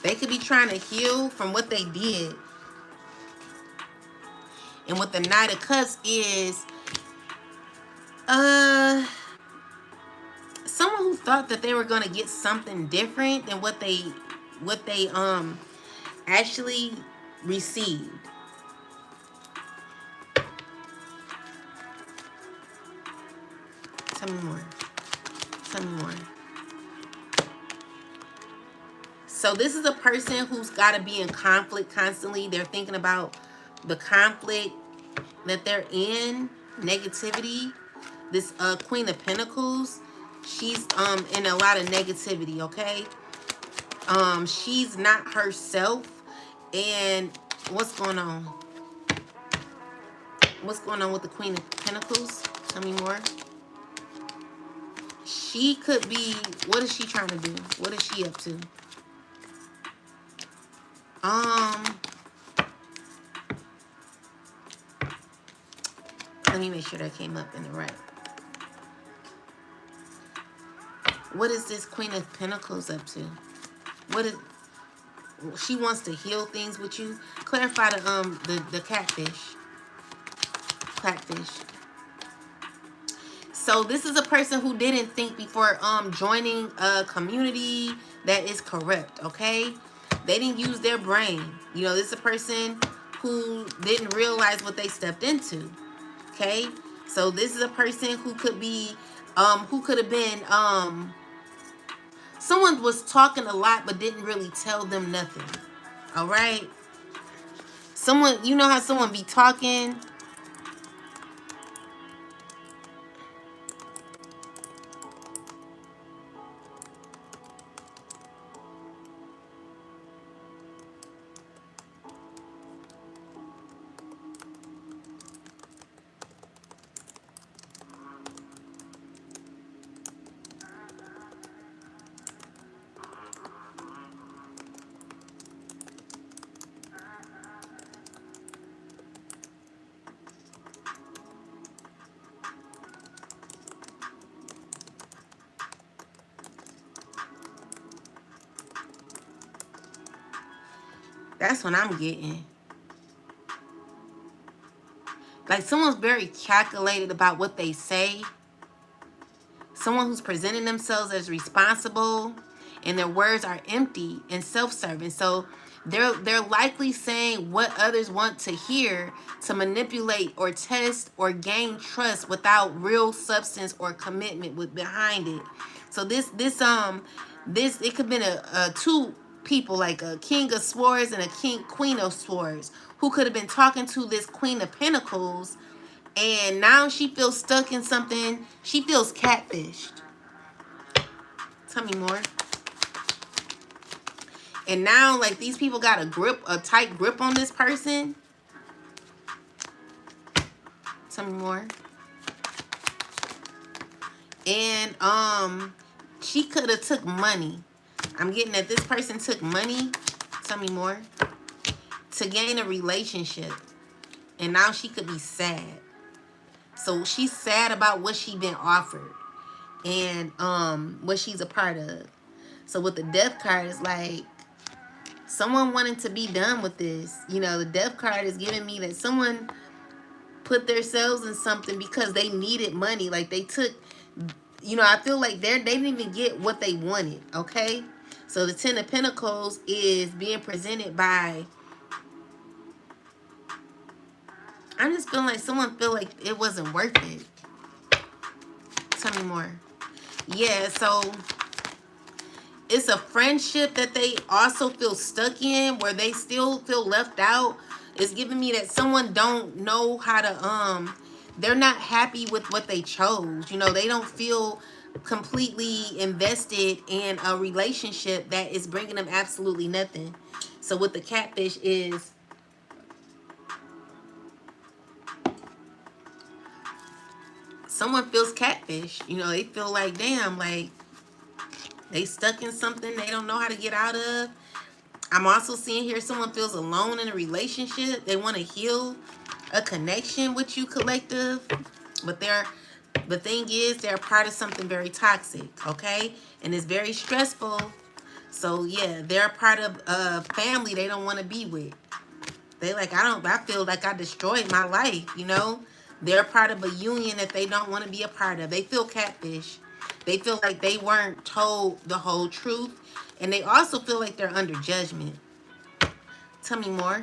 They could be trying to heal from what they did. And what the Knight of Cups is, someone who thought that they were gonna get something different than what they actually received. Tell me more. Tell me more. So this is a person who's got to be in conflict constantly. They're thinking about the conflict that they're in, negativity. This Queen of Pentacles, she's in a lot of negativity, okay? She's not herself. And what's going on? What's going on with the Queen of Pentacles? Tell me more. She could be, what is she trying to do? What is she up to? Let me make sure that came up in the right. What is this Queen of Pentacles up to? What is, she wants to heal things with you. Clarify the catfish. Catfish. So this is a person who didn't think before joining a community that is corrupt, okay? They didn't use their brain. You know, this is a person who didn't realize what they stepped into, okay? So this is a person who could be, who could have been, someone was talking a lot but didn't really tell them nothing, all right? Someone, you know how someone be talking That's what I'm getting. Like someone's very calculated about what they say. Someone who's presenting themselves as responsible and their words are empty and self-serving. So they're likely saying what others want to hear to manipulate or test or gain trust without real substance or commitment with behind it. So this it could have been a two people, like a king of swords and a queen of swords, who could have been talking to this queen of pentacles, and now she feels stuck in something. She feels catfished. Tell me more. And now, like, these people got a tight grip on this person. Tell me more. And she could have took money. I'm getting that this person took money. Tell me more. To gain a relationship. And now she could be sad. So she's sad about what she been offered and what she's a part of. So with the death card, it's like someone wanting to be done with this. You know, the death card is giving me that someone put themselves in something because they needed money. Like they took, you know, I feel like they didn't even get what they wanted, okay? So the Ten of Pentacles is being presented by, I'm just feeling like someone feel like it wasn't worth it. Tell me more. Yeah, so it's a friendship that they also feel stuck in, where they still feel left out. It's giving me that someone don't know how to, they're not happy with what they chose. You know, they don't feel completely invested in a relationship that is bringing them absolutely nothing. So with the catfish is, someone feels catfish. You know, they feel like, damn, like they stuck in something they don't know how to get out of. I'm also seeing here someone feels alone in a relationship. They want to heal a connection with you, collective. But the thing is, they're part of something very toxic, okay? And it's very stressful. So yeah, they're part of a family they don't want to be with. They like, I feel like I destroyed my life, you know? They're part of a union that they don't want to be a part of. They feel catfish. They feel like they weren't told the whole truth. And they also feel like they're under judgment. Tell me more.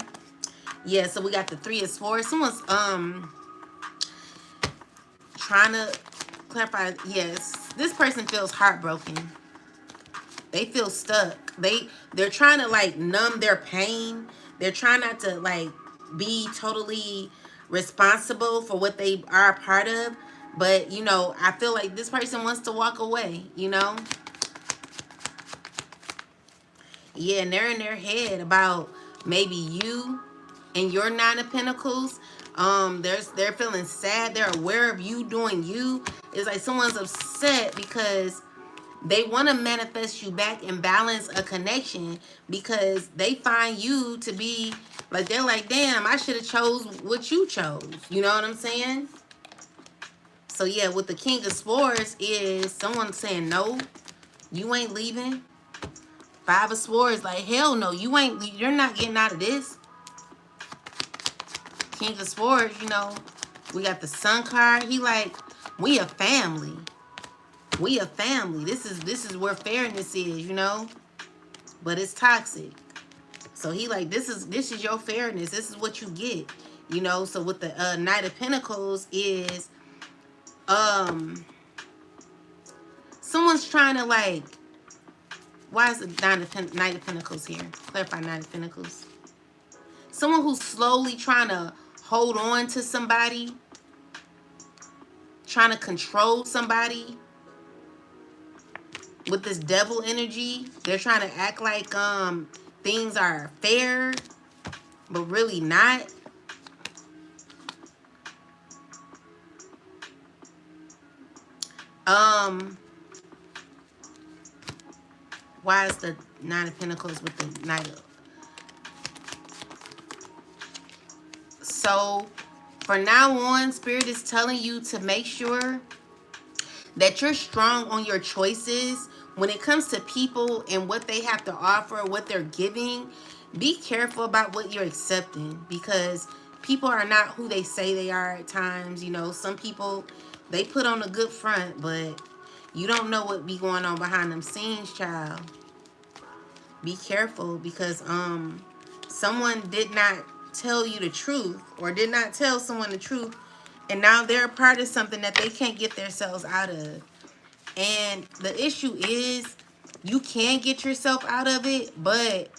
Yeah, so we got the Three of Swords. Someone's trying to clarify. Yes, this person feels heartbroken. They feel stuck. They're trying to like numb their pain. They're trying not to like be totally responsible for what they are a part of. But, you know, I feel like this person wants to walk away, you know? Yeah, and they're in their head about maybe you and your Nine of Pentacles. They're feeling sad. They're aware of you doing you. It's like someone's upset because they want to manifest you back and balance a connection, because they find you to be like, they're like, damn, I should have chose what you chose. You know what I'm saying? So yeah, with the King of Swords is someone saying, no, you ain't leaving. Five of Swords, like, hell no, you're not getting out of this. King of Swords, you know, we got the Sun card. He like, we a family. We a family. This is where fairness is, you know? But it's toxic. So he like, this is your fairness. This is what you get. You know, so with the Knight of Pentacles is someone's trying to like, why is the Knight of Pentacles here? Clarify Knight of Pentacles. Someone who's slowly trying to hold on to somebody, trying to control somebody. With this devil energy, they're trying to act like things are fair, but really not. Why is the Nine of Pentacles with the Knight of... So, for now on, Spirit is telling you to make sure that you're strong on your choices when it comes to people and what they have to offer, what they're giving. Be careful about what you're accepting, because people are not who they say they are at times. You know, some people, they put on a good front, but you don't know what be going on behind them scenes, child. Be careful, because someone did not tell you the truth, or did not tell someone the truth, and now they're a part of something that they can't get themselves out of. And the issue is, you can get yourself out of it, but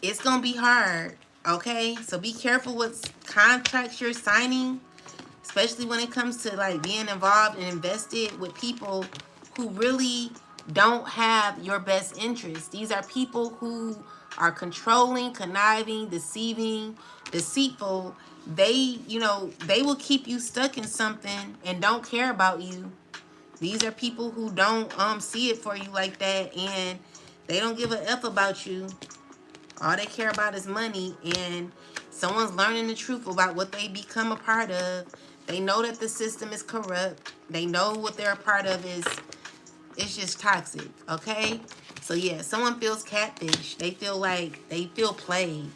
it's gonna be hard. Okay, so be careful what contracts you're signing, especially when it comes to like being involved and invested with people who really don't have your best interest. These are people who are controlling, conniving, deceiving, deceitful. They, you know, they will keep you stuck in something and don't care about you. These are people who don't see it for you like that, and they don't give a F about you. All they care about is money, and someone's learning the truth about what they become a part of. They know that the system is corrupt. They know what they're a part of is, it's just toxic, okay? So yeah, someone feels catfish. They feel like they feel played,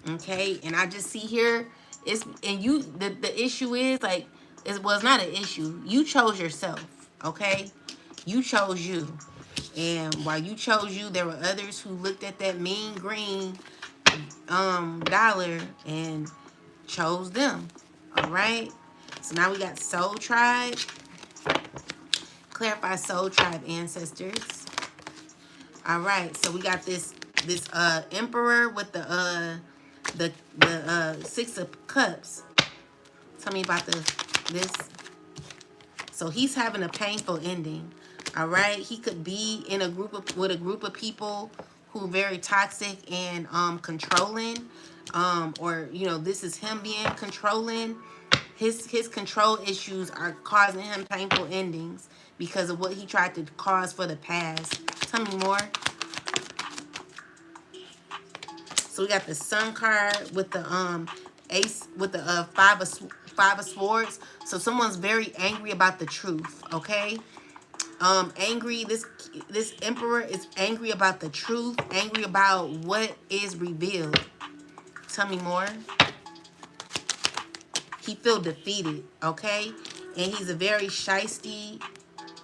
okay? And I just see here, it's, and you, the issue is like, it was not an issue. You chose yourself, okay? You chose you. And while you chose you, there were others who looked at that mean green dollar and chose them. All right. So now we got Soul Tribe. Clarify Soul Tribe ancestors. All right. So we got this Emperor with the Six of Cups. Tell me about this. So he's having a painful ending. All right. He could be in a group of people who are very toxic and controlling. Or, you know, this is him being controlling. His control issues are causing him painful endings because of what he tried to cause for the past. Tell me more. So we got the Sun card with the Ace, with the five of Swords. So someone's very angry about the truth, okay? Angry, this Emperor is angry about the truth, angry about what is revealed. Tell me more. He feel defeated, okay? And he's a very shisty,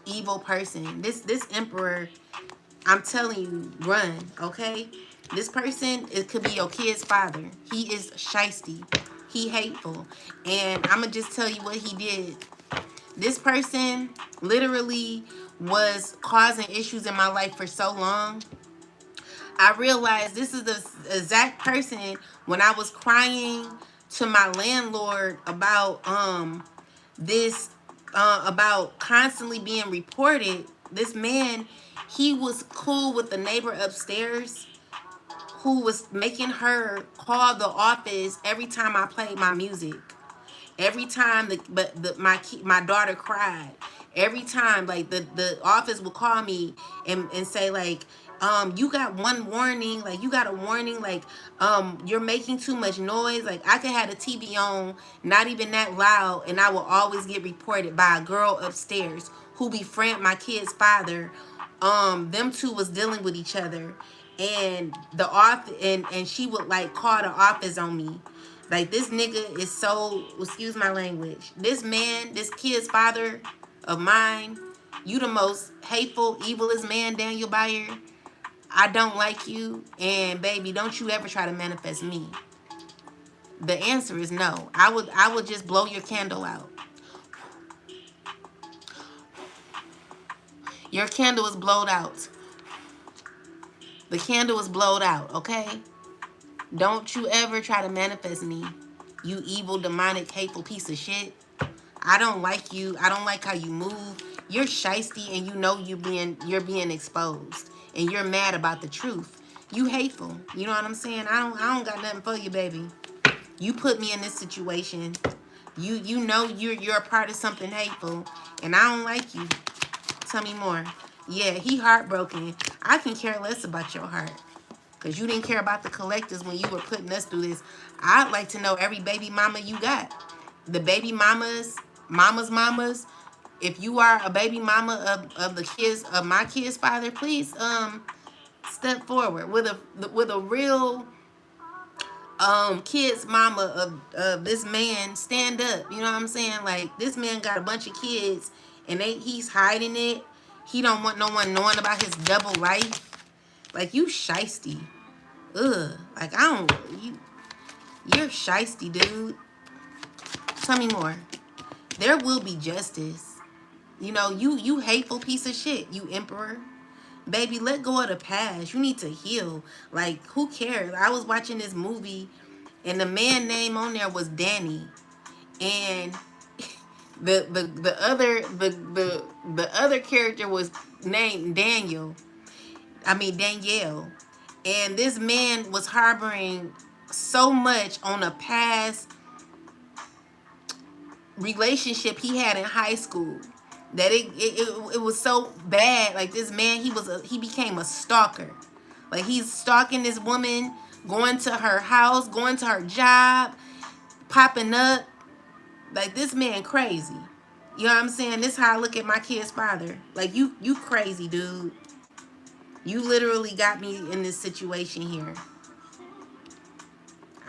evil person. This Emperor, I'm telling you, run, okay? This person, it could be your kid's father. He is shisty. He hateful. And I'm going to just tell you what he did. This person literally was causing issues in my life for so long. I realized this is the exact person when I was crying to my landlord about this about constantly being reported. This man, he was cool with the neighbor upstairs who was making her call the office every time I played my music. Every time my daughter cried, every time like the office would call me and say like, you got one warning, like you got a warning, like you're making too much noise. Like I could have the TV on, not even that loud, and I will always get reported by a girl upstairs who befriend my kid's father. Them two was dealing with each other, and the office and she would like call the office on me. Like, this nigga is so, excuse my language. This man, this kid's father of mine, you the most hateful, evilest man, Daniel Bayer. I don't like you. And, baby, don't you ever try to manifest me. The answer is no. I would just blow your candle out. Your candle is blowed out. The candle is blowed out, okay? Don't you ever try to manifest me, you evil, demonic, hateful piece of shit. I don't like you. I don't like how you move. You're shisty, and you know you're being exposed, and you're mad about the truth. You hateful. You know what I'm saying? I don't got nothing for you, baby. You put me in this situation. You know you're a part of something hateful, and I don't like you. Tell me more. Yeah, he heartbroken. I can care less about your heart. Because you didn't care about the collectors when you were putting us through this. I'd like to know every baby mama you got. The baby mamas, mamas. If you are a baby mama of the kids, of my kid's father, please Step forward with a real kid's mama of this man. Stand up. You know what I'm saying? Like, this man got a bunch of kids and he's hiding it. He don't want no one knowing about his double life. Like, you shiesty. Ugh. Like, I don't, you're shiesty, dude. Tell me more. There will be justice. You know, you hateful piece of shit, you emperor. Baby, let go of the past. You need to heal. Like, who cares? I was watching this movie and the man name on there was Danny. And the other character was named Daniel. I mean Danielle. And this man was harboring so much on a past relationship he had in high school that it was so bad. Like, this man, he became a stalker. Like, he's stalking this woman, going to her house, going to her job, popping up. Like, this man crazy. You know what I'm saying? This is how I look at my kid's father. Like, you crazy, dude. You literally got me in this situation here.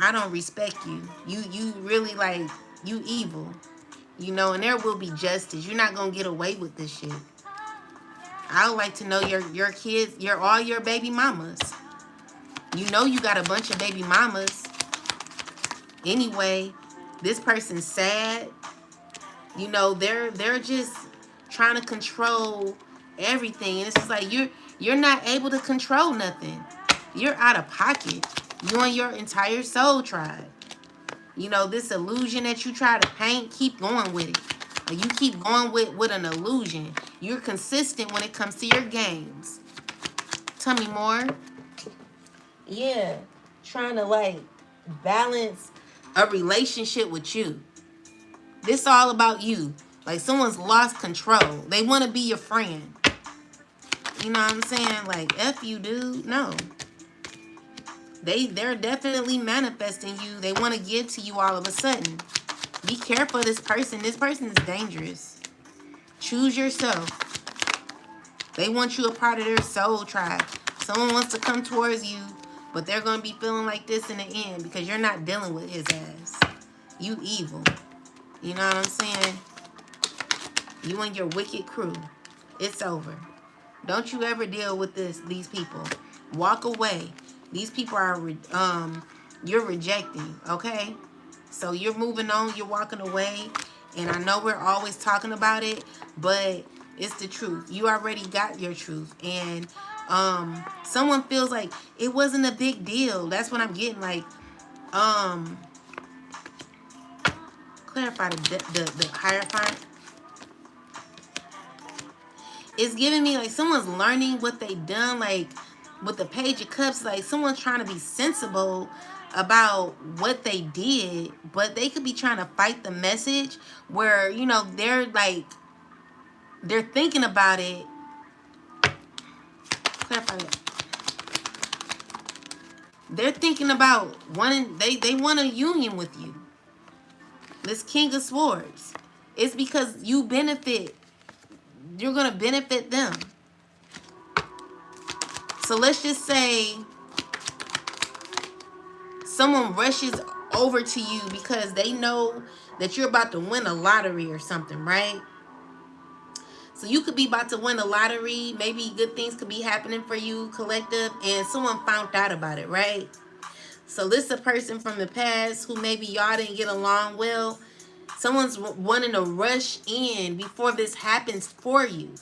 I don't respect you. You really, like, you evil. You know, and there will be justice. You're not gonna get away with this shit. I would like to know your kids, all your baby mamas. You know you got a bunch of baby mamas. Anyway, this person's sad. You know, they're just trying to control everything. And it's just like you're not able to control nothing. You're out of pocket. You and your entire soul tribe. You know, this illusion that you try to paint, keep going with it. Like, you keep going with an illusion. You're consistent when it comes to your games. Tell me more. Yeah. Trying to, like, balance a relationship with you. This all about you. Like, someone's lost control. They want to be your friend. You know what I'm saying? Like, F you, dude. No. They're definitely manifesting you. They want to give to you all of a sudden. Be careful of this person. This person is dangerous. Choose yourself. They want you a part of their soul tribe. Someone wants to come towards you, but they're going to be feeling like this in the end because you're not dealing with his ass. You evil. You know what I'm saying? You and your wicked crew. It's over. Don't you ever deal with these people. Walk away. These people are, you're rejecting, okay? So you're moving on, you're walking away. And I know we're always talking about it, but it's the truth. You already got your truth. And someone feels like it wasn't a big deal. That's what I'm getting. Like, clarify the Hierophant. It's giving me like someone's learning what they done, like with the Page of Cups, like someone's trying to be sensible about what they did, but they could be trying to fight the message where, you know, they're thinking about it. Clarify that. They're thinking about wanting, they want a union with you. This King of Swords. It's because you benefit. You're going to benefit them. So let's just say someone rushes over to you because they know that you're about to win a lottery or something, right? So you could be about to win a lottery. Maybe good things could be happening for you, collective, and someone found out about it, right? So this is a person from the past who maybe y'all didn't get along well. Someone's wanting to rush in before this happens for you.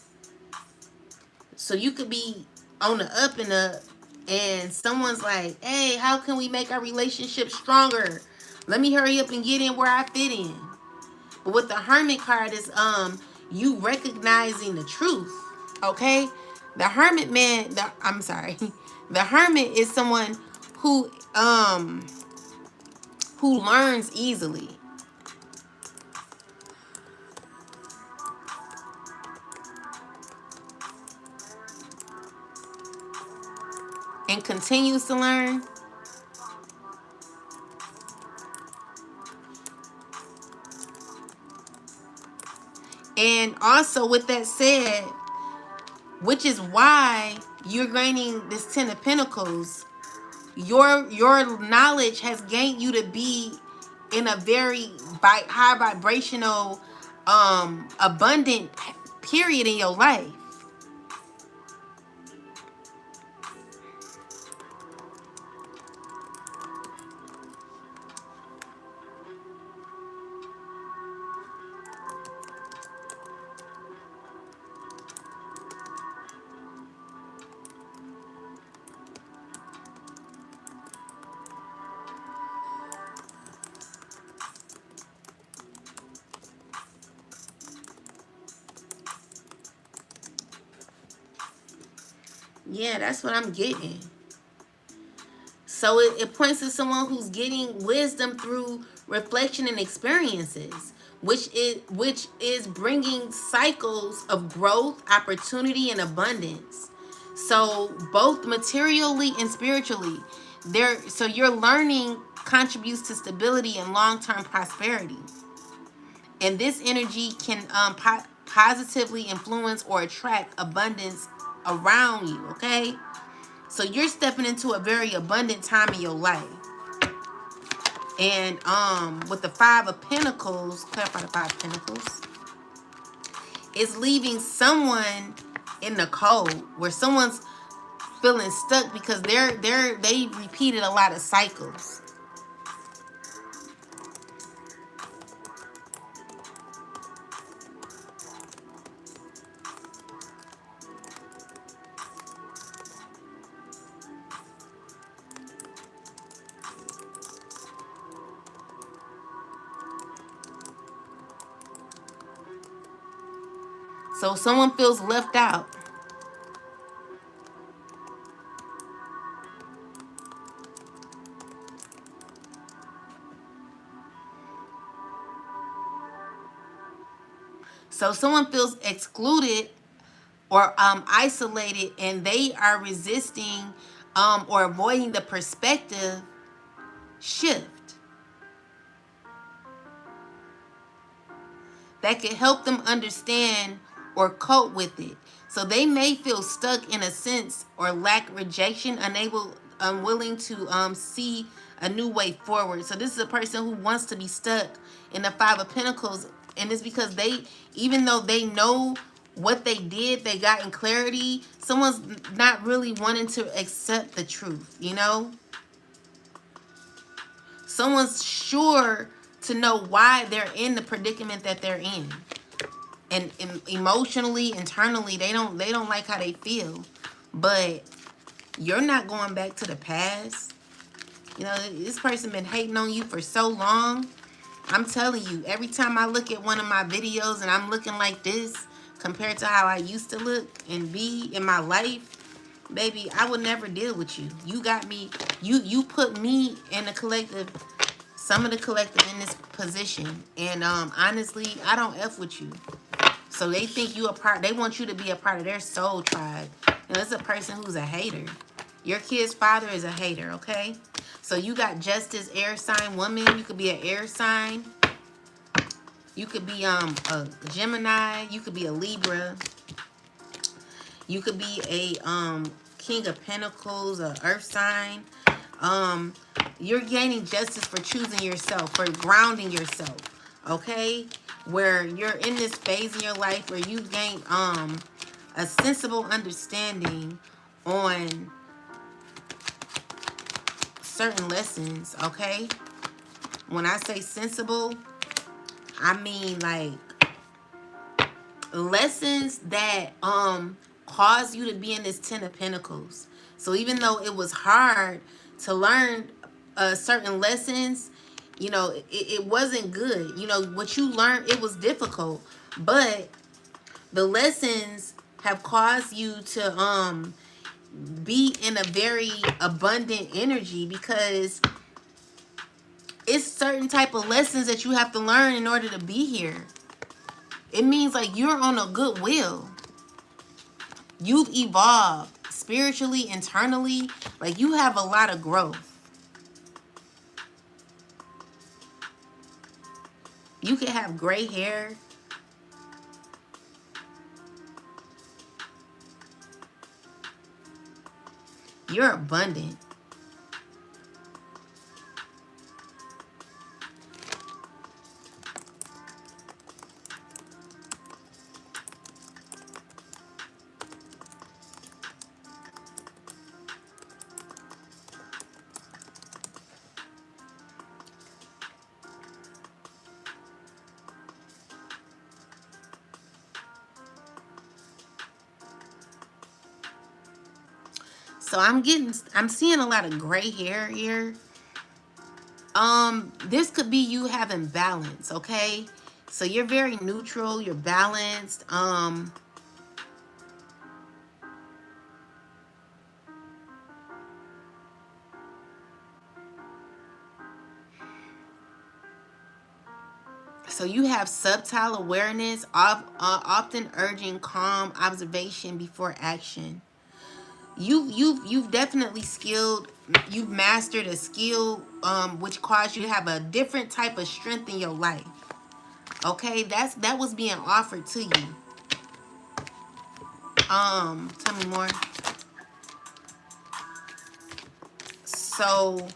So you could be on the up and up, and someone's like, hey, how can we make our relationship stronger? Let me hurry up and get in where I fit in. But with the Hermit card is you recognizing the truth. Okay? The Hermit man, I'm sorry. The Hermit is someone who learns easily. And continues to learn. And also with that said, which is why you're gaining this Ten of Pentacles. Your knowledge has gained you to be in a very high vibrational, abundant period in your life. Yeah, that's what I'm getting. So it points to someone who's getting wisdom through reflection and experiences, which is bringing cycles of growth, opportunity, and abundance. So both materially and spiritually, so your learning contributes to stability and long-term prosperity. And this energy can positively influence or attract abundance around you, okay? So you're stepping into a very abundant time in your life. And with the Five of Pentacles, clarify the Five of Pentacles, it's leaving someone in the cold where someone's feeling stuck because they repeated a lot of cycles. So someone feels left out. So someone feels excluded or isolated, and they are resisting or avoiding the perspective shift that could help them understand or cope with it. So they may feel stuck in a sense or lack rejection, unwilling to see a new way forward. So this is a person who wants to be stuck in the Five of Pentacles, and it's because even though they know what they did, they got in clarity, someone's not really wanting to accept the truth, you know? Someone's sure to know why they're in the predicament that they're in. And emotionally, internally, they don't like how they feel. But you're not going back to the past. You know, this person been hating on you for so long. I'm telling you, every time I look at one of my videos and I'm looking like this compared to how I used to look and be in my life, baby, I would never deal with you. You got me, you put me in the collective, some of the collective in this position. And honestly, I don't F with you. So they think you they want you to be a part of their soul tribe. You know, it's a person who's a hater. Your kid's father is a hater, okay? So you got Justice, air sign woman. You could be an air sign. You could be a Gemini. You could be a Libra. You could be a King of Pentacles, a earth sign. You're gaining justice for choosing yourself, for grounding yourself, okay? Where you're in this phase in your life where you gain a sensible understanding on certain lessons, okay? When I say sensible, I mean like lessons that cause you to be in this Ten of Pentacles. So even though it was hard to learn certain lessons, you know, it wasn't good. You know, what you learned, it was difficult. But the lessons have caused you to be in a very abundant energy, because it's certain type of lessons that you have to learn in order to be here. It means like you're on a good will. You've evolved spiritually, internally. Like you have a lot of growth. You could have gray hair. You're abundant. So I'm seeing a lot of gray hair here. This could be you having balance, okay? So you're very neutral, you're balanced. So you have subtle awareness, often urging calm observation before action. You've definitely skilled. You've mastered a skill, which caused you to have a different type of strength in your life. Okay, that was being offered to you. Tell me more. So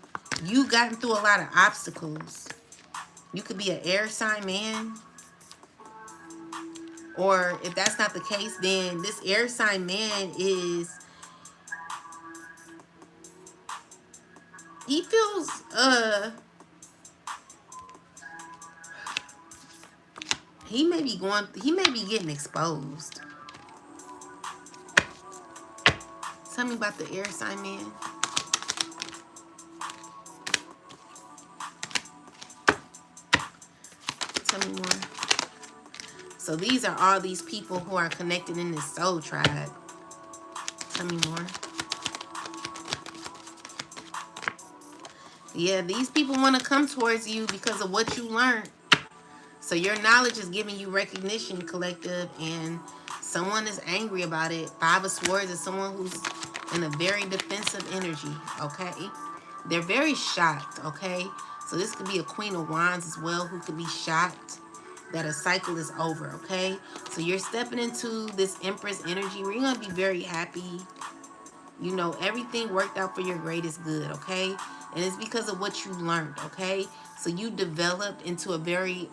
you gotten through a lot of obstacles. You could be an air sign man. Or if that's not the case, then this air sign man he feels he may be getting exposed. Tell me about the air sign man. Tell me more. So these are all these people who are connected in this soul tribe. Tell me more. Yeah, these people want to come towards you because of what you learned. So your knowledge is giving you recognition, collective, and someone is angry about it. Five of Swords is someone who's in a very defensive energy, okay? They're very shocked, okay? So this could be a Queen of Wands as well who could be shocked that a cycle is over, okay? So you're stepping into this Empress energy where you're going to be very happy. You know, everything worked out for your greatest good, okay? And it's because of what you learned, okay? So you developed into a very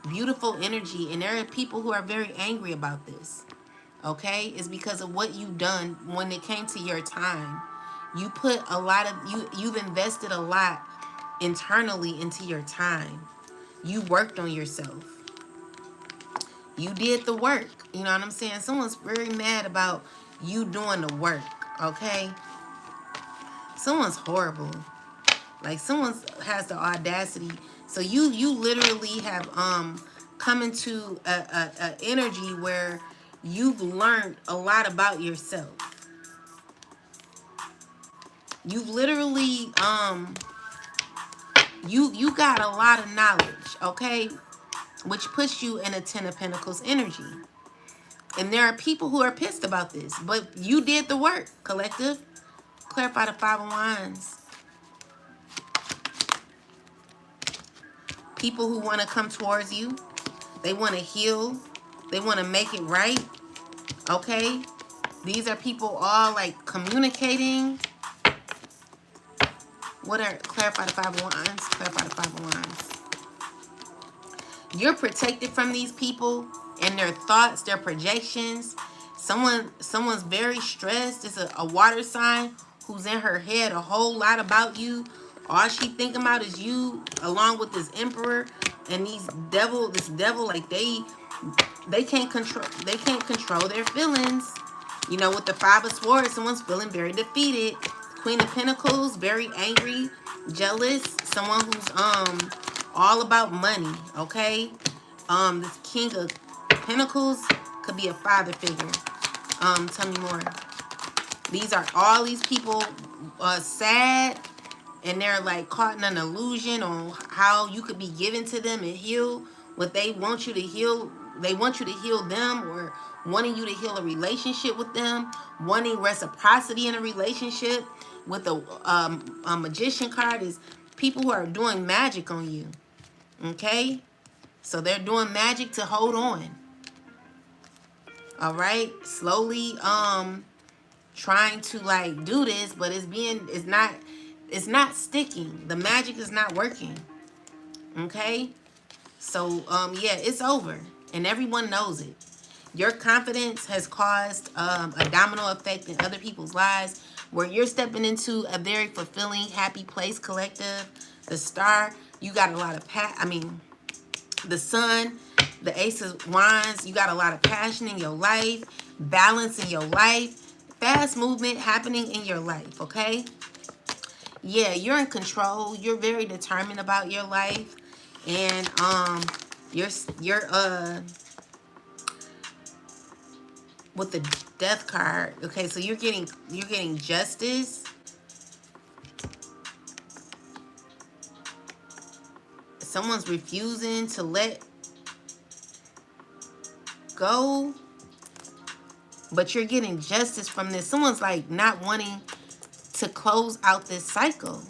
beautiful energy, and there are people who are very angry about this, okay? It's because of what you've done when it came to your time. You put a lot of, you've invested a lot internally into your time. You worked on yourself. You did the work. You know what I'm saying? Someone's very mad about you doing the work, okay? Someone's horrible. Like someone has the audacity. So you literally have come into a energy where you've learned a lot about yourself. You've literally you got a lot of knowledge, okay? Which puts you in a Ten of Pentacles energy. And there are people who are pissed about this, but you did the work, collective. Clarify the Five of Wands. People who want to come towards you. They want to heal. They want to make it right. Okay? These are people all like communicating. What are, clarify the Five of Wands. Clarify the Five of Wands. You're protected from these people and their thoughts, their projections. Someone's very stressed. It's a water sign who's in her head a whole lot about you. All she thinking about is you, along with this emperor and this devil. Like they can't control their feelings. You know, with the Five of Swords, someone's feeling very defeated. Queen of Pentacles, very angry, jealous. Someone who's all about money. Okay, this King of Pentacles could be a father figure. Tell me more. These are all these people sad, and they're like caught in an illusion on how you could be given to them and heal what they want you to heal. They want you to heal them, or wanting you to heal a relationship with them, wanting reciprocity in a relationship. With a Magician card is people who are doing magic on you. Okay, so they're doing magic to hold on. All right, slowly trying to like do this, but it's not sticking. The magic is not working. Okay? So yeah, it's over. And everyone knows it. Your confidence has caused a domino effect in other people's lives where you're stepping into a very fulfilling, happy place, collective. The star, you got a lot of the sun, the ace of wands, you got a lot of passion in your life, balance in your life, fast movement happening in your life, okay? Yeah, you're in control. You're very determined about your life. And you're with the death card. Okay, so you're getting justice. Someone's refusing to let go, but you're getting justice from this. Someone's like not wanting to close out this cycle.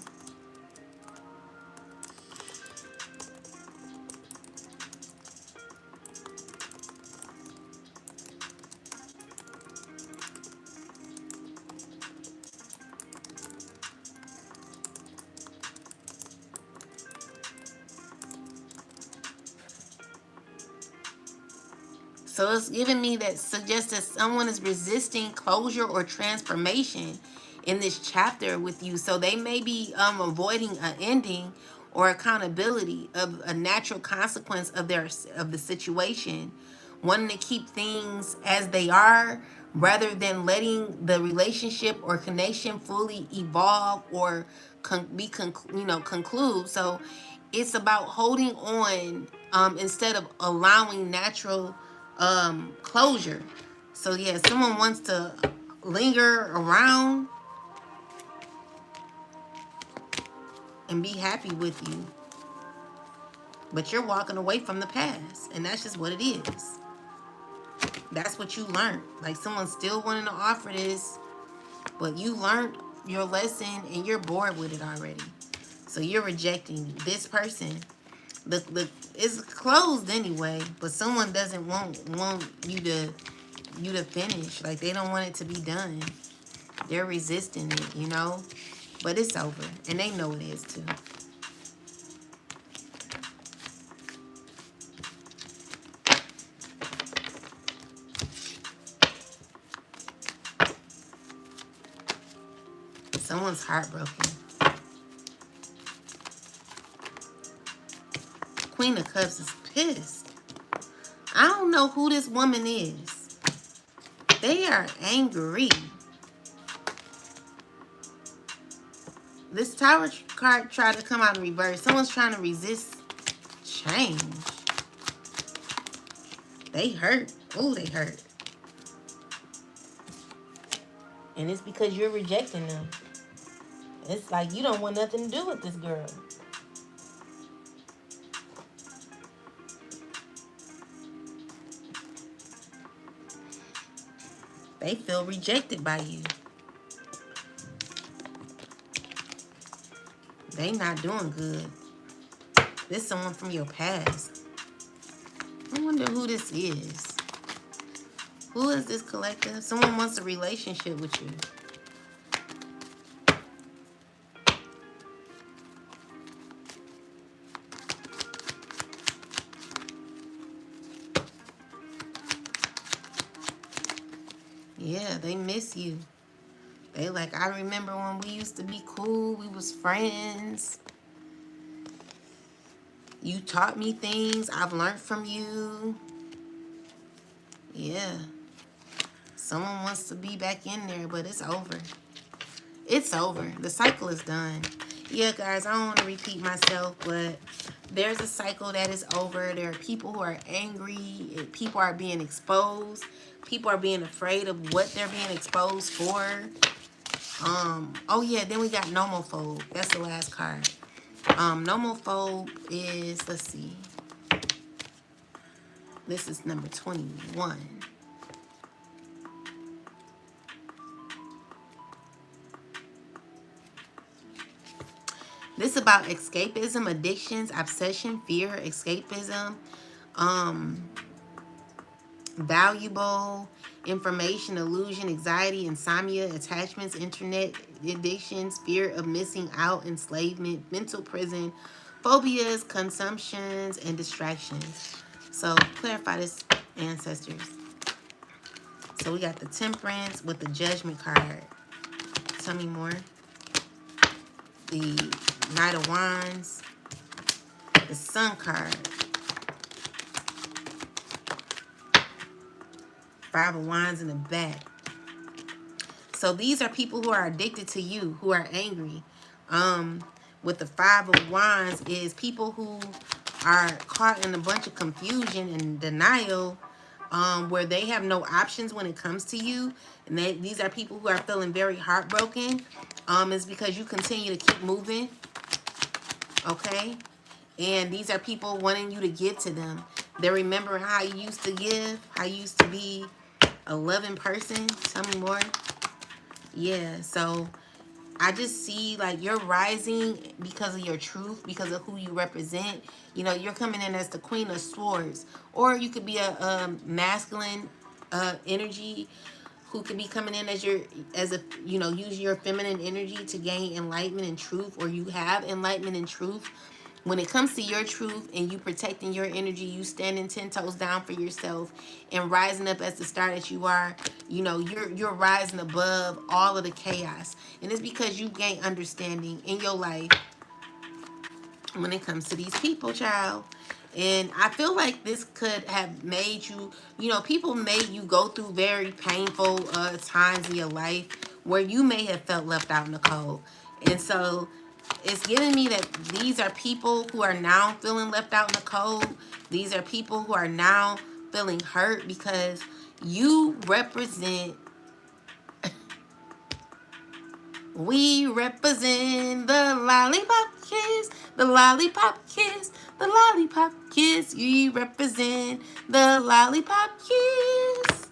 So it's giving me that suggests that someone is resisting closure or transformation in this chapter with you. So they may be avoiding an ending or accountability of a natural consequence of the situation, wanting to keep things as they are rather than letting the relationship or connection fully evolve or conclude. So it's about holding on instead of allowing natural closure. So yeah, someone wants to linger around and be happy with you, but you're walking away from the past, and that's just what it is. That's what you learned. Like someone's still wanting to offer this, but you learned your lesson and you're bored with it already. So you're rejecting this person. The it's closed anyway, but someone doesn't want you to finish. Like they don't want it to be done. They're resisting it, you know? But it's over. And they know it is too. Someone's heartbroken. Queen of Cups is pissed. I don't know who this woman is. They are angry. This Tower card tried to come out in reverse. Someone's trying to resist change. They hurt. Oh, they hurt. And it's because you're rejecting them. It's like you don't want nothing to do with this girl. They feel rejected by you. They not doing good. This is someone from your past. I wonder who this is. Who is this collective? Someone wants a relationship with you. Yeah, they miss you. They like, I remember when we used to be cool. We was friends. You taught me things. I've learned from you. Yeah. Someone wants to be back in there, but it's over. It's over. The cycle is done. Yeah, guys, I don't want to repeat myself, but there's a cycle that is over. There are people who are angry. People are being exposed. People are being afraid of what they're being exposed for. Oh yeah, then we got nomophobe. That's the last card. Nomophobe is, let's see. This is number 21. This is about escapism, addictions, obsession, fear, escapism. valuable information, illusion, anxiety, insomnia, attachments, internet addictions, fear of missing out, enslavement, mental prison, phobias, consumptions, and distractions. So clarify this, ancestors. So we got the Temperance with the Judgment card. Tell me more. The Knight of Wands, the Sun card, Five of Wands in the back. So these are people who are addicted to you, who are angry. With the Five of Wands is people who are caught in a bunch of confusion and denial, where they have no options when it comes to you. And these are people who are feeling very heartbroken. It's because you continue to keep moving. Okay? And these are people wanting you to give to them. They remember how you used to give, how you used to be a loving person. Tell me more. Yeah, so I just see like you're rising because of your truth, because of who you represent. You know, you're coming in as the Queen of Swords. Or you could be a masculine energy who could be coming in as use your feminine energy to gain enlightenment and truth, or you have enlightenment and truth. When it comes to your truth and you protecting your energy, you standing 10 toes down for yourself and rising up as the star that you are, you know, you're rising above all of the chaos. And it's because you gain understanding in your life when it comes to these people, child. And I feel like this could have made you, you know, people made you go through very painful times in your life where you may have felt left out in the cold. And so it's giving me that these are people who are now feeling left out in the cold. These are people who are now feeling hurt because you represent, we represent the lollipop kiss, the lollipop kiss, the lollipop kiss. We represent the lollipop kiss.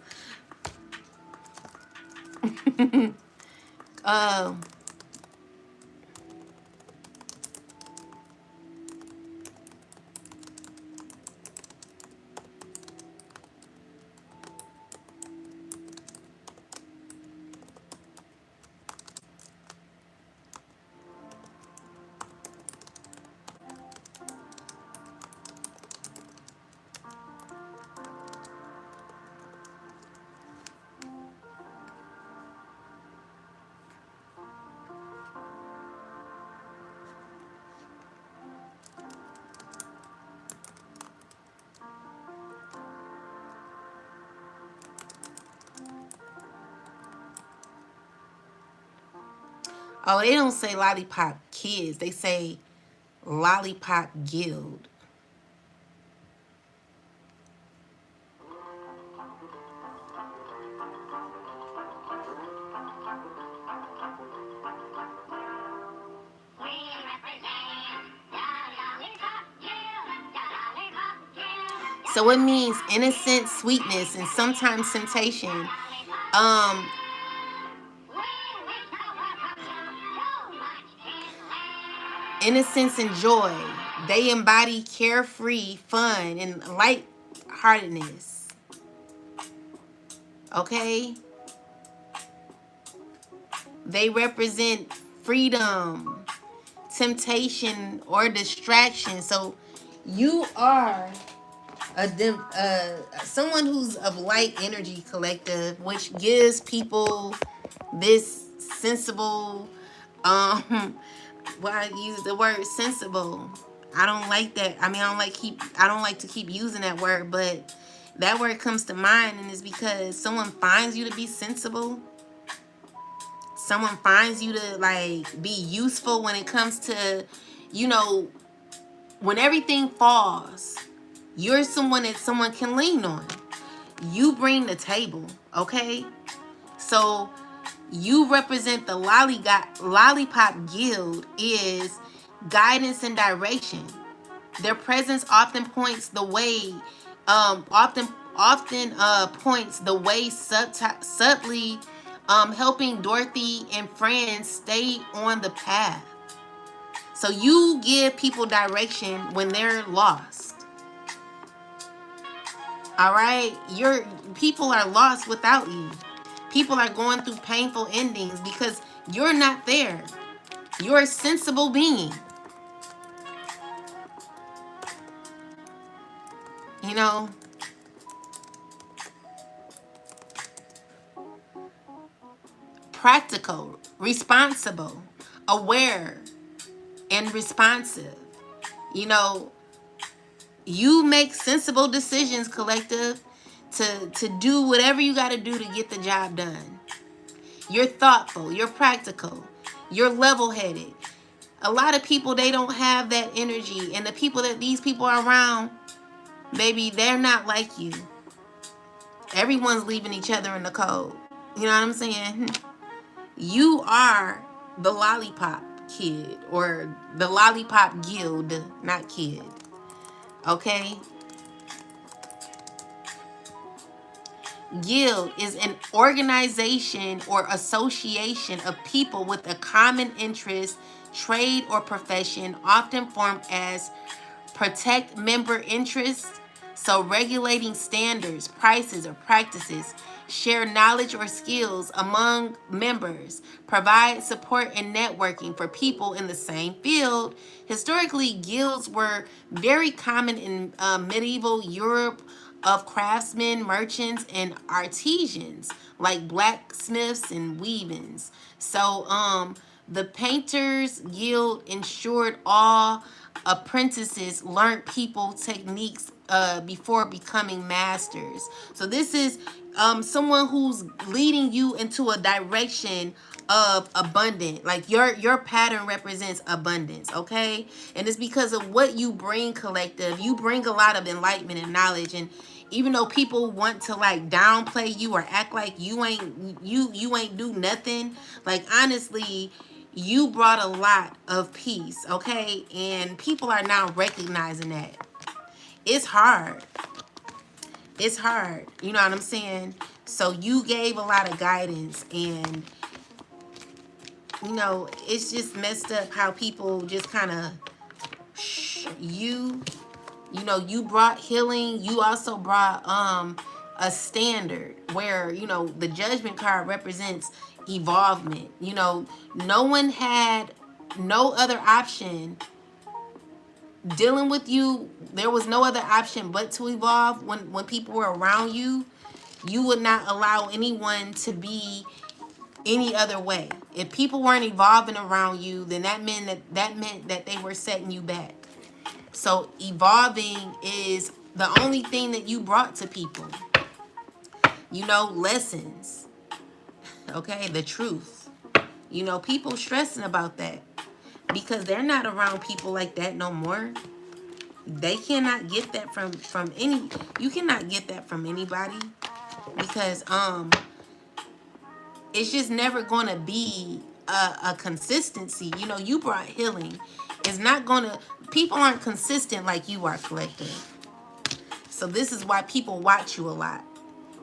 Oh, they don't say lollipop kids. They say lollipop guild. So it means innocent sweetness and sometimes temptation. Innocence and joy. They embody carefree, fun, and lightheartedness. Okay? They represent freedom, temptation, or distraction. So you are someone who's of light energy collective, which gives people this sensible, well, I use the word sensible. I don't like that. I mean, I don't like to keep using that word, but that word comes to mind, and it's because someone finds you to be sensible. Someone finds you to like be useful when it comes to, you know, when everything falls, you're someone that someone can lean on. You bring the table, okay? So you represent the lollipop guild is guidance and direction. Their presence often points the way, often points the way subtly, helping Dorothy and friends stay on the path. So you give people direction when they're lost. All right? Your people are lost without you. People are going through painful endings because you're not there. You're a sensible being. You know, practical, responsible, aware, and responsive. You know, you make sensible decisions, collective, to do whatever you got to do to get the job done. You're thoughtful, you're practical, you're level-headed. A lot of people, they don't have that energy, and the people that these people are around, baby, they're not like you. Everyone's leaving each other in the cold. You know what I'm saying? You are the lollipop kid, or the lollipop guild, not kid. Okay? Guild is an organization or association of people with a common interest, trade, or profession, often formed as protect member interests. So regulating standards, prices, or practices, share knowledge or skills among members, provide support and networking for people in the same field. Historically, guilds were very common in medieval Europe of craftsmen, merchants, and artisans like blacksmiths and weavings. So the painters guild ensured all apprentices learned people techniques before becoming masters. So this is someone who's leading you into a direction of abundant. Like your pattern represents abundance, okay? And it's because of what you bring, collective. You bring a lot of enlightenment and knowledge, and even though people want to like downplay you or act like you ain't do nothing, like honestly, you brought a lot of peace, okay? And people are now recognizing that. It's hard. It's hard. You know what I'm saying? So you gave a lot of guidance, and you know, it's just messed up how people just kind of you know, you brought healing. You also brought a standard where, you know, the judgment card represents evolvement. You know, no one had no other option dealing with you. There was no other option but to evolve. When people were around you, you would not allow anyone to be any other way. If people weren't evolving around you, then that meant that they were setting you back. So evolving is the only thing that you brought to people. You know, lessons. Okay, the truth. You know, people stressing about that because they're not around people like that no more. They cannot get that from any. You cannot get that from anybody because it's just never going to be a consistency. You know, you brought healing. It's not going to. People aren't consistent like you are, collective. So this is why people watch you a lot.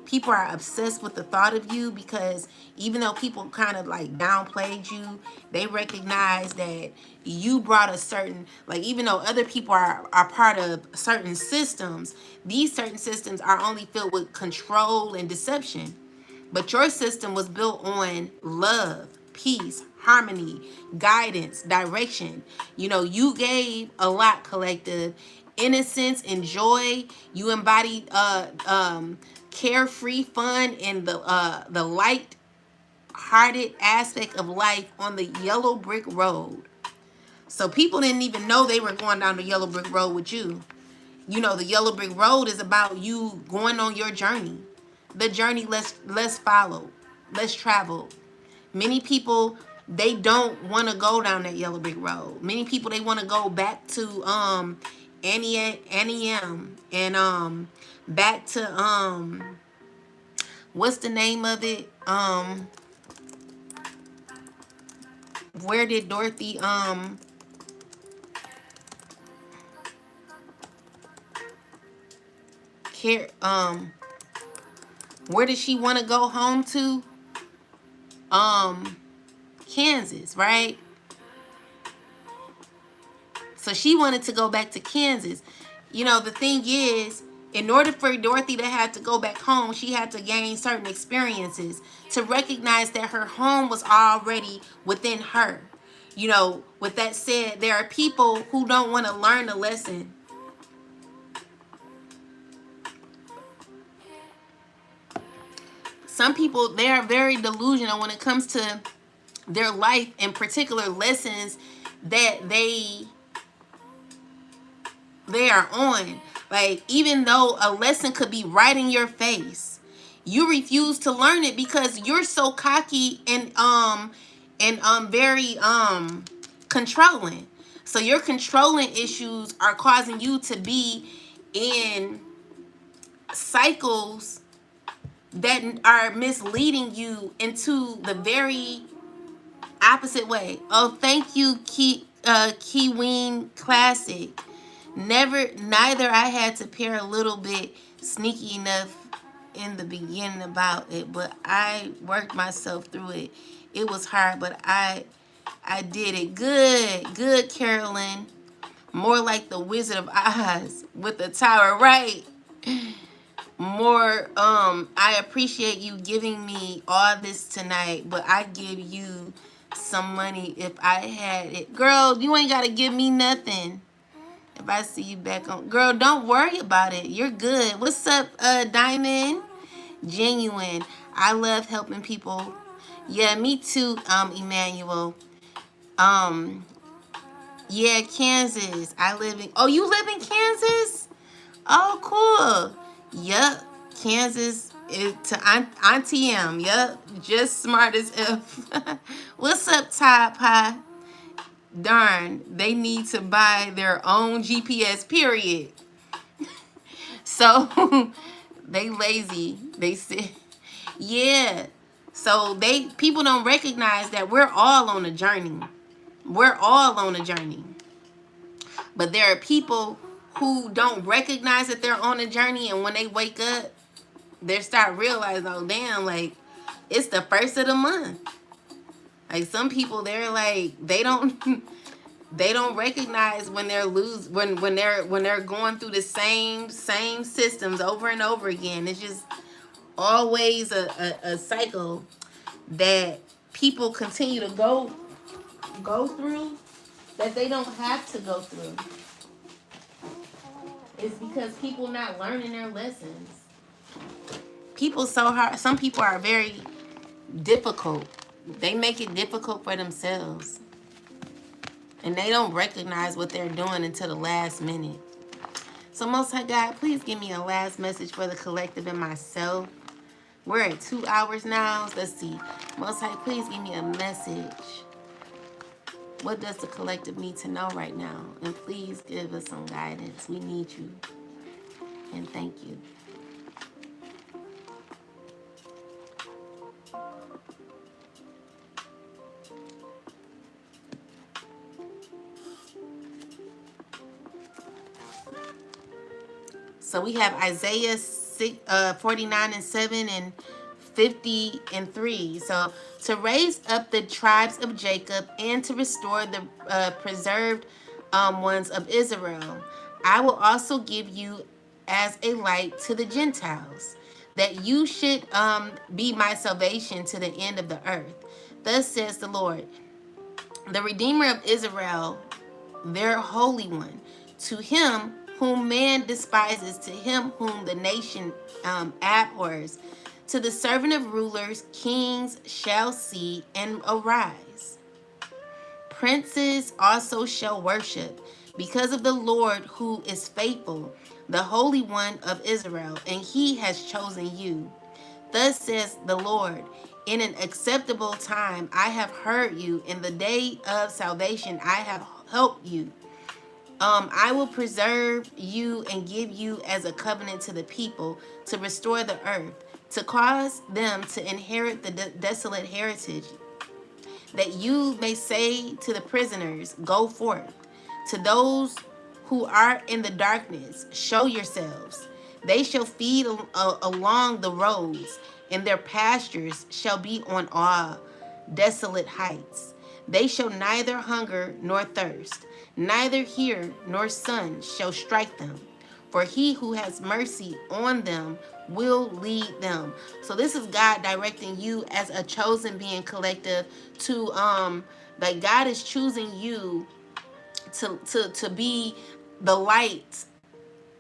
People are obsessed with the thought of you because even though people kind of like downplayed you, they recognize that you brought a certain, like even though other people are part of certain systems, these certain systems are only filled with control and deception. But your system was built on love, peace, harmony, guidance, direction. You know, you gave a lot, collective. Innocence and joy. You embodied carefree fun and the light-hearted aspect of life on the yellow brick road. So people didn't even know they were going down the yellow brick road with you. You know, the yellow brick road is about you going on your journey. The journey less followed, less traveled. Many people, they don't want to go down that yellow brick road. Many people, they want to go back to Annie M and back to what's the name of it? Where did Dorothy care where did she want to go home to? Kansas, right? So she wanted to go back to Kansas. You know, the thing is, In order for Dorothy to have to go back home, she had to gain certain experiences to recognize that her home was already within her. You know, with that said, there are people who don't want to learn the lesson. Some people, they are very delusional when it comes to their life and particular lessons that they are on. Like, even though a lesson could be right in your face, you refuse to learn it because you're so cocky and very controlling. So your controlling issues are causing you to be in cycles that are misleading you into the very opposite way. Oh, thank you, Kiween Classic. Neither I had to pair a little bit sneaky enough in the beginning about it, but I worked myself through it. It was hard, but I did it. Good, Carolyn. More like the Wizard of Oz with the tower, right? More, I appreciate you giving me all this tonight, but I give you some money if I had it. Girl, you ain't gotta give me nothing. If I see you back on, girl, don't worry about it. You're good. What's up, Diamond? Genuine. I love helping people. Yeah, me too, Emmanuel. Um, yeah, Kansas. Oh, you live in Kansas? Oh, cool. Yup, Kansas to Auntie M. Yup, just smart as F. What's up, Tide Pie? Darn, they need to buy their own GPS, period. So, they lazy. They sit. Yeah. So, people don't recognize that we're all on a journey. We're all on a journey. But there are people who don't recognize that they're on a journey, and when they wake up, they start realizing, oh damn, like it's the first of the month. Like some people, they're like they don't they don't recognize when they're when they're going through the same systems over and over again. It's just always a cycle that people continue to go through that they don't have to go through. It's because people not learning their lessons. People so hard. Some people are very difficult. They make it difficult for themselves. And they don't recognize what they're doing until the last minute. So Most High God, please give me a last message for the collective and myself. We're at 2 hours now. Let's see. Most High, please give me a message. What does the collective need to know right now? And please give us some guidance. We need you. And thank you. So we have Isaiah 49:7 and 50:3. So to raise up the tribes of Jacob and to restore the preserved ones of Israel. I will also give you as a light to the Gentiles, that you should be my salvation to the end of the earth. Thus says the Lord, the Redeemer of Israel, their Holy One. To him whom man despises, to him whom the nation abhors, to the servant of rulers, kings shall see and arise. Princes also shall worship, because of the Lord who is faithful, the Holy One of Israel, and he has chosen you. Thus says the Lord, in an acceptable time I have heard you, in the day of salvation I have helped you. I will preserve you and give you as a covenant to the people, to restore the earth, to cause them to inherit the desolate heritage, that you may say to the prisoners, go forth. To those who are in the darkness, show yourselves. They shall feed along the roads, and their pastures shall be on all desolate heights. They shall neither hunger nor thirst, neither heat nor sun shall strike them. For he who has mercy on them will lead them. So this is God directing you as a chosen being, collective, to like God is choosing you to be the light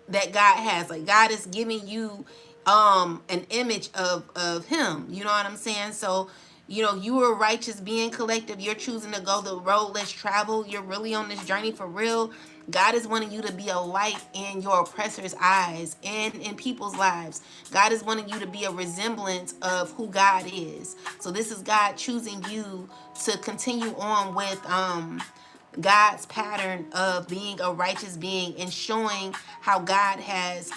that God has. Like God is giving you an image of him. You know what I'm saying? So, you know, you are a righteous being, collective. You're choosing to go the road less traveled. You're really on this journey for real. God is wanting you to be a light in your oppressor's eyes and in people's lives. God is wanting you to be a resemblance of who God is. So this is God choosing you to continue on with God's pattern of being a righteous being and showing how God has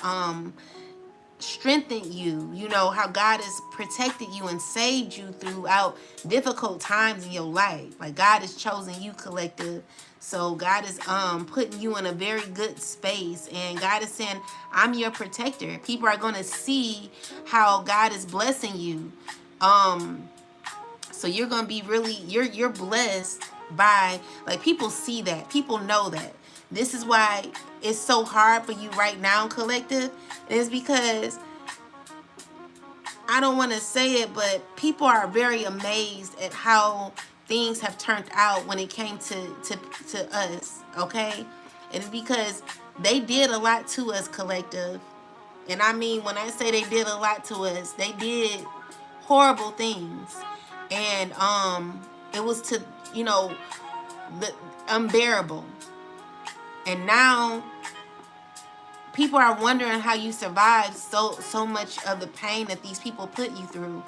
strengthened you, you know, how God has protected you and saved you throughout difficult times in your life. Like God has chosen you, collective. So God is putting you in a very good space, and God is saying, I'm your protector. People are going to see how God is blessing you. So you're going to be really, you're blessed by, like, people see that, people know that. This is why it's so hard for you right now, collective. It's because, I don't want to say it, but people are very amazed at how things have turned out when it came to us, okay? And it's because they did a lot to us, collective. And I mean, when I say they did a lot to us, they did horrible things. And it was to, you know, the unbearable. And now people are wondering how you survived so much of the pain that these people put you through.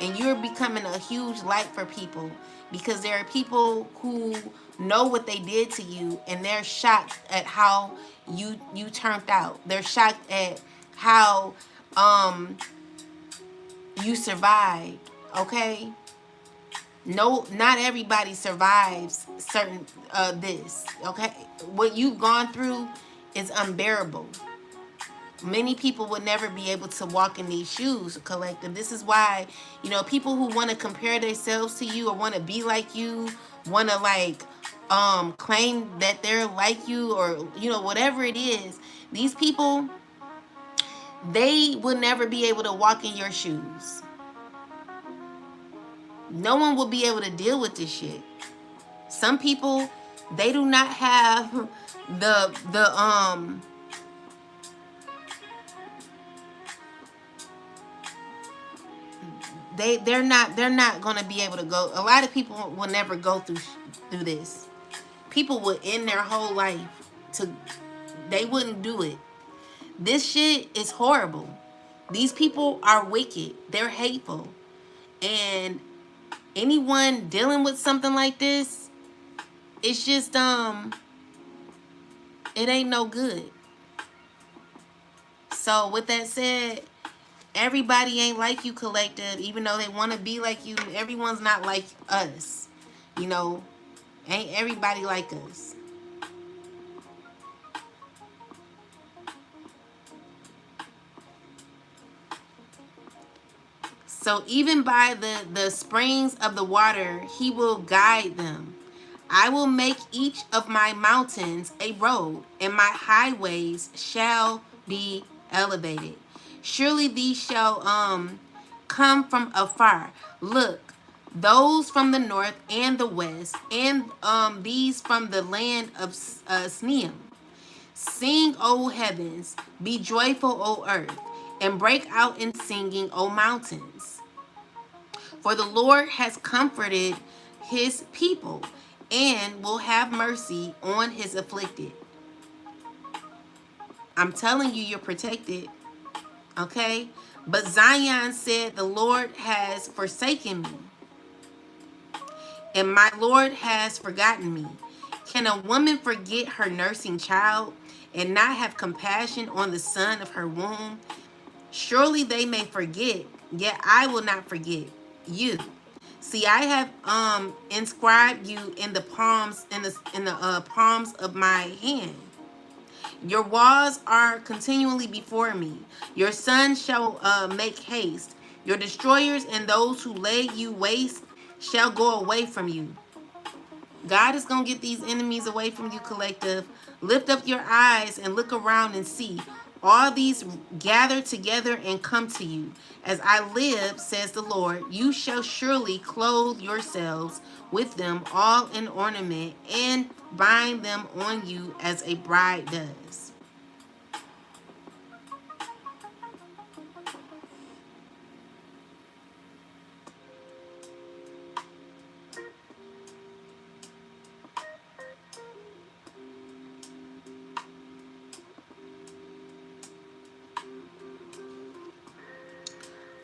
And you're becoming a huge light for people, because there are people who know what they did to you, and they're shocked at how you turned out. They're shocked at how you survived, okay? No, not everybody survives certain this, okay? What you've gone through is unbearable. Many people would never be able to walk in these shoes, collective. This is why, you know, people who want to compare themselves to you or want to be like you, want to like claim that they're like you, or, you know, whatever it is, these people, they will never be able to walk in your shoes. No one will be able to deal with this shit. Some people, they do not have the they're not gonna be able to go. A lot of people will never go through this. People would end their whole life to, they wouldn't do it. This shit is horrible. These people are wicked. They're hateful. And anyone dealing with something like this, it's just it ain't no good. So with that said, everybody ain't like you, collective, even though they want to be like you. Everyone's not like us, you know. Ain't everybody like us. So even by the springs of the water, he will guide them. I will make each of my mountains a road, and my highways shall be elevated. Surely these shall come from afar. Look, those from the north and the west, and these from the land of Sneim. Sing, O heavens, be joyful, O earth, and break out in singing, O mountains. For the Lord has comforted his people and will have mercy on his afflicted. I'm telling you, you're protected, okay? But Zion said, the Lord has forsaken me, and my Lord has forgotten me. Can a woman forget her nursing child and not have compassion on the son of her womb? Surely they may forget, yet I will not forget you. See, I have inscribed you in the palms in the palms of my hand. Your walls are continually before me. Your sons shall make haste. Your destroyers and those who lay you waste shall go away from you. God is going to get these enemies away from you, collective. Lift up your eyes and look around and see. All these gather together and come to you. As I live, says the Lord, you shall surely clothe yourselves with them all in ornament and bind them on you as a bride does.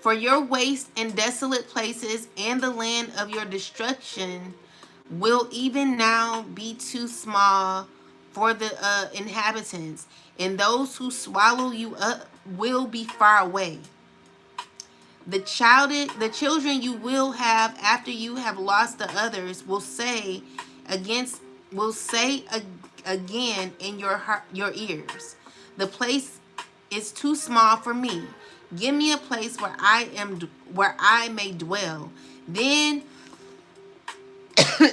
For your waste and desolate places and the land of your destruction will even now be too small for the inhabitants, and those who swallow you up will be far away. The children you will have after you have lost the others against will say again in your heart, your ears, the place is too small for me. Give me a place where I may dwell. Then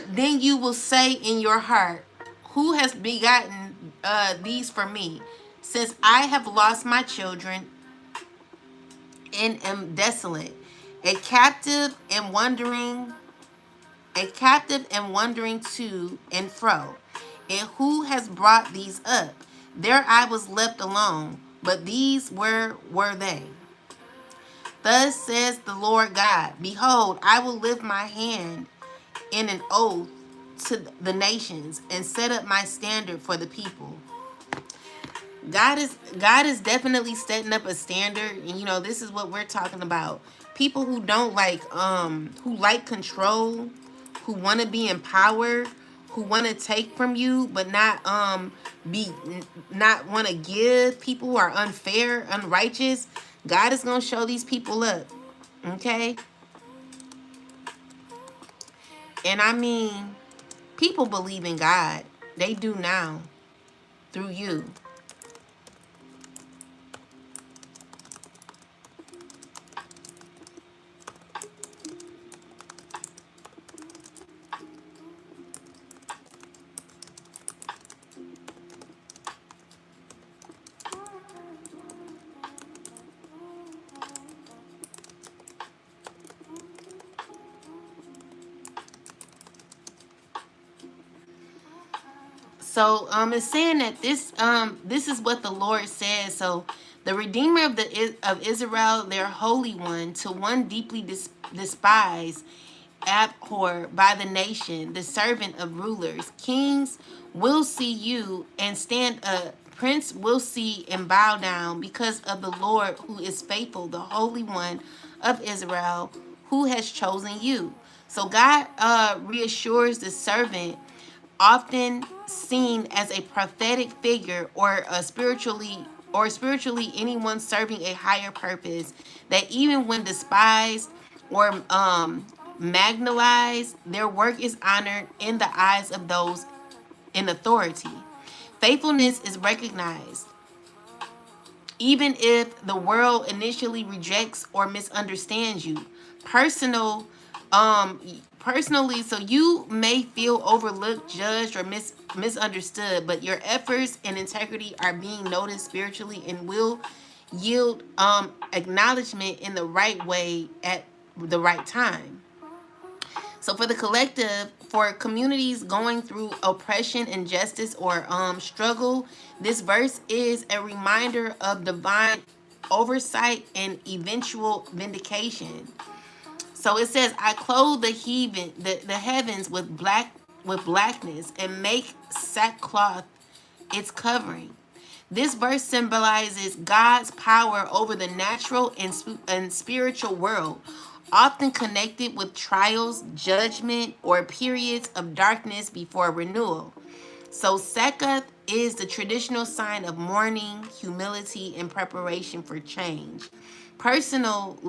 then you will say in your heart, who has begotten these for me? Since I have lost my children and am desolate, a captive and wandering to and fro. And who has brought these up? There I was left alone, but these were they. Thus says the Lord God, behold, I will lift my hand in an oath to the nations and set up my standard for the people. God is definitely setting up a standard, and this is what we're talking about. People who don't who like control, who want to be in power, who want to take from you but be not want to give. People who are unfair, unrighteous. God is going to show these people up. Okay? And I mean, people believe in God. They do now through you. So it's saying that this is what the Lord says. So the Redeemer of Israel, their Holy One, to one deeply despised, abhorred by the nation, the servant of rulers, kings will see you and stand up. Prince will see and bow down because of the Lord who is faithful, the Holy One of Israel, who has chosen you. So God reassures the servant, often seen as a prophetic figure or spiritually anyone serving a higher purpose, that even when despised or marginalized, their work is honored in the eyes of those in authority. Faithfulness is recognized even if the world initially rejects or misunderstands you. Personal Personally, so you may feel overlooked, judged, or misunderstood, but your efforts and integrity are being noticed spiritually and will yield acknowledgement in the right way at the right time. So for the collective, for communities going through oppression, injustice, or struggle, this verse is a reminder of divine oversight and eventual vindication. So it says, I clothe the heavens with blackness and make sackcloth its covering. This verse symbolizes God's power over the natural and spiritual world, often connected with trials, judgment, or periods of darkness before renewal. So sackcloth is the traditional sign of mourning, humility, and preparation for change. For personal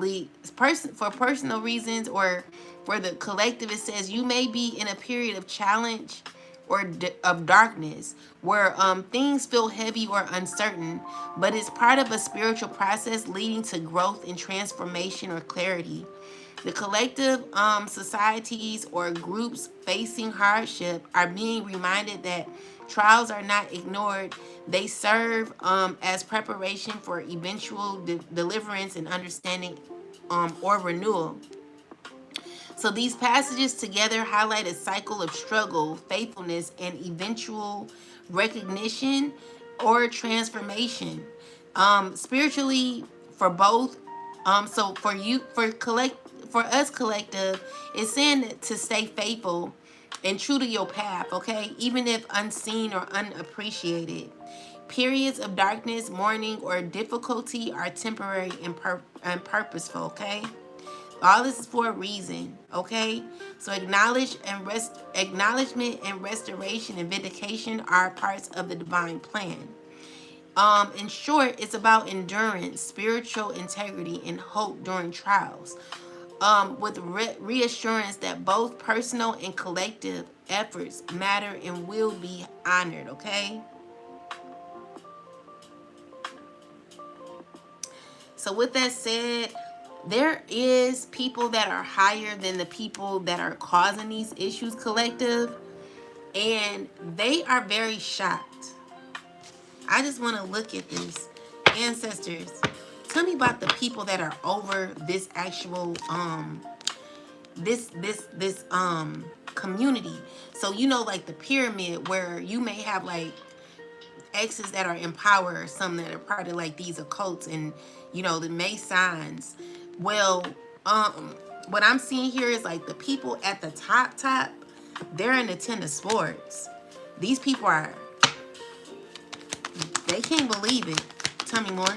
reasons or for the collective, it says you may be in a period of challenge, or of darkness, where things feel heavy or uncertain, but it's part of a spiritual process leading to growth and transformation or clarity. The collective societies or groups facing hardship are being reminded that trials are not ignored. They serve as preparation for eventual deliverance and understanding or renewal. So these passages together highlight a cycle of struggle, faithfulness, and eventual recognition or transformation. Spiritually, for both. So for us collective, it's saying to stay faithful and true to your path, okay? Even if unseen or unappreciated. Periods of darkness, mourning, or difficulty are temporary and purposeful, okay? All this is for a reason, okay? So acknowledgement and restoration and vindication are parts of the divine plan. In short, it's about endurance, spiritual integrity, and hope during trials. With reassurance that both personal and collective efforts matter and will be honored, okay? So with that said, there is people that are higher than the people that are causing these issues, collective, and they are very shocked. I just want to look at this. Ancestors, tell me about the people that are over this actual this community. So you know, like the pyramid, where you may have like exes that are in power or some that are part of like these occults and you know the Masons. Well, what I'm seeing here is like the people at the top, they're in the Ten of Swords. These people are, they can't believe it. Tell me more.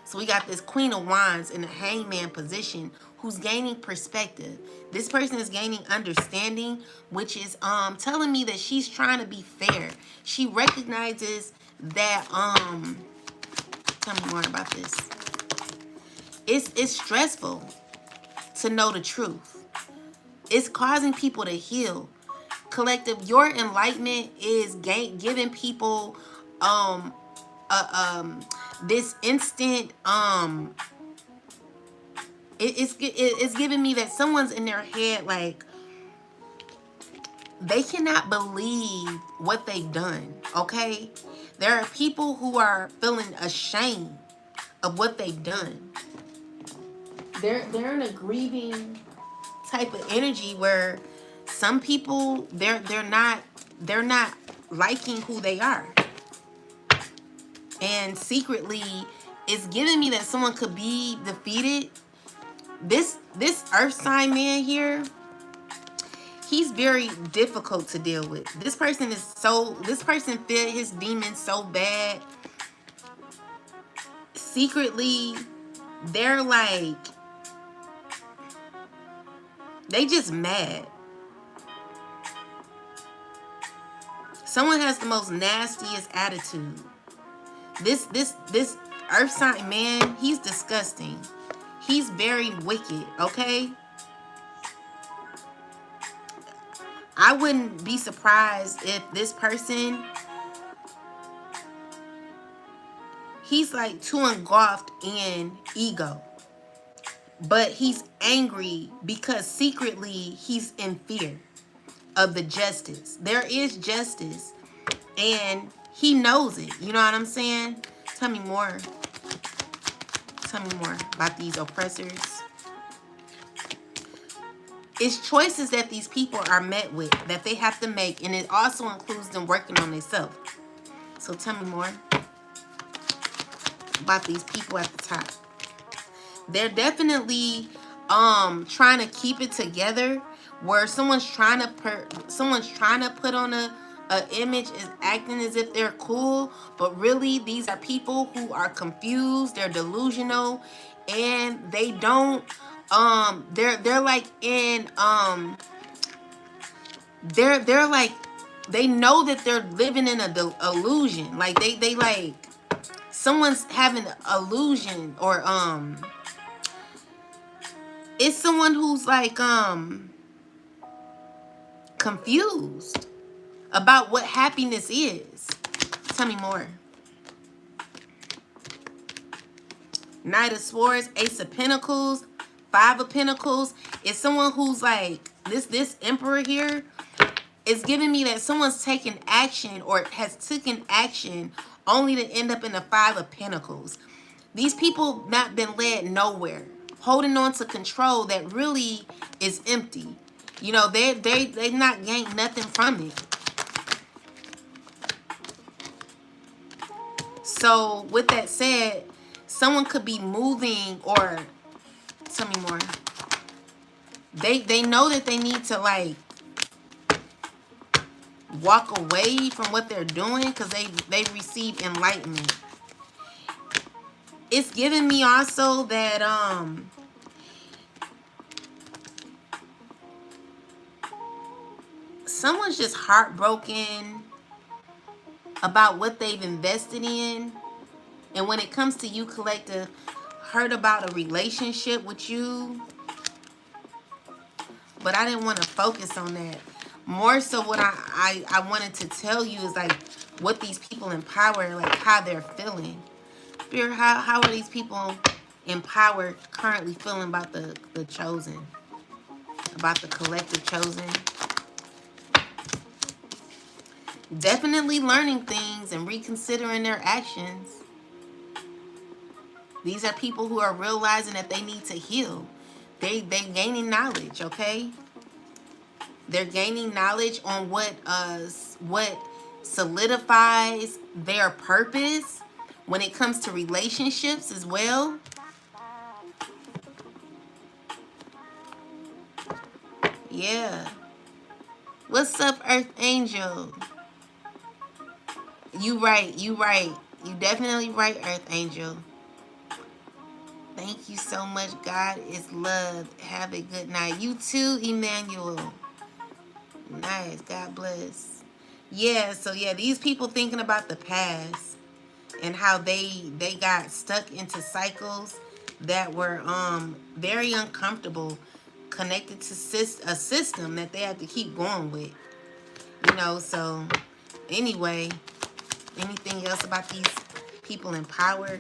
So we got this Queen of Wands in the Hangman position who's gaining perspective. This person is gaining understanding, which is telling me that she's trying to be fair. She recognizes that tell me more about this. It's stressful to know the truth. It's causing people to heal. Collective, your enlightenment is giving people this instant it's giving me that someone's in their head like they cannot believe what they've done, okay? There are people who are feeling ashamed of what they've done. They're in a grieving type of energy where some people they're not liking who they are. And secretly it's giving me that someone could be defeated. This earth sign man here, he's very difficult to deal with. This person feel his demons so bad. Secretly, they're like, they just mad. Someone has the most nastiest attitude. This earth sign man, he's disgusting. He's very wicked, okay? I wouldn't be surprised if this person, he's like too engulfed in ego. But he's angry because secretly he's in fear of the justice. There is justice and he knows it. You know what I'm saying? Tell me more. Tell me more about these oppressors. It's choices that these people are met with that they have to make, and it also includes them working on themselves. So tell me more about these people at the top. They're definitely trying to keep it together, where someone's trying to put on a image is acting as if they're cool, but really these are people who are confused, they're delusional, and they don't they're like in they're like, they know that they're living in a illusion. Like they like someone's having an illusion, or it's someone who's like confused about what happiness is. Tell me more. Knight of Swords, Ace of Pentacles, Five of Pentacles. It's someone who's like, this Emperor here is giving me that someone's taken action or has taken action only to end up in the Five of Pentacles. These people not been led nowhere, holding on to control that really is empty. You know, they not gained nothing from it. So with that said, someone could be moving, or tell me more. They know that they need to like walk away from what they're doing because they receive enlightenment. It's giving me also that someone's just heartbroken about what they've invested in. And when it comes to you, collective, heard about a relationship with you. But I didn't want to focus on that. More so what I wanted to tell you is like what these people in power, like how they're feeling. Spirit, how are these people in power currently feeling about the chosen? About the collective chosen? Definitely learning things and reconsidering their actions. These are people who are realizing that they need to heal. They gaining knowledge, okay? They're gaining knowledge on what solidifies their purpose when it comes to relationships as well. Yeah. What's up, Earth Angel? You right. You definitely right, Earth Angel. Thank you so much. God is love. Have a good night. You too, Emmanuel. Nice. God bless. Yeah, so yeah, these people thinking about the past and how they got stuck into cycles that were very uncomfortable, connected to a system that they have to keep going with. You know, so anyway, anything else about these people in power?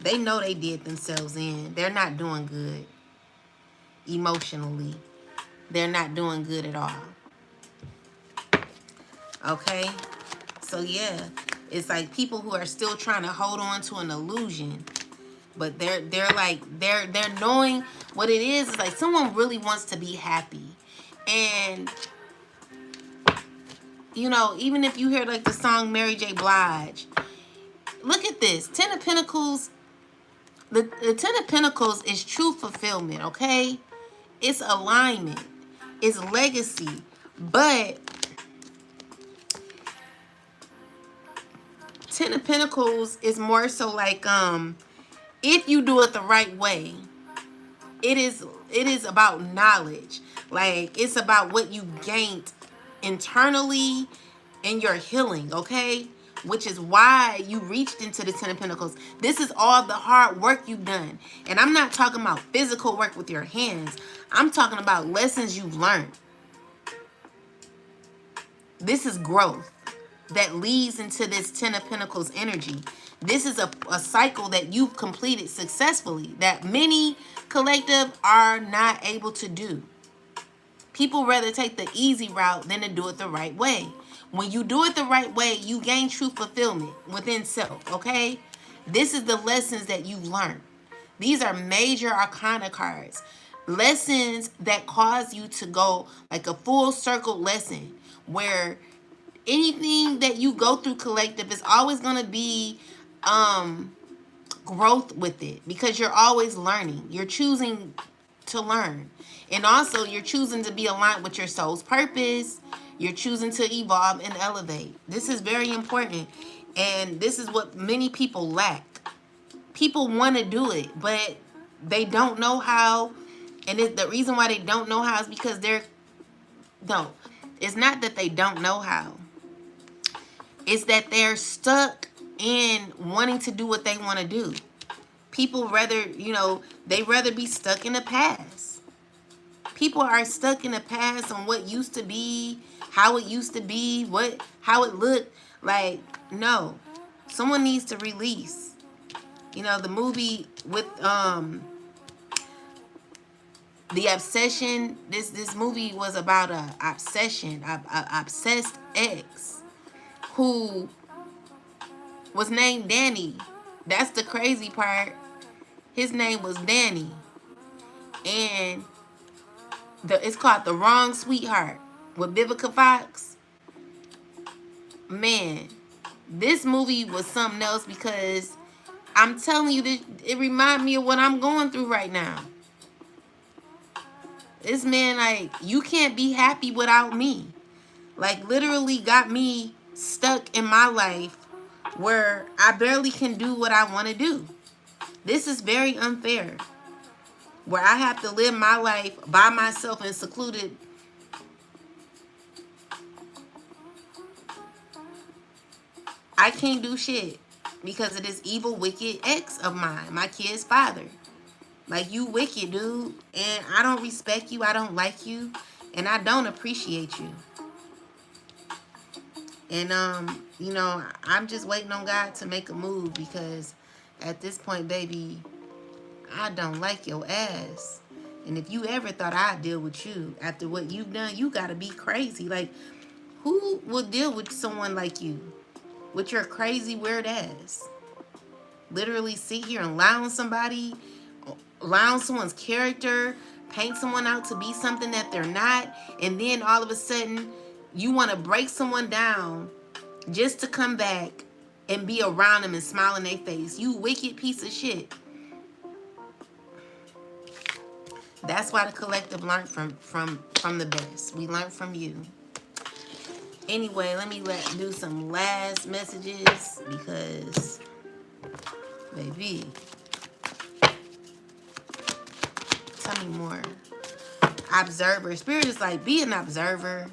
They know they did themselves in. They're not doing good emotionally. They're not doing good at all. Okay? So yeah, it's like people who are still trying to hold on to an illusion. But they're knowing what it is. It's like someone really wants to be happy. And you know, even if you hear like the song Mary J. Blige, look at this. Ten of Pentacles. The Ten of Pentacles is true fulfillment, okay? It's alignment. It's legacy. But Ten of Pentacles is more so like if you do it the right way, it is about knowledge. Like it's about what you gained internally in your healing, okay? Which is why you reached into the Ten of Pentacles. This is all the hard work you've done. And I'm not talking about physical work with your hands. I'm talking about lessons you've learned. This is growth that leads into this Ten of Pentacles energy. This is a cycle that you've completed successfully that many collective are not able to do. People rather take the easy route than to do it the right way. When you do it the right way, you gain true fulfillment within self, okay? This is the lessons that you've learned. These are major arcana cards. Lessons that cause you to go like a full circle lesson where anything that you go through collective is always going to be growth with it because you're always learning. You're choosing to learn. And also you're choosing to be aligned with your soul's purpose. You're choosing to evolve and elevate. This is very important. And this is what many people lack. People want to do it, but they don't know how. And the reason why they don't know how is because it's not that they don't know how. It's that they're stuck in wanting to do what they want to do. People rather, they rather be stuck in the past. People are stuck in the past on what used to be, how it used to be, how it looked. Like, no. Someone needs to release. You know, the movie with the obsession, this movie was about a obsession, a obsessed ex who was named Danny. That's the crazy part. His name was Danny. And it's called The Wrong Sweetheart with Vivica Fox. Man, this movie was something else, because I'm telling you, it reminds me of what I'm going through right now. This man, like, you can't be happy without me. Like, literally got me stuck in my life where I barely can do what I want to do. This is very unfair. Where I have to live my life by myself and secluded. I can't do shit because of this evil, wicked ex of mine, my kid's father. Like, you wicked, dude. And I don't respect you. I don't like you. And I don't appreciate you. And, you know, I'm just waiting on God to make a move, because at this point, baby, I don't like your ass. And if you ever thought I'd deal with you after what you've done, you gotta be crazy. Like, who would deal with someone like you? With your crazy, weird ass? Literally sit here and lie on somebody, lie on someone's character, paint someone out to be something that they're not, and then all of a sudden, you want to break someone down just to come back and be around them and smile in their face. You wicked piece of shit. That's why the collective learned from the best. We learned from you. Anyway, let me do some last messages, because, baby, tell me more. Observer. Spirit is like, be an observer.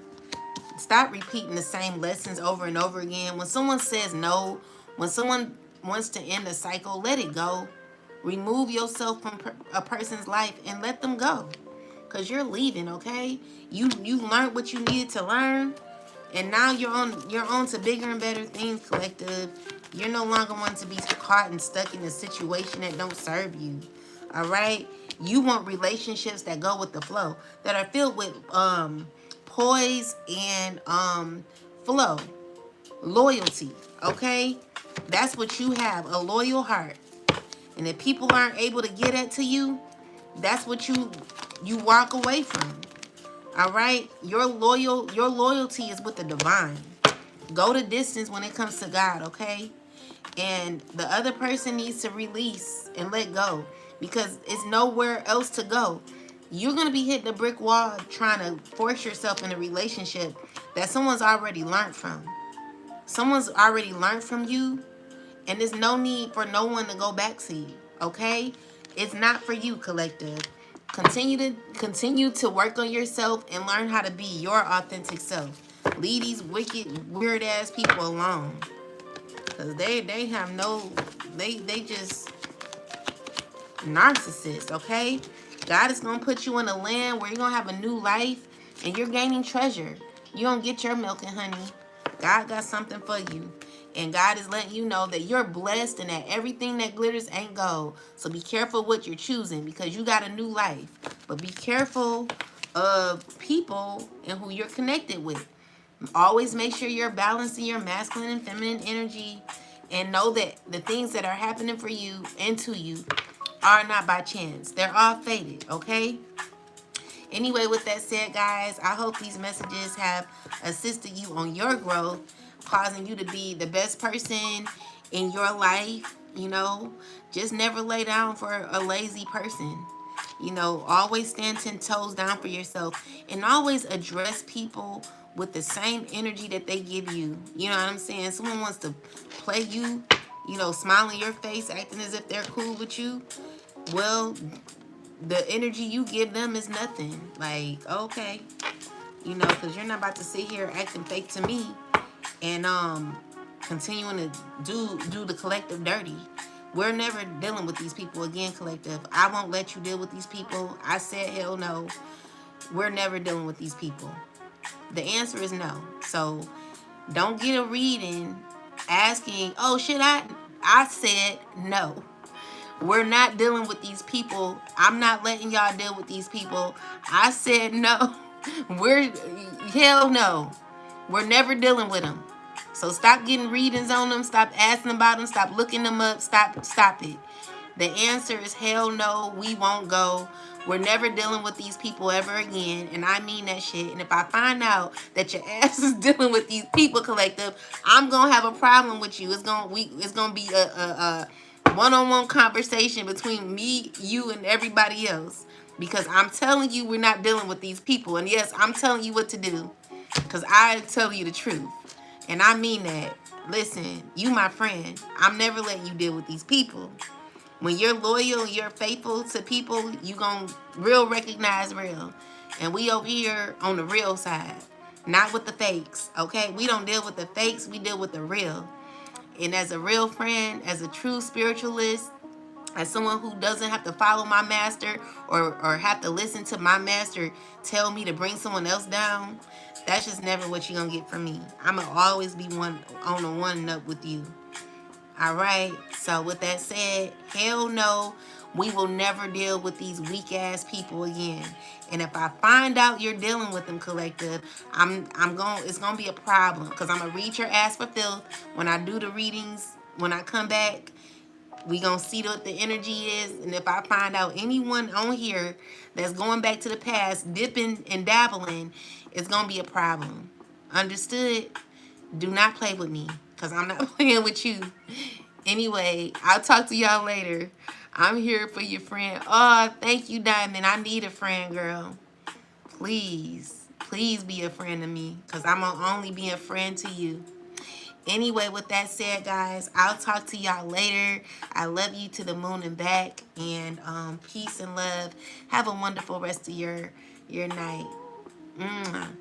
Stop repeating the same lessons over and over again. When someone says no, when someone wants to end a cycle, let it go. Remove yourself from a person's life and let them go, because you're leaving, okay? You learned what you needed to learn, and now you're on to bigger and better things, collective. You're no longer wanting to be caught and stuck in a situation that don't serve you. All right? You want relationships that go with the flow, that are filled with poise and flow, loyalty. Okay? That's what you have, a loyal heart. And if people aren't able to get that to you, that's what you walk away from. All right? Your loyalty is with the divine. Go the distance when it comes to God, okay? And the other person needs to release and let go, because it's nowhere else to go. You're going to be hitting a brick wall trying to force yourself in a relationship that someone's already learned from. Someone's already learned from you. And there's no need for no one to go back to you, okay? It's not for you, collective. Continue to work on yourself and learn how to be your authentic self. Leave these wicked, weird ass people alone, because they have no, they just narcissists, okay? God is gonna put you in a land where you're gonna have a new life and you're gaining treasure. You don't get your milk and honey. God got something for you. And God is letting you know that you're blessed and that everything that glitters ain't gold. So be careful what you're choosing, because you got a new life. But be careful of people and who you're connected with. Always make sure you're balancing your masculine and feminine energy, and know that the things that are happening for you and to you are not by chance. They're all fated, okay? Anyway, with that said, guys, I hope these messages have assisted you on your growth, causing you to be the best person in your life. You know, just never lay down for a lazy person. You know, always stand 10 toes down for yourself, and always address people with the same energy that they give you. You know what I'm saying? Someone wants to play you, you know, smile in your face, acting as if they're cool with you. Well, the energy you give them is nothing. Like, okay, you know, because you're not about to sit here acting fake to me and continuing to do the collective dirty. We're never dealing with these people again, collective. I won't let you deal with these people. I said hell no. we're never dealing with these people. The answer is no. So don't get a reading asking, oh, should I said no. We're not dealing with these people. I'm not letting y'all deal with these people. I said no. We're, hell no. We're never dealing with them. So stop getting readings on them. Stop asking about them. Stop looking them up. Stop it. The answer is hell no. We won't go. We're never dealing with these people ever again. And I mean that shit. And if I find out that your ass is dealing with these people, collective, I'm going to have a problem with you. It's going to be a one-on-one conversation between me, you, and everybody else. Because I'm telling you, we're not dealing with these people. And yes, I'm telling you what to do. Because I tell you the truth. And I mean that. Listen, you my friend. I'm never letting you deal with these people. When you're loyal and you're faithful to people, you gon' real recognize real. And we over here on the real side. Not with the fakes, okay? We don't deal with the fakes. We deal with the real. And as a real friend, as a true spiritualist, as someone who doesn't have to follow my master or have to listen to my master tell me to bring someone else down, that's just never what you're going to get from me. I'm going to always be one on the one up with you. All right. So with that said, hell no, we will never deal with these weak ass people again. And if I find out you're dealing with them, collective, it's gonna be a problem because I'm gonna read your ass for filth when I do the readings. When I come back, we gonna see what the energy is. And if I find out anyone on here that's going back to the past, dipping and dabbling, it's gonna be a problem. Understood? Do not play with me because I'm not playing with you. Anyway, I'll talk to y'all later. I'm here for your friend. Oh, thank you, Diamond. I need a friend, girl. Please, please be a friend to me because I'm going to only be a friend to you. Anyway, with that said, guys, I'll talk to y'all later. I love you to the moon and back. And peace and love. Have a wonderful rest of your night. Mwah.